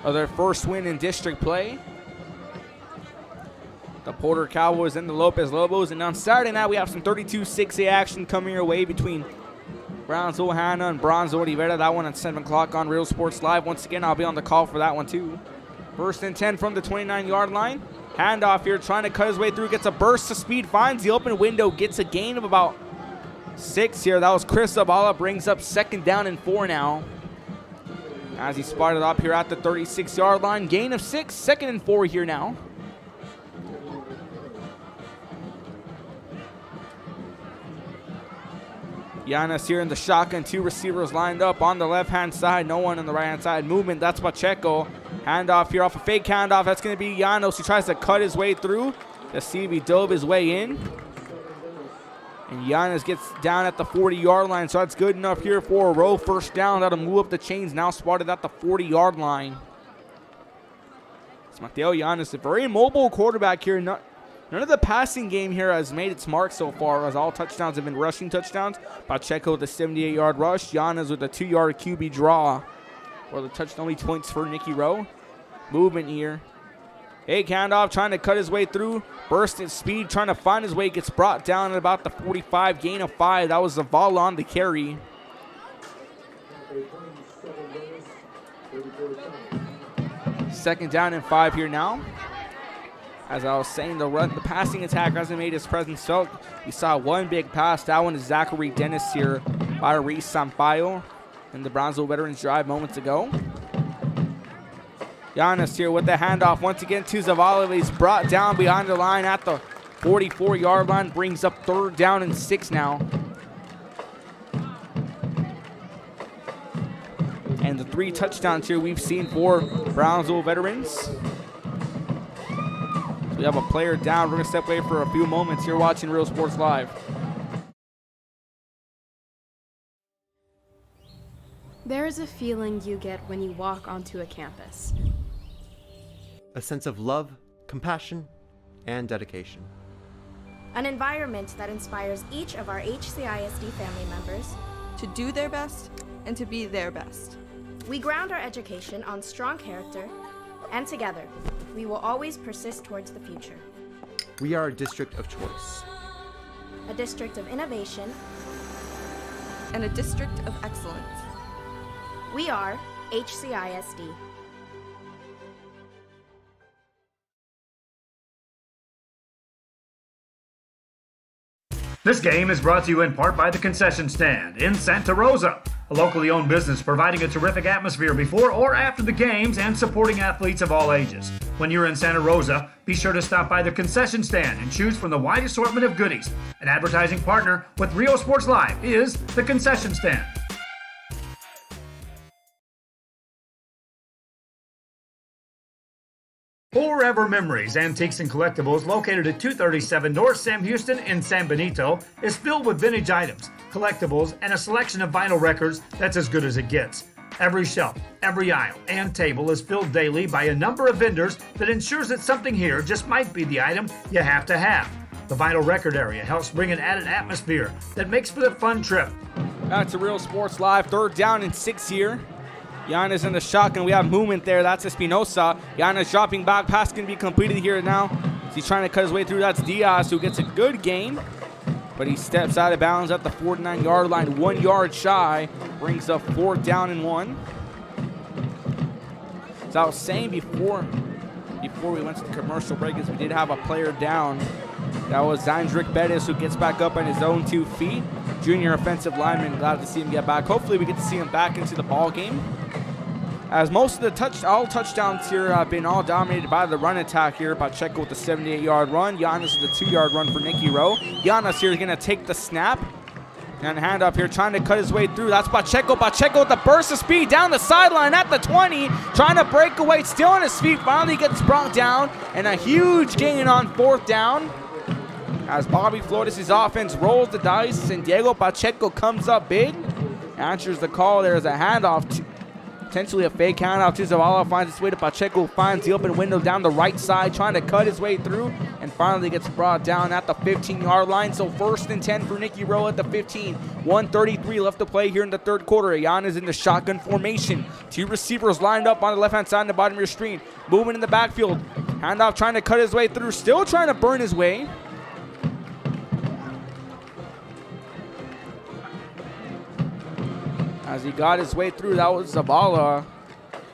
of their first win in district play. The Porter Cowboys and the Lopez Lobos. And on Saturday night, we have some 32-6A action coming your way between Brownsville Hanna and Bronzo Rivera. That one at 7 o'clock on Real Sports Live. Once again, I'll be on the call for that one too. 1st and 10 from the 29-yard line. Handoff here, trying to cut his way through. Gets a burst of speed, finds the open window, gets a gain of about 6 here. That was Chris Zavala, brings up 2nd down and 4 now. As he spotted up here at the 36-yard line. Gain of 6, 2nd and 4 here now. Giannis here in the shotgun. 2 receivers lined up on the left-hand side. No one on the right-hand side. Movement, that's Pacheco. Handoff here off a fake handoff. That's going to be Llanos. He tries to cut his way through. The CB dove his way in. And Llanos gets down at the 40-yard line. So that's good enough here for a Rowe 1st down. That'll move up the chains. Now spotted at the 40-yard line. It's Mateo Llanos, a very mobile quarterback here. None of the passing game here has made its mark so far, as all touchdowns have been rushing touchdowns. Pacheco with a 78-yard rush. Llanos with a 2-yard QB draw. Or the touchdown only points for Nicky Rowe. Movement here. Fake handoff, trying to cut his way through. Burst at speed, trying to find his way. Gets brought down at about the 45. Gain of 5. That was Zavala on the carry. Second down and 5 here now. As I was saying, the passing attack hasn't made his presence felt. We saw one big pass. That one is Zachary Dennis here by Reese Sampaio in the Brownsville Veterans drive moments ago. Giannis here with the handoff once again to Zavala. He's brought down behind the line at the 44-yard line. Brings up 3rd down and 6 now. And the 3 touchdowns here we've seen for Brownsville Veterans. We have a player down. We're going to step away for a few moments. You're watching Real Sports Live. There is a feeling you get when you walk onto a campus. A sense of love, compassion, and dedication. An environment that inspires each of our HCISD family members to do their best and to be their best. We ground our education on strong character, and together, we will always persist towards the future. We are a district of choice. A district of innovation. And a district of excellence. We are HCISD. This game is brought to you in part by the Concession Stand in Santa Rosa, a locally owned business providing a terrific atmosphere before or after the games and supporting athletes of all ages. When you're in Santa Rosa, be sure to stop by the Concession Stand and choose from the wide assortment of goodies. An advertising partner with Real Sports Live is the Concession Stand. Forever Memories, Antiques and Collectibles, located at 237 North Sam Houston in San Benito, is filled with vintage items, collectibles, and a selection of vinyl records that's as good as it gets. Every shelf, every aisle, and table is filled daily by a number of vendors that ensures that something here just might be the item you have to have. The vinyl record area helps bring an added atmosphere that makes for the fun trip. Back to Real Sports Live, 3rd down and 6 here. Giannis in the shotgun. We have movement there. That's Espinosa. Giannis dropping back. Pass can be completed here now. He's trying to cut his way through. That's Diaz, who gets a good gain. But he steps out of bounds at the 49-yard line. 1 yard shy. Brings up 4th down and 1. As I was saying before we went to the commercial break, is we did have a player down. That was Zandrick Bettis, who gets back up on his own 2 feet. Junior offensive lineman. Glad to see him get back. Hopefully we get to see him back into the ball game. As most of the all touchdowns here have been all dominated by the run attack here. Pacheco with the 78-yard run. Giannis with the 2-yard run for Nicky Rowe. Giannis here is going to take the snap. And hand up here, trying to cut his way through. That's Pacheco. Pacheco with the burst of speed down the sideline at the 20. Trying to break away, still on his feet. Finally gets brought down. And a huge gain on 4th down. As Bobby Flores' offense rolls the dice and Diego Pacheco comes up big. Answers the call. There's a handoff. Potentially a fake handoff to Zavala. Finds his way to Pacheco. Finds the open window down the right side. Trying to cut his way through. And finally gets brought down at the 15-yard line. So 1st and 10 for Nicky Rowe at the 15. 1:33 left to play here in the 3rd quarter. Giannis in the shotgun formation. 2 receivers lined up on the left-hand side in the bottom of your screen. Moving in the backfield. Handoff trying to cut his way through. Still trying to burn his way. As he got his way through, that was Zavala.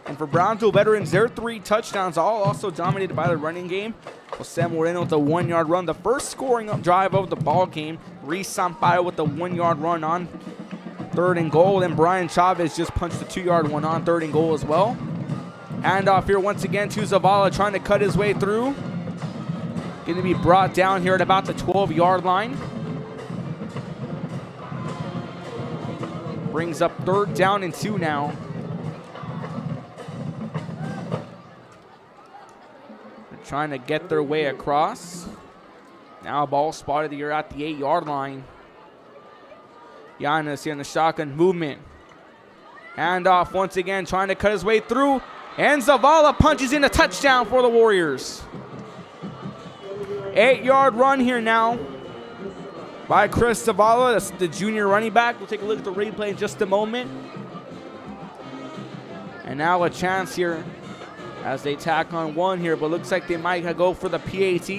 And for Brownsville veterans, their 3 touchdowns, all also dominated by the running game. Jose Moreno with the 1-yard run, the first scoring drive of the ball game. Reese Sampaio with the 1-yard run on 3rd and goal. And Brian Chavez just punched the 2-yard one on 3rd and goal as well. Handoff here once again to Zavala, trying to cut his way through. Going to be brought down here at about the 12-yard line. Brings up 3rd down and 2 now. They're trying to get their way across. Now ball spotted here at the 8-yard line. Giannis here in the shotgun movement. Handoff once again, trying to cut his way through. And Zavala punches in a touchdown for the Warriors. 8-yard run here now by Chris Zavala, that's the junior running back. We'll take a look at the replay in just a moment. And now a chance here as they tack on 1 here, but looks like they might go for the PAT.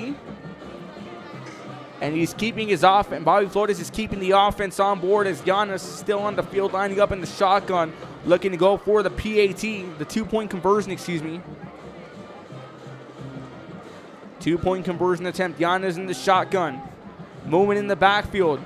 And he's keeping his offense. Bobby Flores is keeping the offense on board as Giannis is still on the field, lining up in the shotgun, looking to go for the PAT, the 2-point conversion, excuse me. 2-point conversion attempt. Giannis in the shotgun. Moving in the backfield.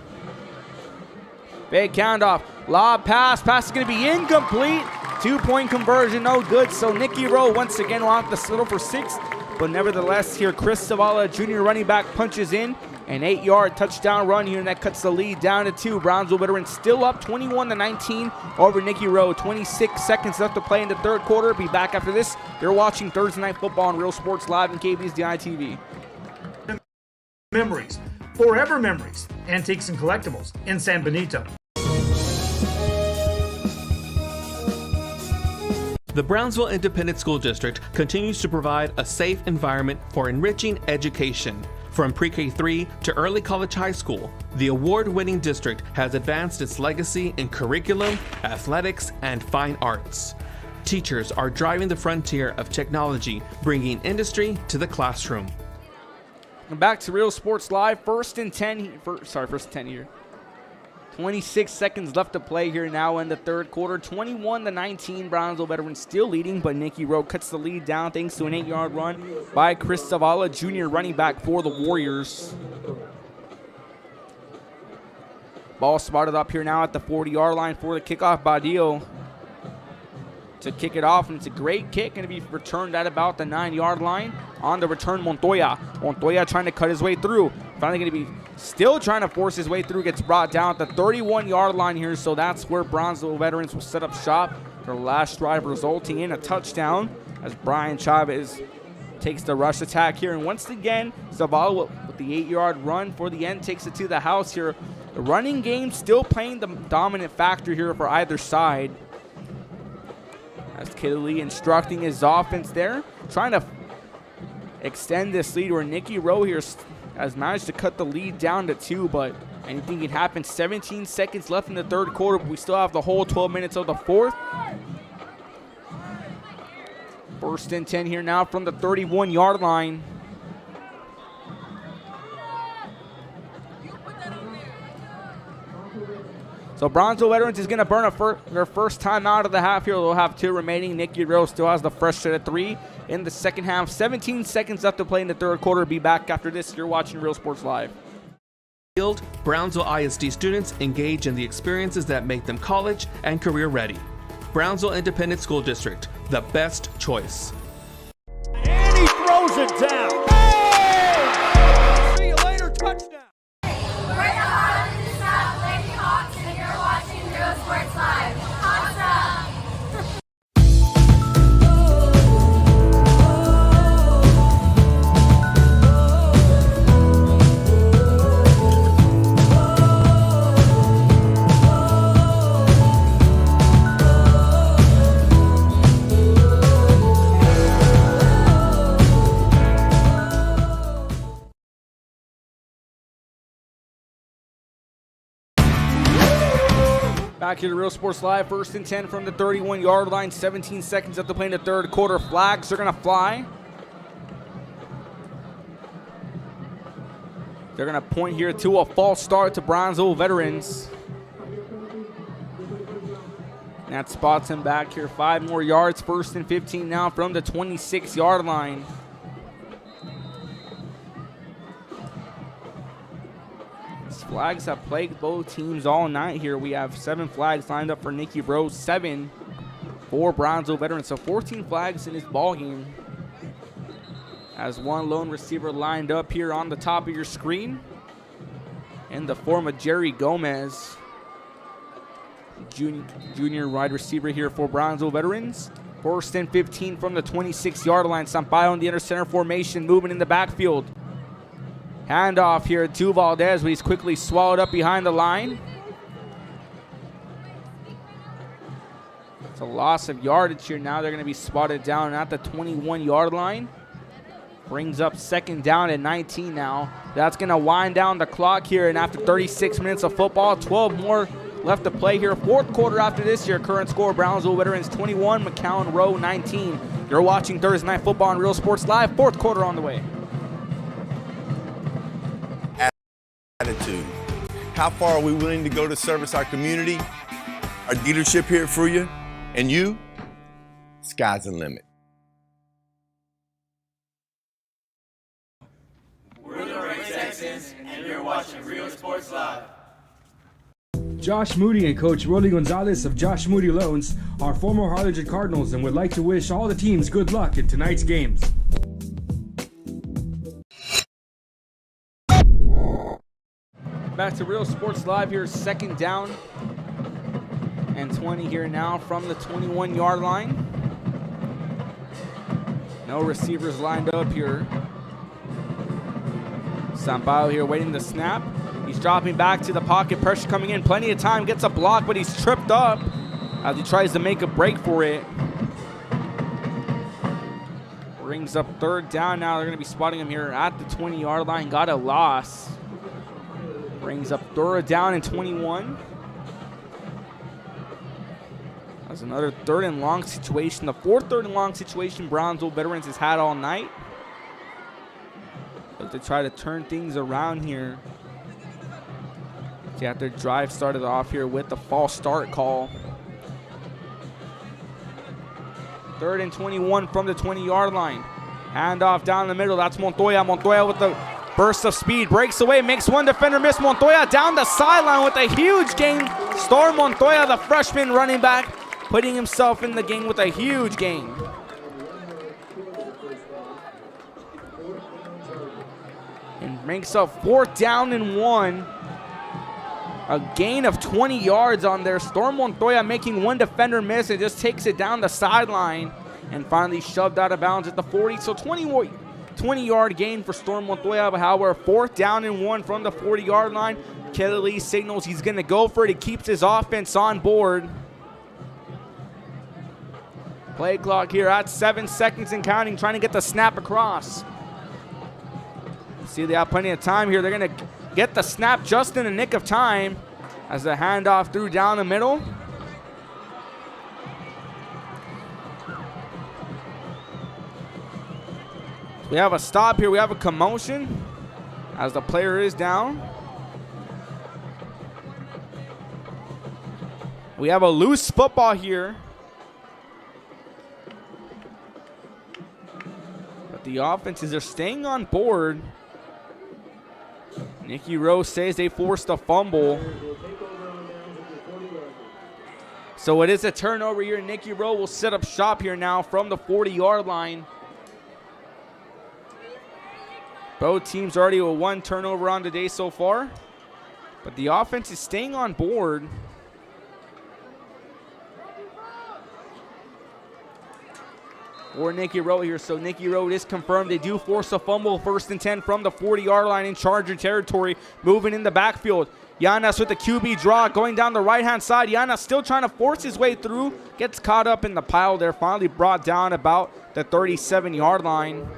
Big handoff. Lob pass. Pass is going to be incomplete. 2-point conversion, no good. So Nicky Rowe once again will have to settle for 6. But nevertheless, here Chris Zavala, junior running back, punches in. An 8-yard touchdown run here, and that cuts the lead down to 2. Brownsville veterans still up 21-19 over Nicky Rowe. 26 seconds left to play in the 3rd quarter. Be back after this. You're watching Thursday Night Football on Real Sports Live and KB's DITV. Memories. Forever Memories, Antiques and Collectibles in San Benito. The Brownsville Independent School District continues to provide a safe environment for enriching education. From pre-K3 to early college high school, the award-winning district has advanced its legacy in curriculum, athletics, and fine arts. Teachers are driving the frontier of technology, bringing industry to the classroom. And back to Real Sports Live. First and 10 here. 26 seconds left to play here now in the 3rd quarter. 21-19. Brownsville veterans still leading, but Nicky Rowe cuts the lead down thanks to an 8-yard run by Chris Zavala, junior running back for the Warriors. Ball spotted up here now at the 40-yard line for the kickoff. Badillo to kick it off, and it's a great kick, going to be returned at about the 9-yard line. On the return, Montoya. Montoya trying to cut his way through. Finally going to be still trying to force his way through. Gets brought down at the 31-yard line here, so that's where Brownsville veterans will set up shop. Their last drive resulting in a touchdown as Brian Chavez takes the rush attack here. And once again, Zavala with the 8-yard run for the end takes it to the house here. The running game still playing the dominant factor here for either side. As Kidley instructing his offense there, trying to extend this lead, where Nicky Rowe here has managed to cut the lead down to 2, but anything can happen. 17 seconds left in the third quarter, but we still have the whole 12 minutes of the fourth. First and 10 here now from the 31-yard line. So Brownsville Veterans is going to burn their first time out of the half here. They'll have 2 remaining. Nicky Rowe still has the fresh set of 3 in the second half. 17 seconds left to play in the third quarter. Be back after this. You're watching Real Sports Live. Brownsville ISD students engage in the experiences that make them college and career ready. Brownsville Independent School District, the best choice. And he throws it down. Hey! See you later, touchdown. We're the Arlington South Lady Hawks, and you're watching Real Sports Live. Hawks up! Back here to Real Sports Live, first and 10 from the 31-yard line, 17 seconds left to play in the third quarter. Flags are going to fly. They're going to point here to a false start to Brownsville Veterans. And that spots him back here 5 more yards, first and 15 now from the 26-yard line. Flags have plagued both teams all night here. We have 7 flags lined up for Nicky Rowe, 7 for Brownsville Veterans. So 14 flags in this ball game. As one lone receiver lined up here on the top of your screen in the form of Jerry Gomez, junior wide receiver here for Brownsville Veterans. First and 15 from the 26-yard line. Sampaio in the inner center formation, moving in the backfield. Handoff here to Valdez, but he's quickly swallowed up behind the line. It's a loss of yardage here. Now they're going to be spotted down at the 21-yard line. Brings up second down at 19 now. That's going to wind down the clock here, and after 36 minutes of football, 12 more left to play here. Fourth quarter after this year. Current score, Brownsville Veterans 21, McAllen Rowe 19. You're watching Thursday Night Football on Real Sports Live. Fourth quarter on the way. Attitude. How far are we willing to go to service our community, our dealership here for you, and you? Sky's the limit. We're the Ray Texans, and you're watching Real Sports Live. Josh Moody and Coach Rolly Gonzalez of Josh Moody Loans are former Harlingen Cardinals and would like to wish all the teams good luck in tonight's games. Back to Real Sports Live here, second down and 20 here now from the 21-yard line. No receivers lined up here. Sampaio here waiting the snap. He's dropping back to the pocket, pressure coming in, plenty of time, gets a block, but he's tripped up as he tries to make a break for it. Brings up third down now. They're going to be spotting him here at the 20-yard line. Got a loss. Brings up third down and 21. That's another third and long situation. The fourth third and long situation Brownsville Veterans has had all night. But to try to turn things around here. See, after drive started off here with the false start call. Third and 21 from the 20-yard line. Handoff down the middle. That's Montoya. Montoya with the burst of speed. Breaks away. Makes one defender miss. Montoya down the sideline with a huge gain. Storm Montoya, the freshman running back, putting himself in the game with a huge gain. And makes a fourth down and 1. A gain of 20 yards on there. Storm Montoya making one defender miss and just takes it down the sideline. and finally shoved out of bounds at the 40. So 20-yard gain for Storm Montoya. But however, 4th down and 1 from the 40-yard line. Kelly Lee signals he's going to go for it. He keeps his offense on board. Play clock here at 7 seconds and counting, trying to get the snap across. See, they have plenty of time here. They're going to get the snap just in the nick of time as the handoff through down the middle. We have a stop here. We have a commotion as the player is down. We have a loose football here. But the offenses are staying on board. Nikki Rowe says they forced a fumble. So it is a turnover here. Nikki Rowe will set up shop here now from the 40-yard line. Both teams already with 1 turnover on the day so far. But the offense is staying on board. For Nikki Rowe here. So Nikki Rowe is confirmed. They do force a fumble. 1st and 10 from the 40-yard line in Charger territory. Moving in the backfield. Yanas with the QB draw going down the right-hand side. Yanas still trying to force his way through. Gets caught up in the pile there. Finally brought down about the 37-yard line.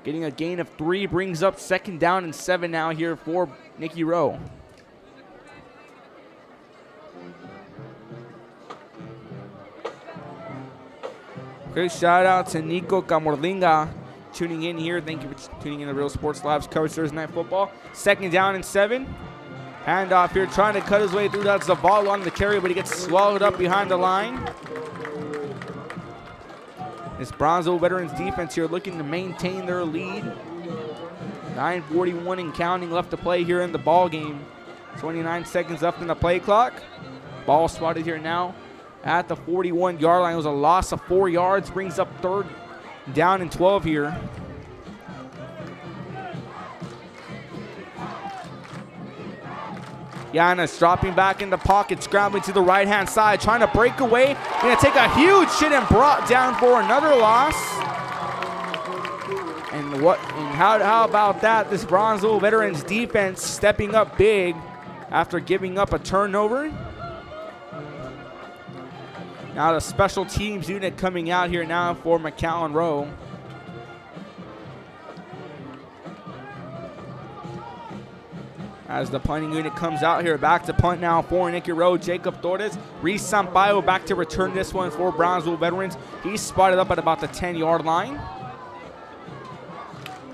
Getting a gain of 3. Brings up 2nd down and 7 now here for Nikki Rowe. Great shout out to Nico Camorlinga tuning in here. Thank you for tuning in to Real Sports Live's coverage Thursday Night Football. 2nd down and 7. Handoff here, trying to cut his way through. That's Zavala on the carry, but he gets swallowed up behind the line. This Brownsville Veterans defense here looking to maintain their lead. 9:41 and counting left to play here in the ball game. 29 seconds left in the play clock. Ball spotted here now at the 41-yard line. It was a loss of 4 yards. Brings up 3rd down and 12 here. Giannis dropping back in the pocket, scrambling to the right-hand side, trying to break away. Going to take a huge hit and brought down for another loss. And how about that? This Brownsville Veterans defense stepping up big after giving up a turnover. Now the special teams unit coming out here now for McAllen Rowe. As the punting unit comes out here, back to punt now for Nikki Rowe. Jacob Torres, Reese Sampaio back to return this one for Brownsville Veterans. He's spotted up at about the 10-yard line.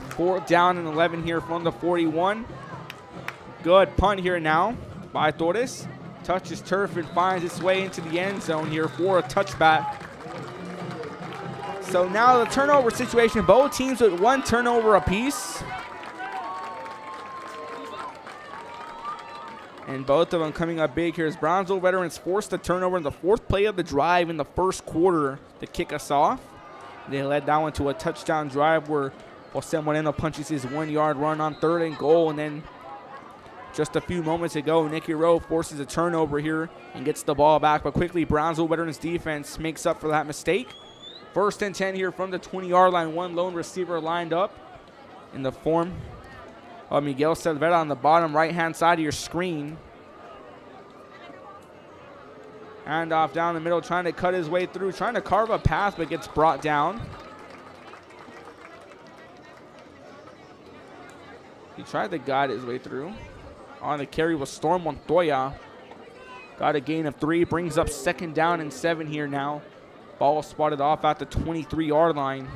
4th down and 11 here from the 41. Good punt here now by Torres. Touches turf and finds its way into the end zone here for a touchback. So now the turnover situation, both teams with 1 turnover apiece. And both of them coming up big here as Brownsville Veterans forced a turnover in the 4th play of the drive in the 1st quarter to kick us off. They led that one to a touchdown drive where Jose Moreno punches his 1-yard run on 3rd and goal. And then just a few moments ago, Nikki Rowe forces a turnover here and gets the ball back. But quickly, Brownsville Veterans defense makes up for that mistake. 1st and 10 here from the 20-yard line. 1 lone receiver lined up in the form of Miguel Silvera on the bottom right-hand side of your screen. Handoff down the middle, trying to cut his way through, trying to carve a path, but gets brought down. He tried to guide his way through. On the carry was Storm Montoya. Got a gain of 3, brings up 2nd down and 7 here now. Ball spotted off at the 23-yard line.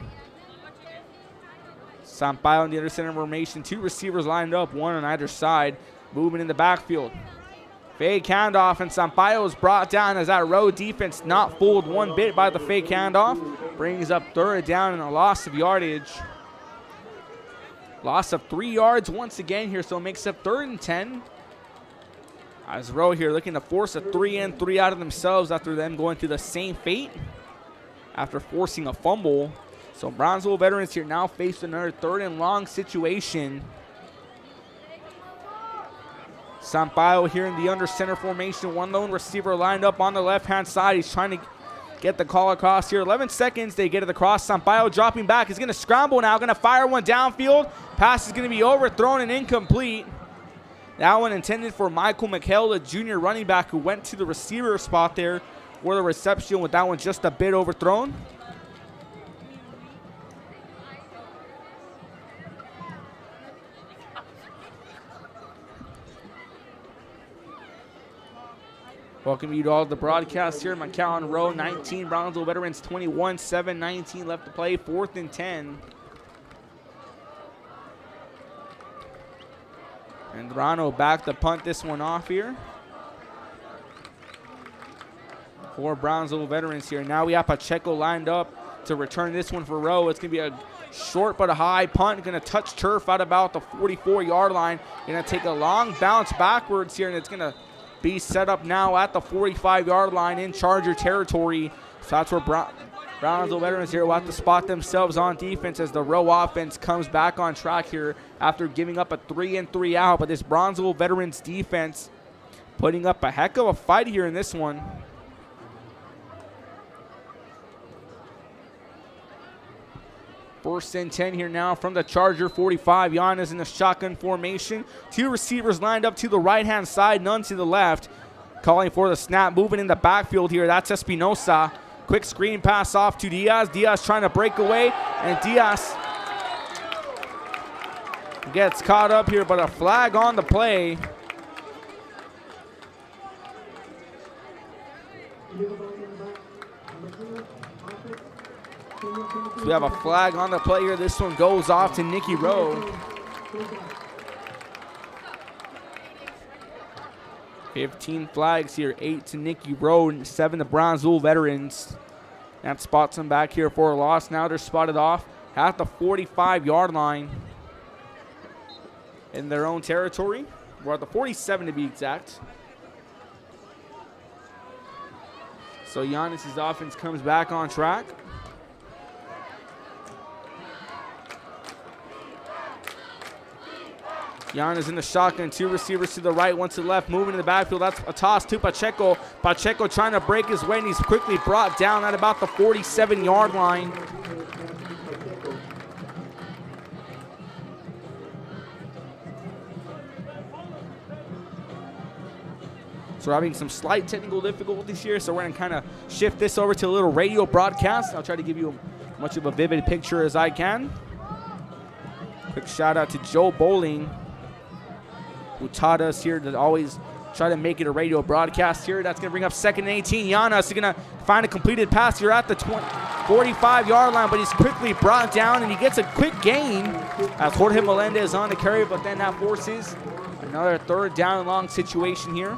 Sampaio on the other center formation. 2 receivers lined up, 1 on either side. Moving in the backfield. Fake handoff, and Sampaio is brought down as that Rowe defense not fooled one bit by the fake handoff. Brings up 3rd down and a loss of yardage. Loss of 3 yards once again here, so it makes it 3rd and 10. As Rowe here looking to force a 3 in, 3 out of themselves after them going through the same fate after forcing a fumble. So Brownsville Veterans here now face another 3rd and long situation. Sampaio here in the under center formation. 1 lone receiver lined up on the left-hand side. He's trying to get the call across here. 11 seconds, they get it across. Sampaio dropping back. He's going to scramble now, going to fire one downfield. Pass is going to be overthrown and incomplete. That one intended for Michael McHale, the junior running back who went to the receiver spot there for the reception, with that one just a bit overthrown. Welcome you to all the broadcasts here. McAllen Rowe 19, Brownsville Veterans 21, 7:19 left to play, 4th and 10. And Rano back to punt this one off here for Brownsville Veterans here. Now we have Pacheco lined up to return this one for Rowe. It's going to be a short but a high punt. Going to touch turf at about the 44-yard line. Going to take a long bounce backwards here, and it's going to be set up now at the 45-yard line in Charger territory. So that's where Brownsville Veterans here will have to spot themselves on defense as the Rowe offense comes back on track here after giving up a 3-and-3 out. But this Brownsville Veterans defense putting up a heck of a fight here in this one. First and 10 here now from the Charger 45. Giannis in the shotgun formation. 2 receivers lined up to the right-hand side, none to the left. Calling for the snap, moving in the backfield here. That's Espinosa. Quick screen pass off to Diaz. Diaz trying to break away, and Diaz gets caught up here, but a flag on the play. So we have a flag on the play here. This one goes off to Nicky Rowe. 15 flags here, 8 to Nicky Rowe, and 7 to Brownsville Veterans. That spots them back here for a loss. Now they're spotted off at the 45-yard line in their own territory. We're at the 47 to be exact. So Giannis's offense comes back on track. Giannis in the shotgun, 2 receivers to the right, 1 to the left, moving in the backfield. That's a toss to Pacheco. Pacheco trying to break his way, and he's quickly brought down at about the 47-yard line. So we're having some slight technical difficulties here, so we're going to kind of shift this over to a little radio broadcast. I'll try to give you as much of a vivid picture as I can. Quick shout out to Joe Bowling, who taught us here to always try to make it a radio broadcast here. That's going to bring up 2nd and 18. Giannis is going to find a completed pass here at the 45-yard line, but he's quickly brought down, and he gets a quick gain as Jorge Melendez on the carry, but then that forces another 3rd down and long situation here,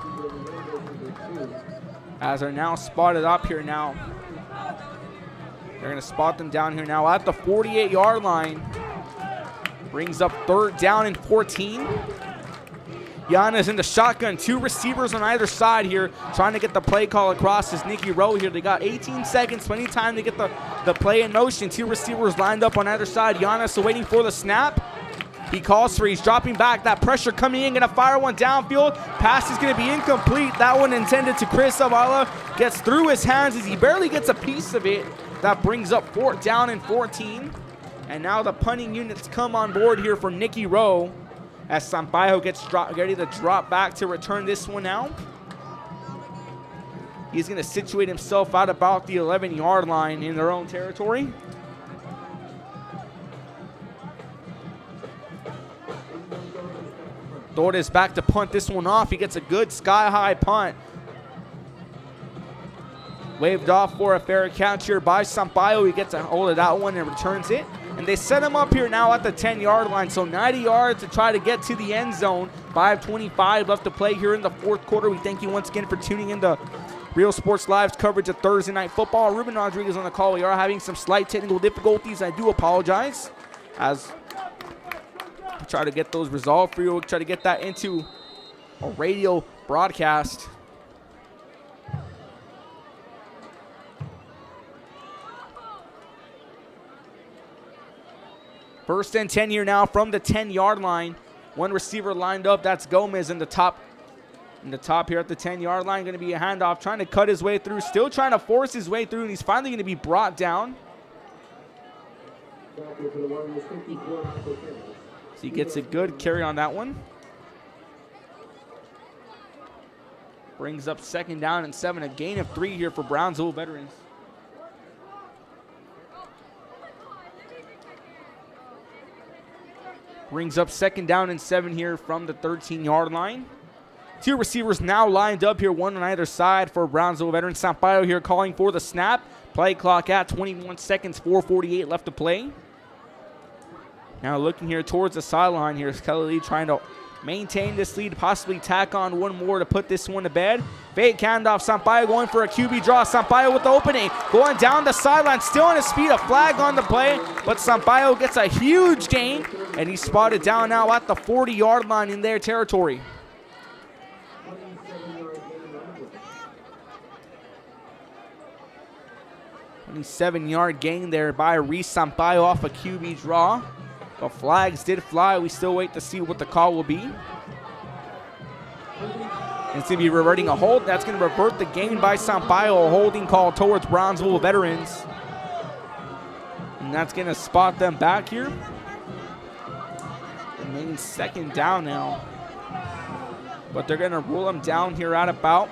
as they're now spotted up here now. They're going to spot them down here now at the 48-yard line. Brings up 3rd down and 14. Giannis in the shotgun, 2 receivers on either side here, trying to get the play call across is Nicky Rowe here. They got 18 seconds, plenty of time to get the play in motion. 2 receivers lined up on either side. Giannis waiting for the snap. He calls for, he's dropping back. That pressure coming in, gonna fire one downfield. Pass is gonna be incomplete. That one intended to Chris Zavala. Gets through his hands as he barely gets a piece of it. That brings up 4th down and 14. And now the punting units come on board here for Nicky Rowe, as Sampaio gets ready to drop back to return this one now. He's going to situate himself out about the 11-yard line in their own territory. Torres back to punt this one off. He gets a good sky-high punt. Waved off for a fair catch here by Sampaio. He gets a hold of that one and returns it. And they set him up here now at the 10-yard line. So 90 yards to try to get to the end zone. 5:25 left to play here in the 4th quarter. We thank you once again for tuning in to Real Sports Live's coverage of Thursday Night Football. Ruben Rodriguez on the call. We are having some slight technical difficulties. I do apologize, as we try to get those resolved for you. We'll try to get that into a radio broadcast. First and 10 here now from the 10-yard line. 1 receiver lined up. That's Gomez in the top In the top here at the 10-yard line, going to be a handoff, trying to cut his way through, still trying to force his way through, and he's finally going to be brought down. So he gets a good carry on that one. Brings up 2nd down and 7, a gain of 3 here for Brownsville veterans. Brings up 2nd down and 7 here from the 13-yard line. 2 receivers now lined up here, one on either side for Brownsville veterans. Sampaio here calling for the snap. Play clock at 21 seconds, 4:48 left to play. Now looking here towards the sideline here is Kelly Lee trying to maintain this lead, possibly tack on one more to put this one to bed. Fake handoff, Sampaio going for a QB draw. Sampaio with the opening, going down the sideline, still on his feet, a flag on the play, but Sampaio gets a huge gain, and he's spotted down now at the 40-yard line in their territory. A 7-yard gain there by Reese Sampaio off a QB draw. The flags did fly. We still wait to see what the call will be. And it's going to be reverting a hold. That's going to revert the gain by Sampaio, a holding call towards Brownsville veterans. And that's going to spot them back here. Remaining 2nd down now. But they're going to rule them down here at about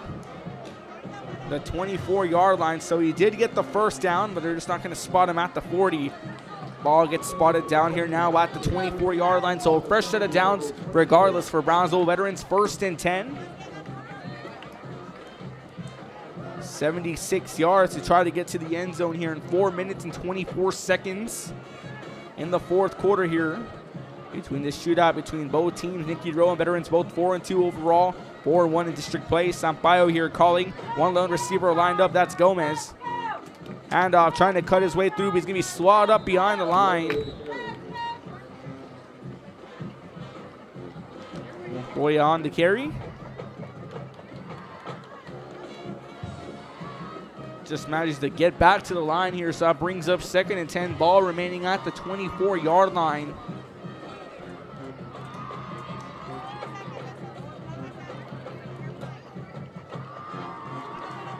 the 24-yard line. So he did get the 1st down, but they're just not going to spot him at the 40. Ball gets spotted down here now at the 24-yard line. So a fresh set of downs regardless for Brownsville veterans. 1st and 10. 76 yards to try to get to the end zone here in 4 minutes and 24 seconds in the 4th quarter here. Between this shootout between both teams, Nicky Rowe and veterans both 4-2 overall, 4-1 in district play. Sampaio here calling. One lone receiver lined up, that's Gomez. Handoff, trying to cut his way through, but he's going to be swatted up behind the line. Boy on the carry. Just manages to get back to the line here, so that brings up 2nd and 10, ball remaining at the 24-yard line.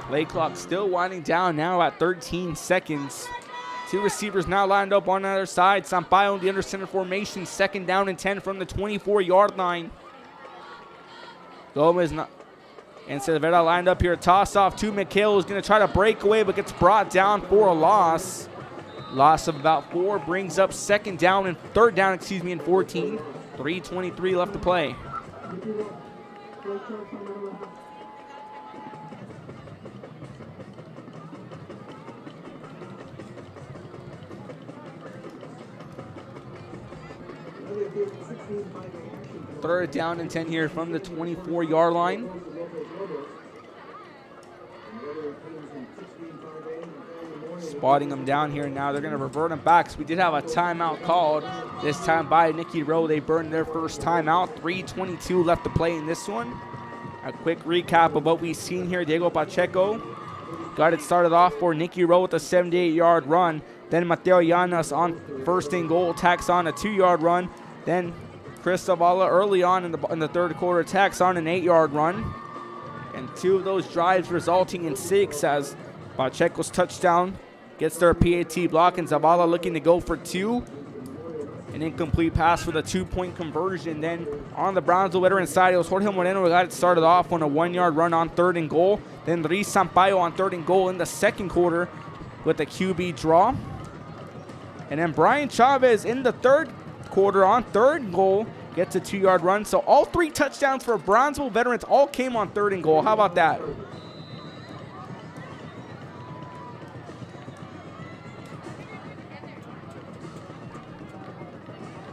Play clock still winding down now at 13 seconds. 2 receivers now lined up on the other side. Sampaio in the under center formation. 2nd down and 10 from the 24-yard line. Gomez and Cervera lined up here. Toss off to McHale, who's going to try to break away, but gets brought down for a loss. Loss of about 4 brings up 3rd down and 14. 3:23 left to play. Third down and 10 here from the 24-yard line. Spotting them down here now. They're going to revert them back. So we did have a timeout called this time by Nicky Rowe. They burned their first timeout. 3:22 left to play in this one. A quick recap of what we've seen here. Diego Pacheco got it started off for Nicky Rowe with a 78-yard run. Then Mateo Llanas on 1st and goal tacks on a 2-yard run. Then Chris Zavala early on in the 3rd quarter tacks on an 8-yard run. And 2 of those drives resulting in 6 as Pacheco's touchdown gets their PAT block, and Zavala looking to go for 2. An incomplete pass for the 2-point conversion. Then on the Brownsville veteran side, it was Jorge Moreno who got it started off on a 1-yard run on 3rd and goal. Then Reese Sampaio on 3rd and goal in the 2nd quarter with a QB draw. And then Brian Chavez in the 3rd quarter on 3rd and goal gets a 2-yard run. So all 3 touchdowns for Brownsville veterans all came on 3rd and goal. How about that?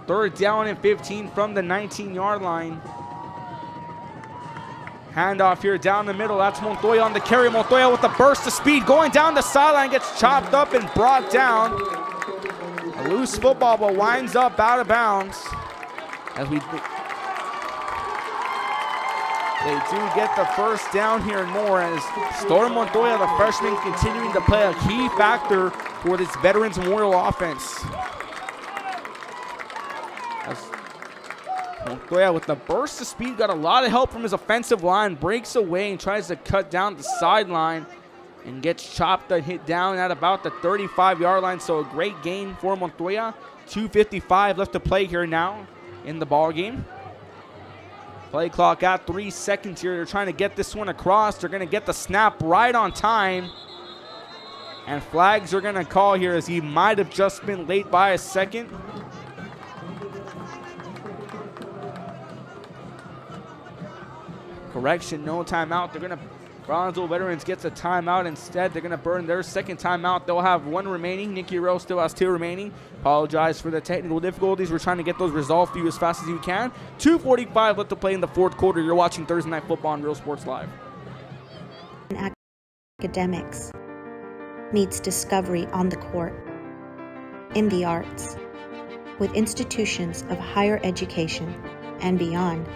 Third down and 15 from the 19-yard line. Handoff here down the middle. That's Montoya on the carry. Montoya with the burst of speed going down the sideline, gets chopped up and brought down. A loose football, but winds up out of bounds. As they do get the 1st down here and more, as Storm Montoya, the freshman, continuing to play a key factor for this Veterans Memorial offense. Montoya with the burst of speed, got a lot of help from his offensive line, breaks away and tries to cut down the sideline and gets chopped and hit down at about the 35-yard line. So a great gain for Montoya. 2:55 left to play here now in the ball game. Play clock at 3 seconds here. They're trying to get this one across. They're going to get the snap right on time. And flags are going to call here as he might have just been late by a second. Correction, no timeout. They're going to, Brownsville Veterans gets a timeout instead. They're going to burn their second timeout. They'll have one remaining. Nicky Rowe still has 2 remaining. Apologize for the technical difficulties. We're trying to get those resolved for you as fast as you can. 2:45 left to play in the fourth quarter. You're watching Thursday Night Football on Real Sports Live. Academics meets discovery on the court, in the arts, with institutions of higher education and beyond.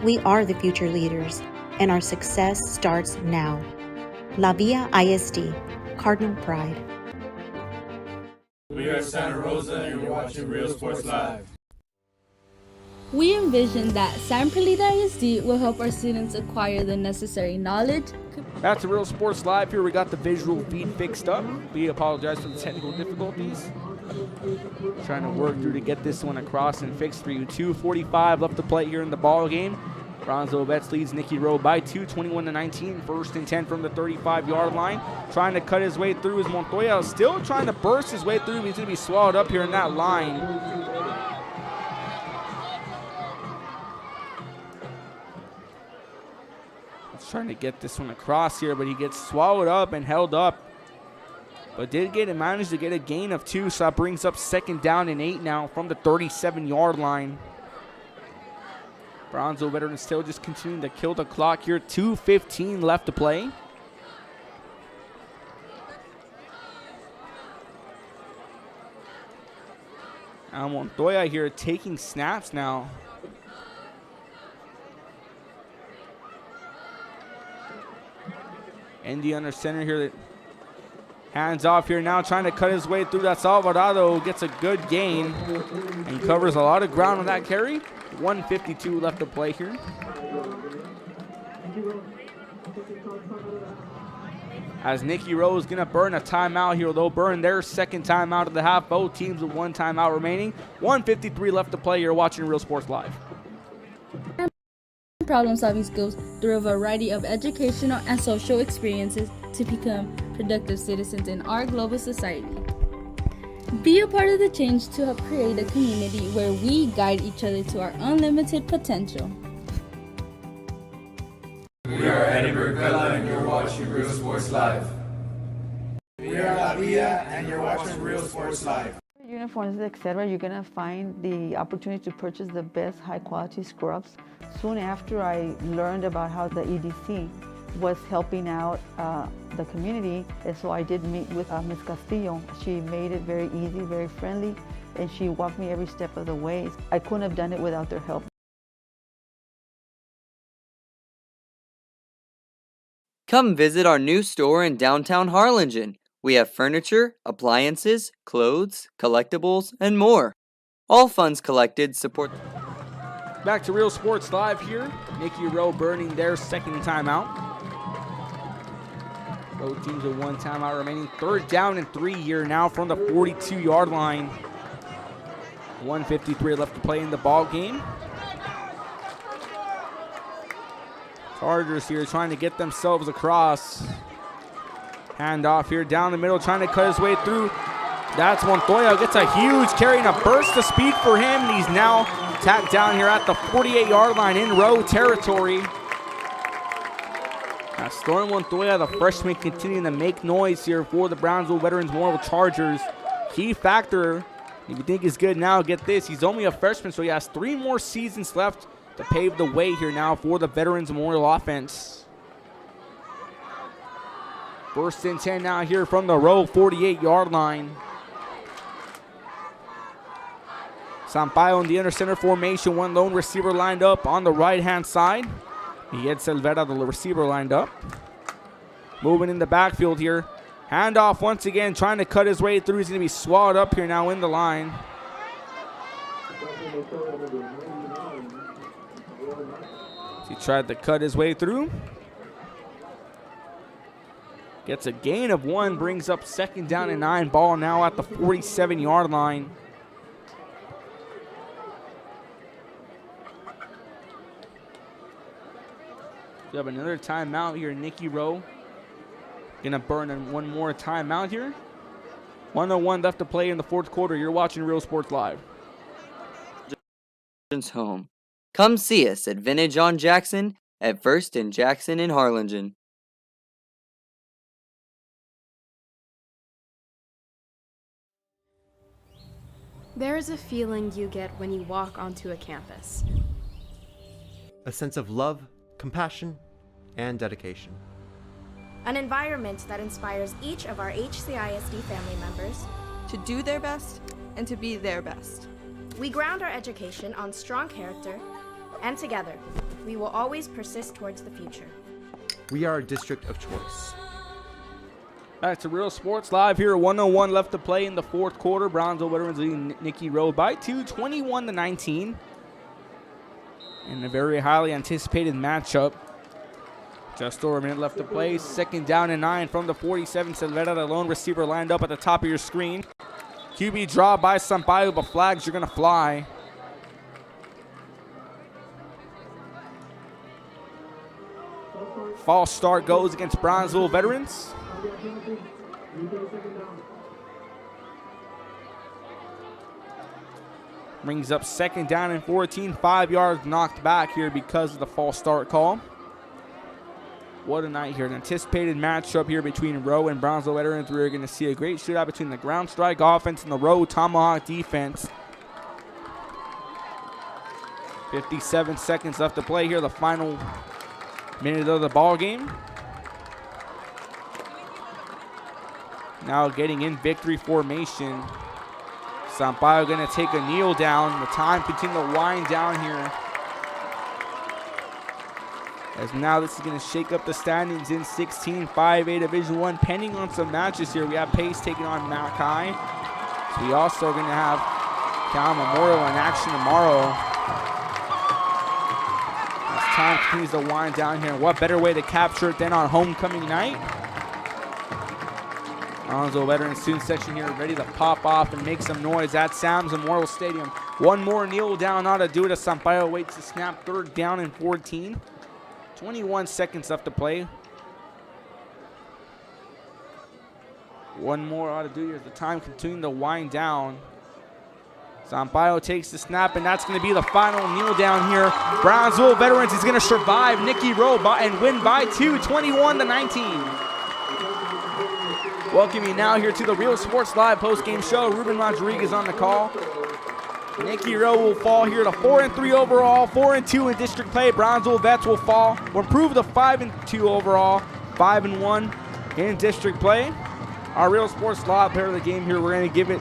We are the future leaders, and our success starts now. La Villa ISD, Cardinal Pride. We are Santa Rosa and you're watching Real Sports Live. We envision that San Perlita ISD will help our students acquire the necessary knowledge. Back to Real Sports Live here. We got the visual feed fixed up. We apologize for the technical difficulties. Trying to work through to get this one across and fixed for you. 2:45 left to play here in the ball game. Brownsville Vets leads Nicky Rowe by 2, 21-19. First and 10 from the 35-yard line. Trying to cut his way through is Montoya. Still trying to burst his way through. He's going to be swallowed up here in that line. He's trying to get this one across here, but he gets swallowed up and held up. But managed to get a gain of 2, so that brings up second down and 8 now from the 37-yard line. Brownsville Veterans still just continuing to kill the clock here. 2:15 left to play. Now Montoya here taking snaps now. Andy under center here. Hands off here now, trying to cut his way through. That's Alvarado, gets a good gain and covers a lot of ground on that carry. 1:52 left to play here. As Nicky Rowe is going to burn a timeout here. They'll burn their second timeout of the half. Both teams with 1 timeout remaining. 1:53 left to play. You're watching Real Sports Live. Problem-solving skills through a variety of educational and social experiences to become productive citizens in our global society. Be a part of the change to help create a community where we guide each other to our unlimited potential. We are Eddie Burgella and you're watching Real Sports Live. We are La Villa and you're watching Real Sports Live. Uniforms, etc., you're going to find the opportunity to purchase the best high-quality scrubs. Soon after I learned about how the EDC was helping out the community, and so I did meet with Ms. Castillo. She made it very easy, very friendly, and she walked me every step of the way. I couldn't have done it without their help. Come visit our new store in downtown Harlingen. We have furniture, appliances, clothes, collectibles, and more. All funds collected support. Back to Real Sports Live here. Nicky Rowe burning their second timeout. Both teams with 1 timeout remaining. 3rd down and 3 here now from the 42-yard line. 1:53 left to play in the ball game. Chargers here trying to get themselves across. Hand off here down the middle, trying to cut his way through. That's Montoya, gets a huge carry and a burst of speed for him. And he's now tapped down here at the 48-yard line in Rowe territory. Now Storm Montoya, the freshman, continuing to make noise here for the Brownsville Veterans Memorial Chargers. Key factor, if you think he's good now, get this. He's only a freshman, so he has 3 more seasons left to pave the way here now for the Veterans Memorial offense. 1st and 10 now here from the Rowe 48-yard line. Sampaio in the under center formation. 1 lone receiver lined up on the right-hand side. Miguel Silvera, the receiver, lined up. Moving in the backfield here. Handoff once again, trying to cut his way through. He's going to be swallowed up here now in the line. He tried to cut his way through. Gets a gain of 1, brings up 2nd down and 9. Ball now at the 47-yard line. We have another timeout here. Nicky Rowe gonna burn in one more timeout here. 1:01 left to play in the 4th quarter. You're watching Real Sports Live. Home. Come see us at Vintage on Jackson at 1st and Jackson in Harlingen. There is a feeling you get when you walk onto a campus. A sense of love, compassion, and dedication. An environment that inspires each of our HCISD family members to do their best and to be their best. We ground our education on strong character, and together, we will always persist towards the future. We are a district of choice. Back to Real Sports Live here. 1:01 left to play in the 4th quarter. Brownsville veterans leading Nicky Rowe by 2, 21-19. In a very highly anticipated matchup. Just over a minute left to play. 2nd down and 9 from the 47. Silvera, the lone receiver, lined up at the top of your screen. QB draw by Sampaio, but flags are going to fly. False start goes against Brownsville veterans. Brings up 2nd down and 14. 5 yards knocked back here because of the false start call. What a night here. An anticipated matchup here between Rowe and Brownsville veterans. We're going to see a great shootout between the ground strike offense and the Rowe Tomahawk defense. 57 seconds left to play here. The final minute of the ball game. Now getting in victory formation. Sampaio going to take a kneel down. The time continuing to wind down here. As now this is going to shake up the standings in 16, 5A Division I. Pending on some matches here, we have Pace taking on McAllen. So we also are going to have Cal Memorial in action tomorrow. As time continues to wind down here. What better way to capture it than on homecoming night? Brownsville Veteran Student Section here ready to pop off and make some noise at Sam's Memorial Stadium. One more kneel down ought to do it as Sampaio waits to snap. 3rd down and 14. 21 seconds left to play. One more ought to do here as the time continuing to wind down. Sampaio takes the snap, and that's going to be the final kneel down here. Brownsville Veterans is going to survive Nicky Rowe and win by 2, 21-19. Welcoming now here to the Real Sports Live post-game show. Ruben Rodriguez on the call. Nicky Rowe will fall here to 4-3 overall, 4-2 in district play. Brownsville Vets will fall. We'll improve to 5-2 overall, 5-1 in district play. Our Real Sports Live player of the game here, we're going to give it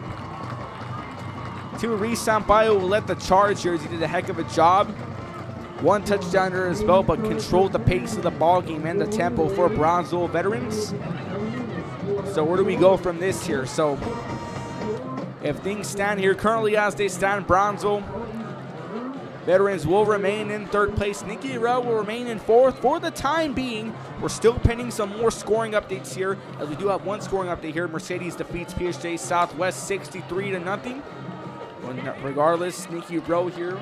to Reese Sampaio, who led the charge here as he did a heck of a job. 1 touchdown under his belt, but controlled the pace of the ball game and the tempo for Brownsville Veterans. So where do we go from this here? So if things stand here currently as they stand, Brownsville Veterans will remain in 3rd place. Nicky Rowe will remain in 4th for the time being. We're still pending some more scoring updates here, as we do have one scoring update here. Mercedes defeats PSJ Southwest 63-0. Regardless, Nicky Rowe here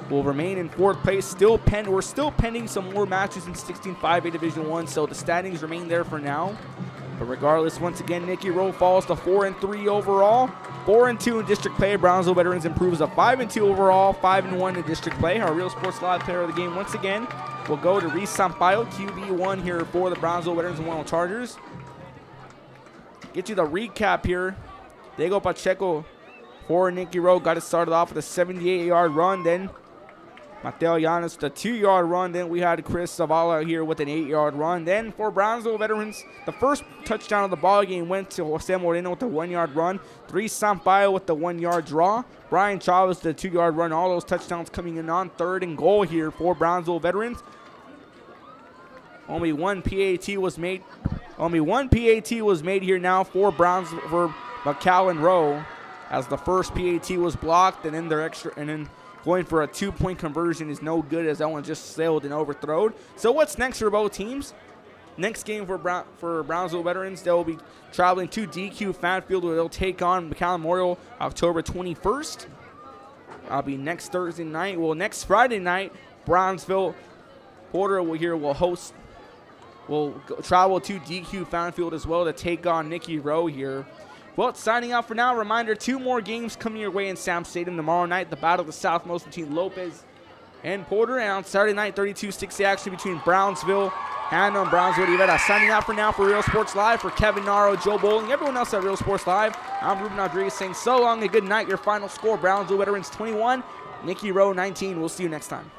will remain in 4th place. We're still pending some more matches in 16 5A Division I, so the standings remain there for now. But regardless, once again, Nicky Rowe falls to 4-3 overall, 4-2 in district play. Brownsville Veterans improves to 5-2 overall, 5-1 in district play. Our Real Sports Live player of the game once again will go to Reese Sampaio, QB1 here for the Brownsville Veterans and Royal Chargers. Get you the recap here. Diego Pacheco for Nicky Rowe got it started off with a 78-yard run. Then Mateo Llanes, the 2-yard run. Then we had Chris Zavala here with an 8-yard run. Then for Brownsville Veterans, the first touchdown of the ball game went to Jose Moreno with the 1-yard run. Reese Sampaio with the 1-yard draw. Brian Chavez, the 2-yard run. All those touchdowns coming in on 3rd and goal here for Brownsville Veterans. Only one PAT was made. Only one PAT was made here now for McAllen Rowe. as the first PAT was blocked, and then going for a 2-point conversion is no good, as that one just sailed and overthrown. So what's next for both teams? Next game for Brownsville veterans, they'll be traveling to DQ Fan Field, where they'll take on McAllen Memorial October 21st. I'll be next Thursday night. Well, next Friday night, Brownsville Porter will travel to DQ Fan Field as well to take on Nicky Rowe here. Well, signing out for now. Reminder, 2 more games coming your way in Sam Stadium tomorrow night. The Battle of the Southmost between Lopez and Porter. And on Saturday night, 32-60 action between Brownsville and Brownsville Rivera. Signing out for now for Real Sports Live. For Kevin Naro, Joe Bowling, everyone else at Real Sports Live, I'm Ruben Rodriguez saying so long and good night. Your final score, Brownsville Veterans 21, Nicky Rowe 19. We'll see you next time.